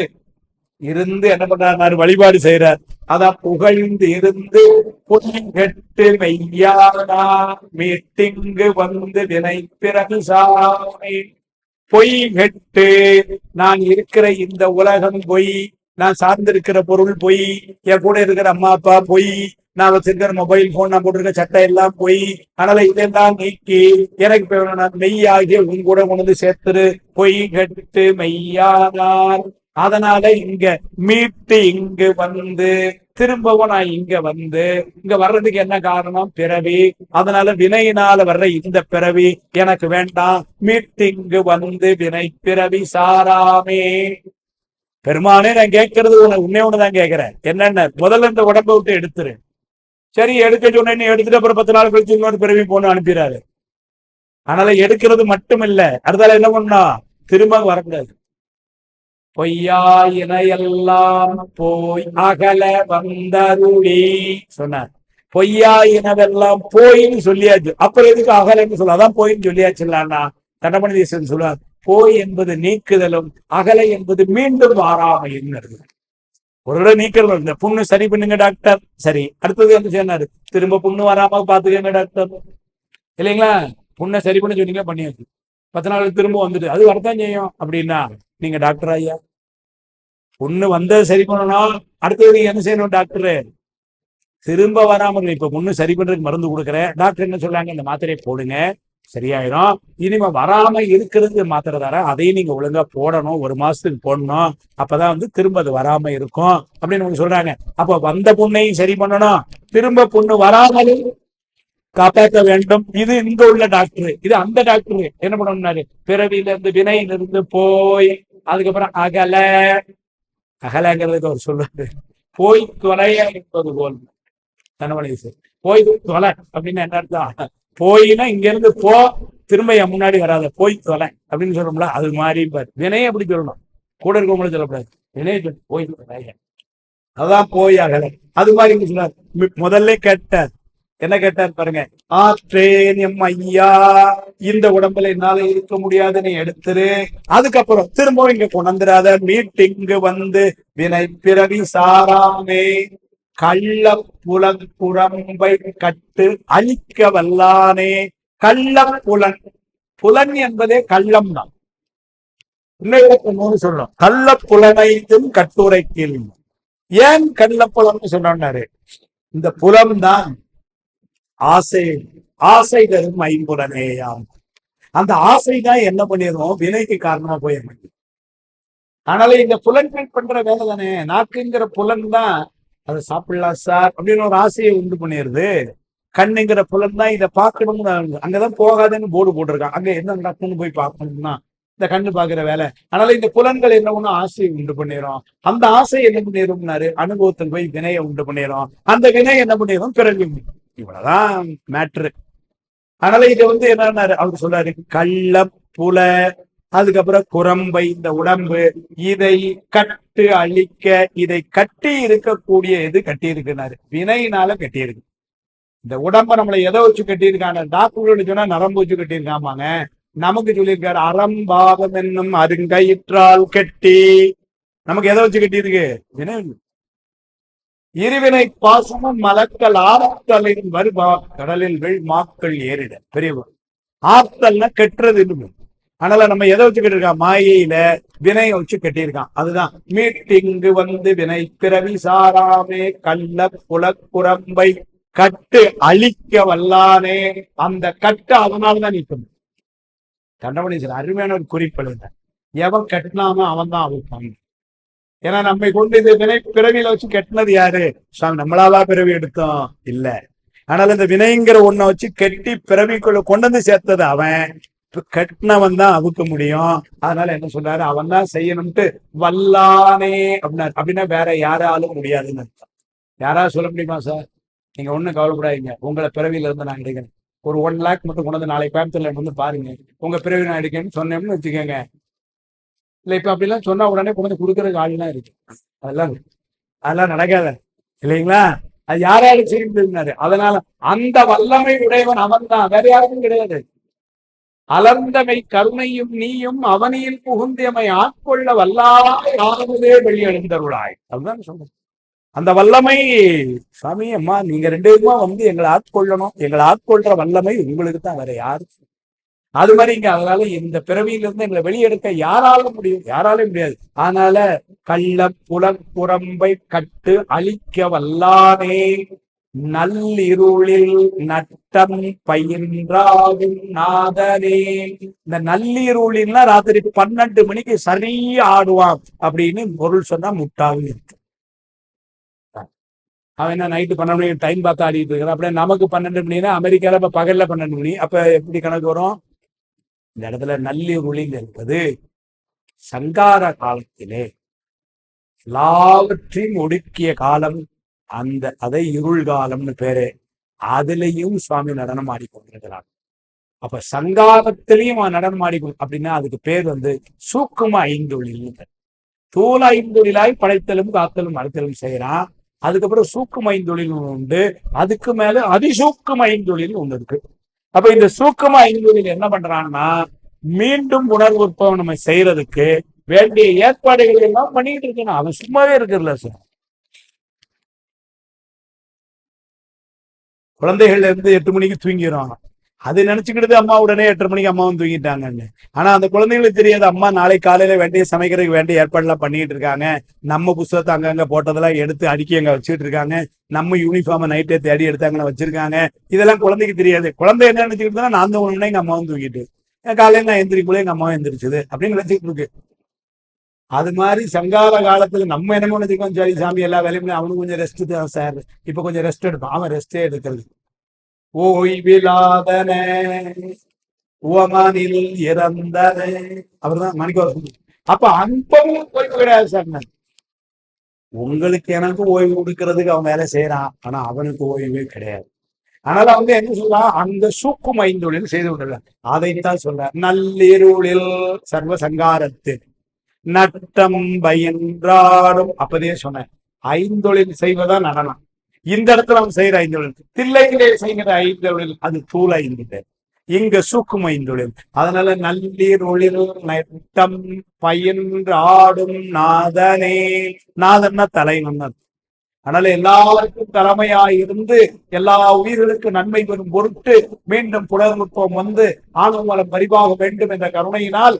இருந்து என்ன பண்றாரு, வழிபாடு செய்யறார். அதான் புகழ்ந்து இருந்து பொய்கெட்டு மெய்யானா மீட்டிங்கு வந்து வினை பிறகு சாமி. பொய் கெட்டு, நான் இருக்கிற இந்த உலகம் பொய், நான் சார்ந்திருக்கிற பொருள் பொய், என் கூட இருக்கிற அம்மா அப்பா பொய், நான் வச்சிருக்கிற மொபைல் போன், நான் போட்டிருக்க சட்டை எல்லாம் பொய். அதனால இதெல்லாம் நீக்கி எனக்கு நான் மெய்யாகிய உன் கூட கொண்டு சேர்த்துரு. பொய் கெட்டு மெய்யானார். அதனால இங்க மீட்டு இங்கு வந்து, திரும்பவும் நான் இங்க வந்து, இங்க வர்றதுக்கு என்ன காரணம், பிறவி. அதனால வினையினால வர்ற இந்த பிறவி எனக்கு வேண்டாம். மீட்டு இங்கு வந்து வினை பிறவி சாராமே. பெருமானே நான் கேட்கறது உன்னை ஒண்ணுதான் கேட்கிறேன், என்னென்ன முதல்ல இந்த உடம்பை விட்டு எடுத்துரு. சரி எடுக்க சொன்ன எடுத்துட்டு அப்புறம் 10 நாள் கழிச்சு இன்னொரு பிறவி போன்னு அனுப்பிடுறாரு. அதனால எடுக்கிறது மட்டும் இல்ல, அடுத்தால என்ன பண்ணா திரும்ப வரக்கூடாது. பொய்யாயினையெல்லாம் போய் அகல வந்தருளி சொன்னார். பொய்யாயினவெல்லாம் போயின்னு சொல்லியாச்சு, அப்புறம் எதுக்கு அகலன்னு சொல்ல, அதான் போயின்னு சொல்லியாச்சு இல்லன்னா. தண்டமணி சொல்லுவார், போய் என்பது நீக்குதலும், அகலை என்பது மீண்டும் வாராமையும். ஒரு தடவை நீக்கிறது, இந்த புண்ணு சரி பண்ணுங்க டாக்டர், சரி அடுத்தது என்ன சொன்னாரு, திரும்ப புண்ணு வராம பாத்துக்கங்க டாக்டர், இல்லைங்களா. புண்ணை சரி பண்ண சொன்னீங்க, பண்ணியாச்சு, 10 நாளுக்கு திரும்ப வந்துட்டு அது வரத்தான் செய்யும். அப்படின்னா நீங்க டாக்டர் ஐயா, புண்ணு வந்தது சரி பண்ணணும், அடுத்தது என்ன செய்யணும் டாக்டரு, திரும்ப வராம. இப்ப புண்ணு சரி பண்றதுக்கு மருந்து கொடுக்குறேன், டாக்டர் என்ன சொல்றாங்க, இந்த மாத்திரையை போடுங்க சரியாயிரும். இனிமே வராம இருக்கிறது மாத்திரை தர, அதையும் நீங்க ஒழுங்கா போடணும், 1 மாசத்துக்கு போடணும், அப்பதான் திரும்ப அது வராம இருக்கும் அப்படின்னு சொல்றாங்க. அப்ப வந்த புண்ணையும் சரி பண்ணணும், திரும்ப புண்ணு வராமலும் காப்பாற்ற வேண்டும். இது இங்க உள்ள டாக்டர். இது அந்த டாக்டர் என்ன பண்ணணும்னாரு, பிறவியில இருந்து வினையிலிருந்து போய், அதுக்கப்புறம் அகல, அகலங்கிறதுக்கு அவர் சொல்றாரு, போய் தொலைய என்பது போல். தனவழி போய் தொலை அப்படின்னு என்ன அர்த்தம், போயினா இங்க இருந்து போ, திரும்ப என் முன்னாடி வராத, போய் தொலை அப்படின்னு சொல்றோம்ல, அது மாதிரி வினையை எப்படி சொல்லணும், கூட இருக்கவங்களும் சொல்லக்கூடாது, வினையை போய் தொலைய, அதான் போய் அகல. அது மாதிரி சொன்னார். முதல்ல கேட்டார், என்ன கேட்டார் பாருங்க, ஆற்றேன் எம் ஐயா, இந்த உடம்புல என்னால இருக்க முடியாது, நீ எடுத்துரு. அதுக்கப்புறம் திரும்பவும் இங்க கொண்டாந்துராத, மீட்டிங்கு வந்து வினை பிறவி சாராமே. கள்ள புலம்பை கட்டு அழிக்க வல்லானே. கள்ள புலன், புலன் என்பதே கள்ளம் தான். இன்னும் சொல்லும் கள்ள புலனைந்தும் கட்டுரைக்கில். ஏன் கள்ள புலம்னு சொன்னாரு? இந்த புலம் தான் ஆசை, ஆசை தரும் ஐம்புலனேயாம். அந்த ஆசை தான் என்ன பண்ணிடுவோம், வினைக்கு காரணமா போயிடும். அதனால இந்த புலன்கள் பண்ற வேலை தானே. நாக்குங்கிற புலன் தான் அதை சாப்பிடலாம் சார் அப்படின்னு ஒரு ஆசையை உண்டு பண்ணிடுது. கண்ணுங்கிற புலன் தான் இதை பார்க்கணும்னு அங்கதான் போகாதுன்னு போர்டு போட்டிருக்கான். அங்க என்ன நடக்கும்னு போய் பார்க்கணும்னா இந்த கண்ணு பாக்குற வேலை. அதனால இந்த புலன்கள் என்ன ஒண்ணு ஆசையை உண்டு பண்ணிடும். அந்த ஆசை என்ன பண்ணிடும்னாரு, அனுபவத்தில் போய் வினையை உண்டு பண்ணிடும். அந்த வினை என்ன பண்ணிடும், பிறகு. இவ்வளவுதான் மேட்ரு. அதனால இதை என்னன்னாரு அவர் சொல்றாரு, கள்ள புல, அதுக்கப்புறம் குரம்பை, இந்த உடம்பு, இதை கட்டு அழிக்க, இதை கட்டி இருக்கக்கூடிய எது கட்டி இருக்குனாரு, வினையினால கட்டி இருக்கு. இந்த உடம்ப நம்மளை எதை வச்சு கட்டியிருக்காங்க? டாக்டர்கள் சொன்னா நரம்பு வச்சு கட்டியிருக்காமாங்க. நமக்கு சொல்லியிருக்காரு அறம்பாவம் என்னும் அருங்கயிற்றால் கட்டி. நமக்கு எதை வச்சு கட்டி இருக்கு? வினை. இருவினை பாசமும் மலக்கல் ஆற்றலின் வருபா கடலில் வெள் மாக்கள் ஏறிட. பெரியவர் ஆற்றல்னா கெட்டுறது. அதனால நம்ம எதை வச்சு கட்டிருக்கான்? மாயையில வினையை வச்சு கட்டியிருக்கான். அதுதான் மீட்டிங்கு வினை பிறவி சாராமே கள்ள புலக்குரம்பை கட்டு அழிக்க வல்லானே. அந்த கட்டு அதனாலதான் நிற்கணும். கண்டமணீசன் அருமையான ஒரு குறிப்பில் எவன் கட்டினாமோ அவன் தான் அவுப்பாங்க. ஏன்னா நம்மை கொண்டு இந்த வினை பிறவியில வச்சு கட்டினது யாரு? நம்மளாவா பிறவி எடுத்தோம்? இல்ல. அதனால இந்த வினைங்கிற ஒன்ன வச்சு கெட்டி பிறவிக்குள்ள கொண்டு வந்து சேர்த்தது அவன். கட்டினவன் தான் அவுக்க முடியும். அதனால என்ன சொல்றாரு, அவன் தான் செய்யணும்ட்டு வல்லானே அப்படின்னாரு. அப்படின்னா வேற யாராலும் முடியாதுன்னு அர்த்தம். யாராவது சொல்ல முடியுமா சார்? நீங்க ஒண்ணும் கவலைப்படாதீங்க, உங்களை பிறவியில இருந்து நான் எடுக்கிறேன். ஒரு 1 lakh மட்டும் கொண்டு வந்து நாளைக்கு கோயம்புத்தூர்ல பாருங்க, உங்க பிறவி நான் எடுக்கேன்னு சொன்னேன்னு வச்சுக்கோங்க. இல்ல இப்ப அப்படிலாம் சொன்னா உடனே கொண்டு வந்து கொடுக்கறதுக்கு ஆளுலாம் இருக்கு. அதெல்லாம் நடக்காத இல்லைங்களா? அது யாராலும் செய்யுது. அதனால அந்த வல்லமை உடையவன் அவன் தான், வேற யாருக்கும் கிடையாது. அலர்ந்தமை கருணையும் நீயும் அவனியில் புகுந்தியமை ஆட்கொள்ள வல்லாய் ஆனதே வெளியெழுந்தருளாய். அதுதான் சொல்றேன். அந்த வல்லமை சாமி அம்மா நீங்க 2 பேருமா எங்களை ஆட்கொள்ளணும். எங்களை ஆட்கொள்ற வல்லமை உங்களுக்கு தான், வேற யாரும். அது மாதிரி இங்க அதனால இந்த பிறவியிலிருந்து எங்களை வெளியெடுக்க யாராலும் முடியும்? யாராலும் முடியாது. அதனால கள்ள புலக்குரம்பை கட்டு அழிக்க வல்லானே நல்லிருளில் நட்டம் பயின்றாகும் நாதனே. இந்த நல்லிருளின்னா ராத்திரி 12 மணிக்கு சரியா ஆடுவான் அப்படின்னு பொருள் சொன்னா முட்டாள் இருக்கு. அவன் என்ன நைட்டு 12 மணிக்கு டைம் பார்த்து ஆடிட்டு இருக்கிறான். அப்படியே நமக்கு 12 மணினா அமெரிக்கால இப்ப பகல்ல 12 மணி. அப்ப எப்படி கணக்கு வரும்? இந்த இடத்துல நல்லிருளில் என்பது சங்கார காலத்திலே எல்லாவற்றையும் ஒடுக்கிய காலம். அதை இருள் காலம்னு பேரு. அதுலயும் சுவாமி நடனம் ஆடிக்கொண்டிருக்கிறார். அப்ப சங்காரத்திலையும் நடனம் அப்படின்னா அதுக்கு பேர் சூக்கும ஐந்தொழில். தூள ஐந்தொழிலாய் படைத்தலும் காத்தலும் அறுத்தலும் செய்யறான். அதுக்கப்புறம் சூக்கும ஐந்தொழில் உண்டு. அதுக்கு மேல அதிசூக்கும ஐந்தொழில் ஒண்ணு இருக்கு. அப்ப இந்த சூக்கும ஐந்தொழில் என்ன பண்றான்னா, மீண்டும் உணர்வு உற்பவம் நம்ம செய்யறதுக்கு வேண்டிய ஏற்பாடுகள் எல்லாம் பண்ணிட்டு இருக்கணும். அவன் சும்மாவே இருக்குல்ல சார். குழந்தைகள்ல இருந்து 8 மணிக்கு தூங்கிடுவாங்க. அது நினைச்சுக்கிட்டு அம்மா உடனே 8:30 மணிக்கு அம்மாவும் தூங்கிட்டாங்கன்னு. ஆனா அந்த குழந்தைங்களுக்கு தெரியாது, அம்மா நாளை காலையில வேண்டிய சமைக்கிறதுக்கு வேண்டிய ஏற்பாடு எல்லாம் பண்ணிட்டு இருக்காங்க. நம்ம புத்தகத்தை அங்கங்க போட்டதெல்லாம் எடுத்து அடுக்கி அங்க வச்சுட்டு இருக்காங்க. நம்ம யூனிஃபார்மை நைட்டே தேடி எடுத்தாங்கன்னு வச்சிருக்காங்க. இதெல்லாம் குழந்தைக்கு தெரியாது. குழந்தை என்ன நினைச்சுக்கிட்டு நான் தான் ஒண்ணு எங்க அம்மாவும் தூங்கிட்டு, காலையில நான் எந்திரிக்குள்ளே எங்க அம்மாவும் எந்திரிச்சது அப்படின்னு நினைச்சுட்டு இருக்கு. அது மாதிரி சங்கார காலத்துல நம்ம என்ன நினைச்சுக்கோம், சரி சாமி எல்லா வேலையுமே அவனுக்கு கொஞ்சம் ரெஸ்ட் தான் சார், இப்ப கொஞ்சம் ரெஸ்ட் எடுப்பான். அவன் ரெஸ்டே எடுக்கிறது. ஓய்விலாதன உவமனில் இறந்தன அவர்தான் மணிக்கு. அப்ப அன்பமும் ஓய்வு கிடையாது சார். உங்களுக்கு எனக்கு ஓய்வு கொடுக்கறதுக்கு அவன் வேலை செய்யறான், ஆனா அவனுக்கு ஓய்வே கிடையாது. அதனால என்ன சொல்றான், அந்த சூக்கும் ஐந்தொழில் செய்து கொண்டுள்ள அதைத்தான் சொல்ற. நல்லிருளில் சர்வ சங்காரத்தில் நட்டம் பயின்றாடும். அப்பதே சொன்னேன், ஐந்தொழில் செய்வதா நடனம். இந்த இடத்துல அவன் செய்யற ஐந்தொழில், தில்லையிலே செய்கிற ஐந்தொழில் அது தூள் ஐந்து, இங்க சூக்கும் ஐந்தொழில். அதனால நல்லிருளில் நட்டம் பயின்றாடும் நாதனே. நாதன்னா தலைவன். அதனால எல்லாருக்கும் தலைமையாயிருந்து எல்லா உயிர்களுக்கு நன்மை பெறும் பொருட்டு மீண்டும் புலர்நுட்பம் ஆணவமலம் பரிவாக வேண்டும் என்ற கருணையினால்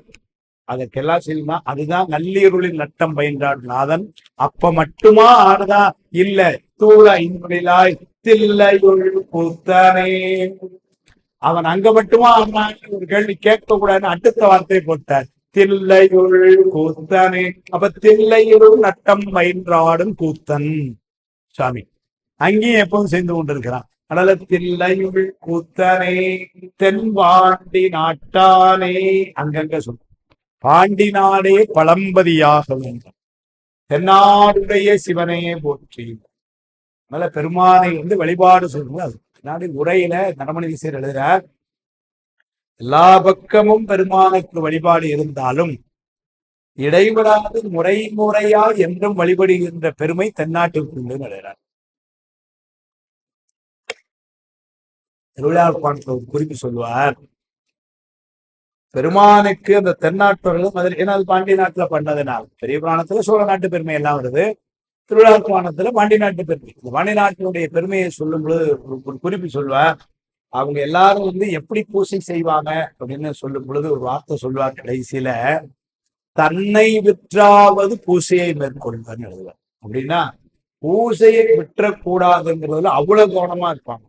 அதற்கெல்லாம் செய்யுமா, அதுதான் நள்ளிருளில் நட்டம் பயின்றான் நாதன். அப்ப மட்டுமா ஆடுதா? இல்ல, தூள இன்றிலாய் தில்லையுள் கூத்தனே. அவன் அங்க மட்டுமா ஆடுனான் ஒரு கேள்வி கேட்க கூடாதுன்னு அடுத்த வார்த்தை போட்டார், தில்லையுள் கூத்தனே. அப்ப தில்லையுள் நட்டம் பயின்றாடும் கூத்தன் சுவாமி அங்கேயும் எப்பவும் செய்து கொண்டிருக்கிறான். அதனால தில்லையுள் கூத்தனே தென்பாண்டி நாட்டானே, அங்கங்க சொல்ல பாண்டி நாடே பழம்பதியாக வேண்டும், தென்னாடுடைய சிவனையே போற்றி. அதனால பெருமானை வழிபாடு சொல்லுங்க. அது பின்னாடி உரையில நடமணி விசையர் எழுதுறார், எல்லா பக்கமும் பெருமானுக்கு வழிபாடு இருந்தாலும் இடைவிடாது முறையா என்றும் வழிபடுகின்ற பெருமை தென்னாட்டிற்கு உண்டு எழுதுறார். திருவிழாப்பாட்டில் ஒரு குறிப்பு சொல்லுவார், பெருமானுக்கு அந்த தென்னாட்டவர்களும் அதில், ஏன்னா அது பாண்டிய நாட்டுல பண்ணதுனால், பெரிய புராணத்துல சோழ நாட்டு பெருமை எல்லாம் வருது, திருவிழா புராணத்துல பாண்டிய நாட்டு பெருமை. இந்த பாண்டிய நாட்டினுடைய பெருமையை சொல்லும் பொழுது ஒரு குறிப்பு சொல்வார், அவங்க எல்லாரும் எப்படி பூசை செய்வாங்க அப்படின்னு சொல்லும் பொழுது ஒரு வார்த்தை சொல்வார் கடைசியில, தன்னை விற்றாவது பூசையை மேற்கொள்வார்னு எழுதுவார். அப்படின்னா பூசையை விற்றக்கூடாதுங்கிறதுல அவ்வளவு கவனமா இருப்பாங்க.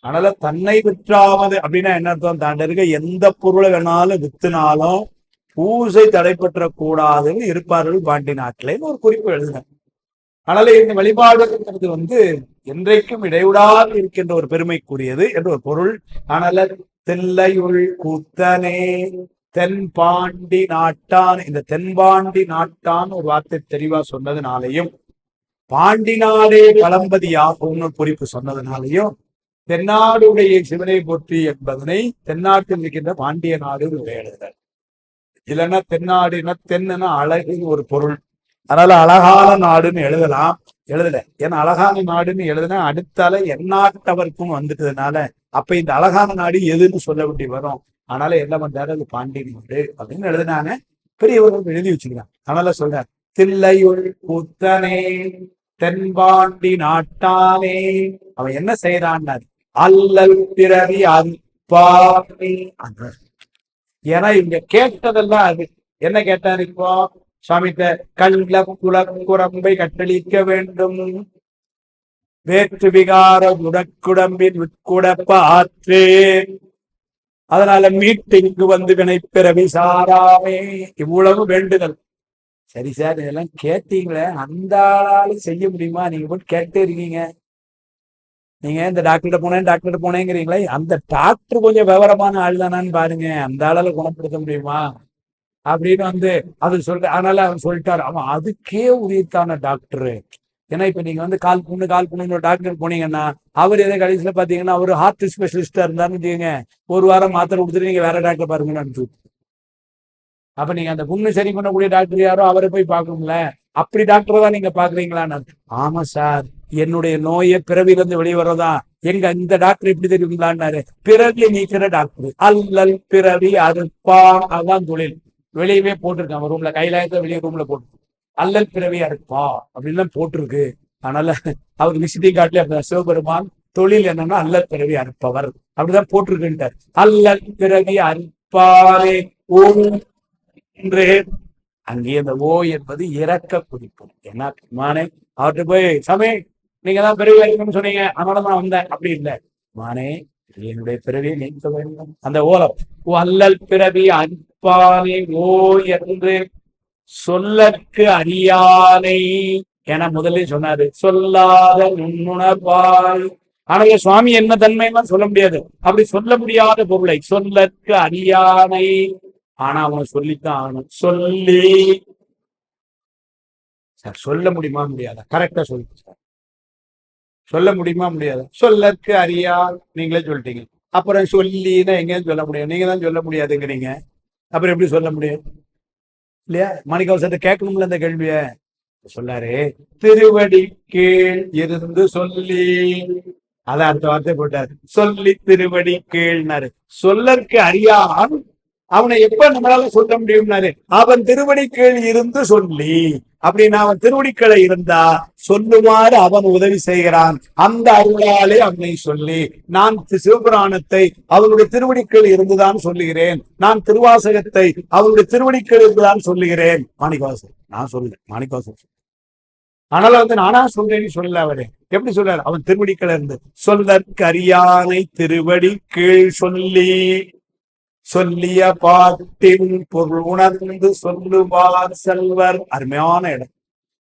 அதனால தன்னை விற்றாவது அப்படின்னா என்ன அர்த்தம், தாண்ட இருக்க எந்த பொருளை வேணாலும் வித்துனாலும் பூசை தடைப்பற்ற கூடாதுன்னு இருப்பார்கள் பாண்டி நாட்டிலேன்னு ஒரு குறிப்பு எழுதினார். அதனால இந்த வழிபாடுங்கிறது என்றைக்கும் இடைவிடாது இருக்கின்ற ஒரு பெருமைக்குரியது என்று ஒரு பொருள். அதனால தில்லையுள் கூத்தனே தென்பாண்டி நாட்டான், இந்த தென்பாண்டி நாட்டான் ஒரு வார்த்தை தெளிவா சொன்னதுனாலையும், பாண்டி நாடே பழம்பதியாகும்னு குறிப்பு சொன்னதுனாலையும், தென்னாடுடைய சிவனை போற்றி என்பதனை தென்னாட்டில் இருக்கின்ற பாண்டிய நாடு எழுதுறார். இல்லைன்னா தென்னாடுனா தென்னுன்னா அழகுன்னு ஒரு பொருள், அதனால அழகான நாடுன்னு எழுதலாம், எழுதல. ஏன்னா அழகான நாடுன்னு எழுதுனா அடுத்தால எந்நாட்டவருக்கும் வந்துட்டதுனால அப்ப இந்த அழகான நாடு எதுன்னு சொல்ல வேண்டி வரும். அதனால என்ன பண்றாரு, அது பாண்டிய நாடு அப்படின்னு எழுதினாங்க, பெரியவர்கள் எழுதி வச்சுக்கிறாங்க. அதனால சொல்றார், தில்லையுள் கூத்தனே தென்பாண்டி நாட்டானே. அவன் என்ன செய்யறான்னாரு, அல்லல் பிறவி அன்பானே. ஏன்னா இவங்க கேட்டதெல்லாம் அது என்ன கேட்டாரு, இப்போ சுவாமித்த கள்ள குரம்பை கட்டளிக்க வேண்டும், வேற்று விகார உடக்குடம்பின் உட்குடப்ப ஆற்றேன், அதனால மீட்டிங்கு வினை பிறவி சாராமே. இவ்வளவு வேண்டுதல். சரி சார், இதெல்லாம் கேட்டீங்களே, அந்த ஆளால செய்ய முடியுமா? நீங்க போட்டு கேட்டே இருக்கீங்க, நீங்க இந்த டாக்டர்கிட்ட போனேங்கிறீங்களே, அந்த டாக்டர் கொஞ்சம் விவரமான ஆள் தானான்னு பாருங்க, அந்த ஆளால குணப்படுத்த முடியுமா அப்படின்னு அது சொல்ற. அதனால அவன் சொல்லிட்டாரு, அவன் அதுக்கே உரியத்தான டாக்டரு. ஏன்னா இப்ப நீங்க கால் புண்ணு டாக்டர் போனீங்கன்னா அவர் எதை கடைசியில பாத்தீங்கன்னா ஒரு ஹார்ட் ஸ்பெஷலிஸ்டா இருந்தாருன்னு வச்சுக்கோங்க, ஒரு வாரம் மாத்திரை கொடுத்துட்டு நீங்க வேற டாக்டர் பாருங்கன்னு அனுப்பிச்சு. அப்ப நீங்க அந்த புண்ணு சரி பண்ணக்கூடிய டாக்டர் யாரோ அவரை போய் பார்க்கணும்ல, அப்படி டாக்டர் தான் நீங்க பாக்குறீங்களான்னு. ஆமா சார், என்னுடைய நோயை பிறவிலிருந்து வெளியே வர்றதா எங்க இந்த டாக்டர் எப்படி தெரியுங்களான்னாரு, பிறவியை நீக்கிற டாக்டர், அல்லல் பிறவி அறுப்பான், அதுதான் தொழில். வெளியவே போட்டிருக்கான் ரூம்ல, கைலாயத்தை வெளியே ரூம்ல போட்டு அல்லல் பிறவி அறுப்பா அப்படின்னு போட்டிருக்கு. அதனால அவர் விசிட்டிங் கார்டுல அந்த சிவபெருமான் தொழில் என்னன்னா அல்லல் பிறவி அறுப்பவர் அப்படிதான் போட்டிருக்குன்ட்டார். அல்லல் பிறவி அறுப்பாரே ஓ என்று அங்கே அந்த ஓ என்பது இறக்க குறிப்பு. ஏன்னா மானே அவர்கிட்ட போய், சாமி நீங்க தான் பிறவி அறுக்கணும்னு சொன்னீங்க, அதனாலதான் வந்தேன், அப்படி இல்லை, மானே என்னுடைய பிறவியை நீக்க வேண்டும். அந்த ஓலம் அல்லல் பிறவி அறுப்பானே ஓ என்று சொல்லற்கு அறியானை என முதலில் சொன்னாரு, சொல்லாத நுண்ணுணர்வாய். ஆனா சுவாமி என்ன தன்மைலாம் சொல்ல முடியாது, அப்படி சொல்ல முடியாத பொருளை சொல்லற்கு அறியானை, ஆனா அவன் சொல்லித்தான் ஆகணும். சொல்லி சார் சொல்ல முடியுமா முடியாதா? கரெக்டா சொல்லுங்க சார், சொல்ல முடியுமா முடியாதா? சொல்லற்கு அறியா, நீங்களே சொல்லிட்டீங்க. அப்புறம் சொல்லின்னா எங்கேயும் சொல்ல முடியும், நீங்க தான் சொல்ல முடியாதுங்கிறீங்க, அப்புறம் எப்படி சொல்ல முடியும் இல்லையா? மணிக்கவசத்தை கேட்கணும்ல இந்த கேள்விய. சொல்லாரு, திருவடி கீழ் இருந்து சொல்லி, அதான் அடுத்த வார்த்தை போட்டாரு, சொல்லி திருவடி கீழ்னாரு. சொல்லற்கு அறியான், அவனை எப்ப நம்மளால சொல்ல முடியும்னாரு, அவன் திருவடிக்கீழ் இருந்து சொல்லி. அப்படின்னா அவன் திருவடிக்கீழ இருந்தா சொல்லுமாறு அவன் உதவி செய்கிறான். அந்த அருளாலே அவனை சொல்லி நான் சிவபுராணத்தை அவனுடைய திருவடிக்கீழ் இருந்துதான் சொல்லுகிறேன். நான் திருவாசகத்தை அவனுடைய திருவடிக்கீழ் இருந்துதான் சொல்லுகிறேன். மாணிக்கவாசர் நான் சொல்ல, மாணிக்கவாசர் ஆனாலும் நானா சொல்றேன்னு சொல்ல. அவரு எப்படி சொல்றாரு? அவன் திருவடிக்கீழ இருந்து சொல்லற்கு அரியானை திருவடி கீழ் சொல்லி சொல்லிய பாட்டின் பொருள் உணர்ந்து சொல்லுவார் செல்வர். அருமையான இடம்.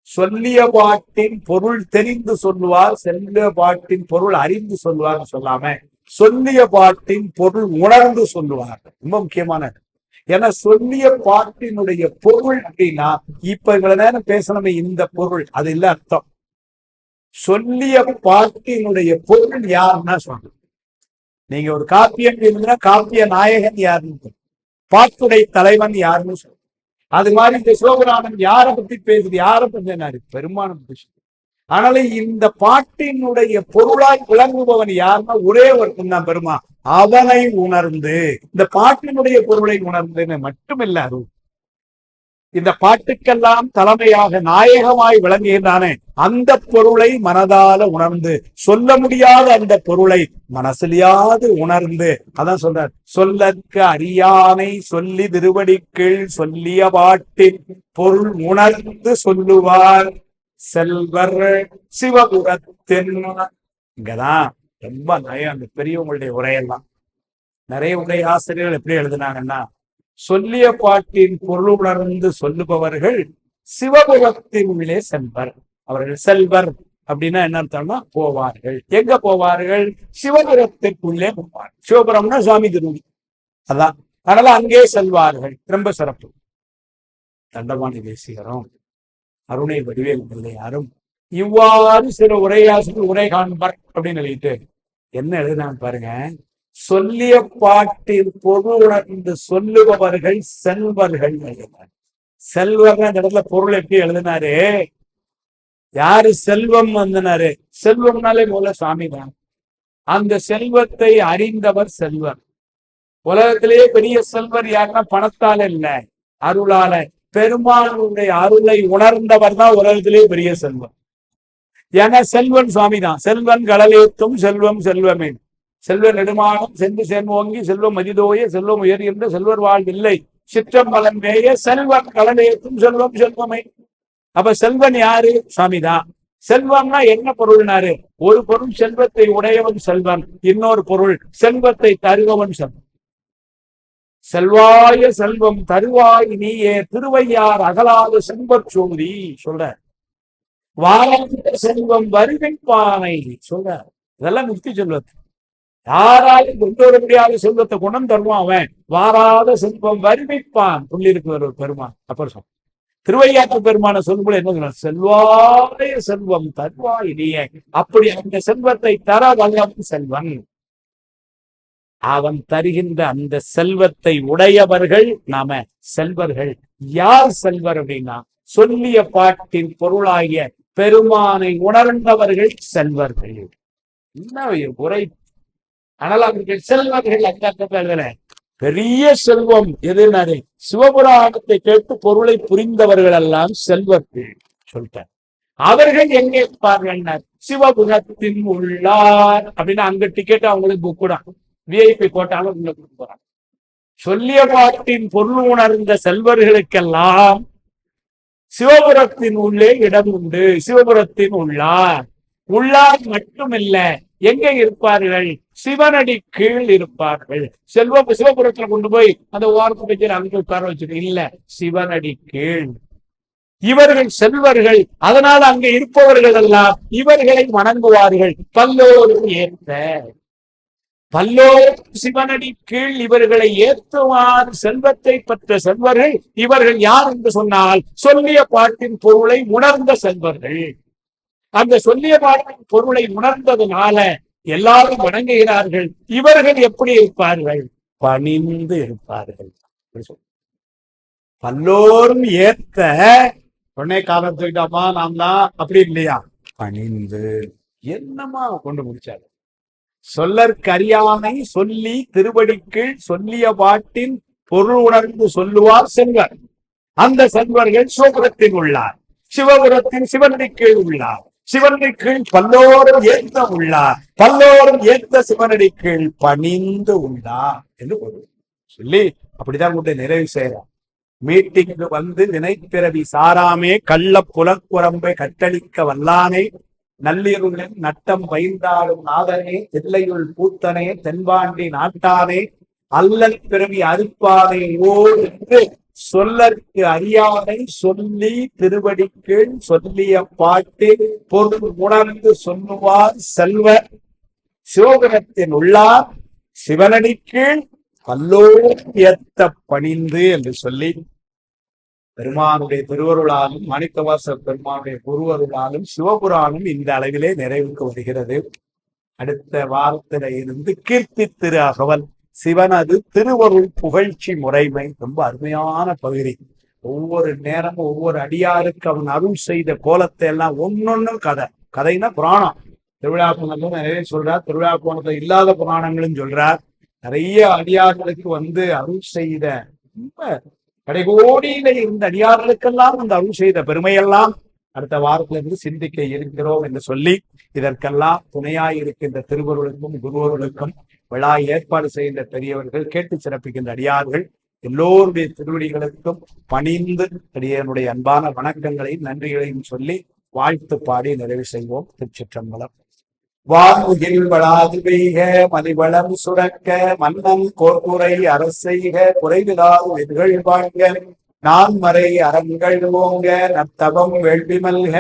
சொல்லிய பாட்டின் பொருள் தெரிந்து சொல்லுவார், சொல்லிய பாட்டின் பொருள் அறிந்து சொல்லுவார் சொல்லாம சொல்லிய பாட்டின் பொருள் உணர்ந்து சொல்லுவார். ரொம்ப முக்கியமான இடம். ஏன்னா சொல்லிய பாட்டினுடைய பொருள் அப்படின்னா இப்ப இவ்வளவு நேரம் பேசணுமே இந்த பொருள், அது இல்ல அர்த்தம். சொல்லிய பாட்டினுடைய பொருள் யாருன்னா சொல்லணும். நீங்க ஒரு காப்பியம் இருந்தா காப்பிய நாயகன் யாருன்னு, பாட்டுடை தலைவன் யாருன்னு சொல்ல. அது மாதிரி இந்த சிவபுராணம் யாரை பத்தி பேசுது? யாரை பத்தி? பெருமான பத்தி. ஆனாலும் இந்த பாட்டினுடைய பொருளாய் விளங்குபவன் யாருன்னா ஒரே ஒருத்தன் தான், பெருமா. அவனை உணர்ந்து இந்த பாட்டினுடைய பொருளை உணர்ந்து மட்டுமில்ல, அருள் இந்த பாட்டுக்கெல்லாம் தலைமையாக நாயகமாய் விளங்குகின்றானே அந்த பொருளை மனதால உணர்ந்து, சொல்ல முடியாத அந்த பொருளை மனசிலியாது உணர்ந்து, அதான் சொல்றார். சொல்லற்கு அரியானை சொல்லி திருவடிக்கீழ் சொல்லிய பாட்டின் பொருள் உணர்ந்து சொல்லுவார் செல்வர் சிவபுரத்தின். இங்கதான் ரொம்ப நிறைய அந்த பெரியவங்களுடைய உரையெல்லாம், நிறைய உரை ஆசிரியர்கள் எப்படி எழுதினாங்கன்னா, சொல்லிய பாட்டின் பொருள் உணர்ந்து சொல்லுபவர்கள் சிவபுரத்தின் உள்ளே செல்வர். அவர்கள் செல்வர் அப்படின்னா என்ன அர்த்தம்னா போவார்கள். எங்க போவார்கள்? சிவபுரத்திற்குள்ளே போவார்கள். சிவபுரம்னா சுவாமி திருவடி, அதான். அதனால அங்கே செல்வார்கள். ரொம்ப சிறப்பு. தண்டபாணி தேசிகரும் அருணை வடிவேல் பிள்ளையாரும் இவ்வாறு சில உரையாசிரியர் உரை காண்பர் அப்படின்னு எழுதிட்டு என்ன எழுதினாங்க பாருங்க. சொல்லிய பாட்டில் பொருள் உணர்ந்து சொல்லுபவர்கள் செல்வர்கள் எழுதினார். செல்வர் அந்த இடத்துல பொருள் எப்படி எழுதினாரு? யாரு செல்வம் வந்தனாரு? செல்வம்னாலே முதல்ல சாமி தான். அந்த செல்வத்தை அறிந்தவர் செல்வர். உலகத்திலேயே பெரிய செல்வர் யாருன்னா பணத்தால இல்ல, அருளால. பெருமானுடைய அருளை உணர்ந்தவர் தான் உலகத்திலேயே பெரிய செல்வம். ஏன்னா செல்வன் சுவாமி தான். செல்வன் கடலேத்தும் செல்வம் செல்வமே. செல்வ நெடுமானம் சென்று சேர்வோங்கி செல்வம் மதிதோய செல்வம் உயர்கின்ற செல்வர் வாழ்வில்லை சிற்றம்பலம் மேய செல்வன் கடலேத்தும் செல்வம் செல்வமே. அப்ப செல்வன் யாரு? சுவாமிதான். செல்வம்னா என்ன பொருள்னாரு? ஒரு பொருள் செல்வத்தை உடையவன் செல்வன், இன்னொரு பொருள் செல்வத்தை தருபவன் செல்வன். செல்வாய செல்வம் தருவாய் நீயே திருவையார் அகலாத செல்வச் சோதி சொல்ற. வாராத செல்வம் வருவிப்பானை சொல்ற. இதெல்லாம் முக்தி செல்வத்தை யாராலும் கொண்டு வர முடியாத செல்வத்தை குணம் தருவான் அவன். வாராத செல்வம் வருவிப்பான் சொல்லியிருக்கு ஒரு பெருமான். அப்புறம் திருவையாற்று பெருமான சொல்லும்போது என்ன, செல்வாய செல்வம் தருவாய் நீயே. அப்படி அந்த செல்வத்தை தர வல்லவன் செல்வன். அவன் தருகின்ற அந்த செல்வத்தை உடையவர்கள் நாம செல்வர்கள். யார் செல்வர் அப்படின்னா சொல்லிய பாட்டின் பொருளாகிய பெருமானை உணர்ந்தவர்கள் செல்வர்கள். என்ன உரை! ஆனால் அவர்கள் செல்வர்கள் அங்க பெரிய செல்வம் எதுனாரு? சிவபுராணத்தை கேட்டு பொருளை புரிந்தவர்கள் எல்லாம் செல்வர்கள் சொல்லிட்டார். அவர்கள் எங்கே இருப்பார்கள்? சிவபுரத்தின் உள்ளார் அப்படின்னா அங்க டிக்கெட் அவங்களுக்கு புக் கூட விஐபி போட்டாலும் உள்ள கொடுக்க போறாங்க. சொல்லிய பாட்டின் பொருள் உணர்ந்த செல்வர்களுக்கெல்லாம் சிவபுரத்தின் உள்ளே இடம் உண்டு. சிவபுரத்தின் உள்ளார். உள்ளார் மட்டுமில்ல, எங்கே இருப்பார்கள்? சிவனடி கீழ் இருப்பார்கள். சிவபுரத்துல கொண்டு போய் அந்த ஓரத்து வச்சு அங்கே உட்கார வச்சுட்டு இல்ல, சிவனடி கீழ். இவர்கள் செல்வர்கள். அதனால் அங்க இருப்பவர்கள் எல்லாம் இவர்களை வணங்குவார்கள். பல்லோரும் ஏற்ற பல்லோரும் சிவனடி கீழ் இவர்களை ஏற்றுவார் செல்வத்தை பெற்ற செல்வர்கள். இவர்கள் யார் என்று சொன்னால் சொல்லிய பாட்டின் பொருளை உணர்ந்த செல்வர்கள். அந்த சொல்லிய பாட்டின் பொருளை உணர்ந்ததுனால எல்லாரும் வணங்குகிறார்கள். இவர்கள் எப்படி இருப்பார்கள்? பணிந்து இருப்பார்கள். பல்லோரும் ஏத்த உடனே காலம் தூக்கிட்டாமா நாம் தான் அப்படி இல்லையா? பணிந்து என்னமா கொண்டு முடிச்சாரு. சொல்லற்கரியானை சொல்லி திருவடிக்கீழ் சொல்லிய பாட்டின் பொருள் உணர்ந்து சொல்லுவார் செல்வர். அந்த செல்வர்கள் சிவபுரத்தில் உள்ளார். சிவபுரத்தின் சிவனடி கீழ் உள்ளார். சிவனடி கீழ் பல்லோரும் ஏத்த உள்ளார். பல்லோரும் ஏத்த சிவனடி கீழ் பணிந்து உள்ளார் என்று பொருள் சொல்லி அப்படிதான் கொண்டு நிறைவு செய்யறார். மீட்டிங்கு வந்து வினைப்பிறவி சாராமே கள்ள புலக்குரம்பை கட்டளிக்க வல்லானே நள்ளிருளின் நட்டம் பயின்றாடும் நாதனே தில்லையுள் பூத்தனே தென்பாண்டி நாட்டானே அல்லல் பிறவி அறுப்பானே ஓ என்று சொல்லற்கு அறியாதை சொல்லி திருவடி கீழ் சொல்லிய பாட்டு பொருள் உணர்ந்து சொல்லுவார் செல்வர். சிவபுரத்தின் உள்ளார் சிவனடி கீழ் பல்லோர் ஏத்த பணிந்து என்று சொல்லி பெருமானுடைய திருவருளாலும் மாணிக்கவாசர் பெருமானுடைய குருவருளாலும் சிவபுராணம் இந்த அளவிலே நிறைவுக்கு வருகிறது. அடுத்த வாரத்தில இருந்து கீர்த்தி திரு அகவல் சிவனது திருவருள் புகழ்ச்சி முறைமை ரொம்ப அருமையான பகுதி. ஒவ்வொரு நேரமும் ஒவ்வொரு அடியாருக்கு அவன் அருள் செய்த கோலத்தை எல்லாம் ஒன்னொன்னும் கதைன்னா புராணம். திருவிழா கோணத்துல நிறைய சொல்றார், திருவிழா கோணத்துல இல்லாத புராணங்களும் சொல்றார். நிறைய அடியார்களுக்கு வந்து அருள் செய்த ரொம்ப கடைகோடியில இருந்த அடியார்களுக்கெல்லாம் அந்த அருள் செய்த பெருமையெல்லாம் அடுத்த வாரத்திலிருந்து சிந்திக்க இருக்கிறோம் என்று சொல்லி இதற்கெல்லாம் துணையாயிருக்கின்ற திருவருளுக்கும் குருவருளுக்கும் விழா ஏற்பாடு செய்கின்ற பெரியவர்கள், கேட்டு சிறப்பிக்கின்ற அடியார்கள் எல்லோருடைய திருவடிகளுக்கும் பணிந்து அடியனுடைய அன்பான வணக்கங்களையும் நன்றிகளையும் சொல்லி வாழ்த்து பாடி நிறைவு செய்வோம். திருச்சிற்றம்பலம். வான்முகில் வளாது பெய்க மலிவளம் சுரக்க மன்னன் கோர்முறை அரசெய்க குறைவிலாது எதிர்கள் வாழ்க நான்மறை அறங்கள் ஓங்க நத்தவம் வேள்வி மல்க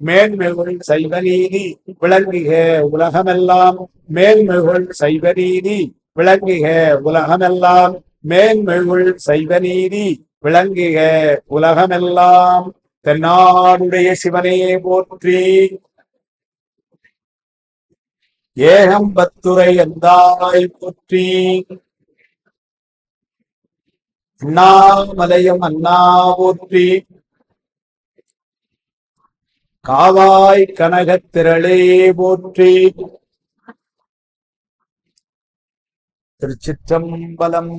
மேன்மெகுள் சைவ நீதி விளங்குக உலகமெல்லாம் மேன்மெகுள் சைவ நீதி விளங்குக உலகமெல்லாம் மேன்மெகுள் சைவ நீதி விளங்குக உலகமெல்லாம். தென்னாடுடைய சிவனையே போற்றி. ஏகம்பத்துரை எந்தாய் போற்றி. அண்ணாமலையம் அண்ணா போற்றி. காவாய் கனகத்திரளே போற்றி. திருச்சிற்றம்பலம்.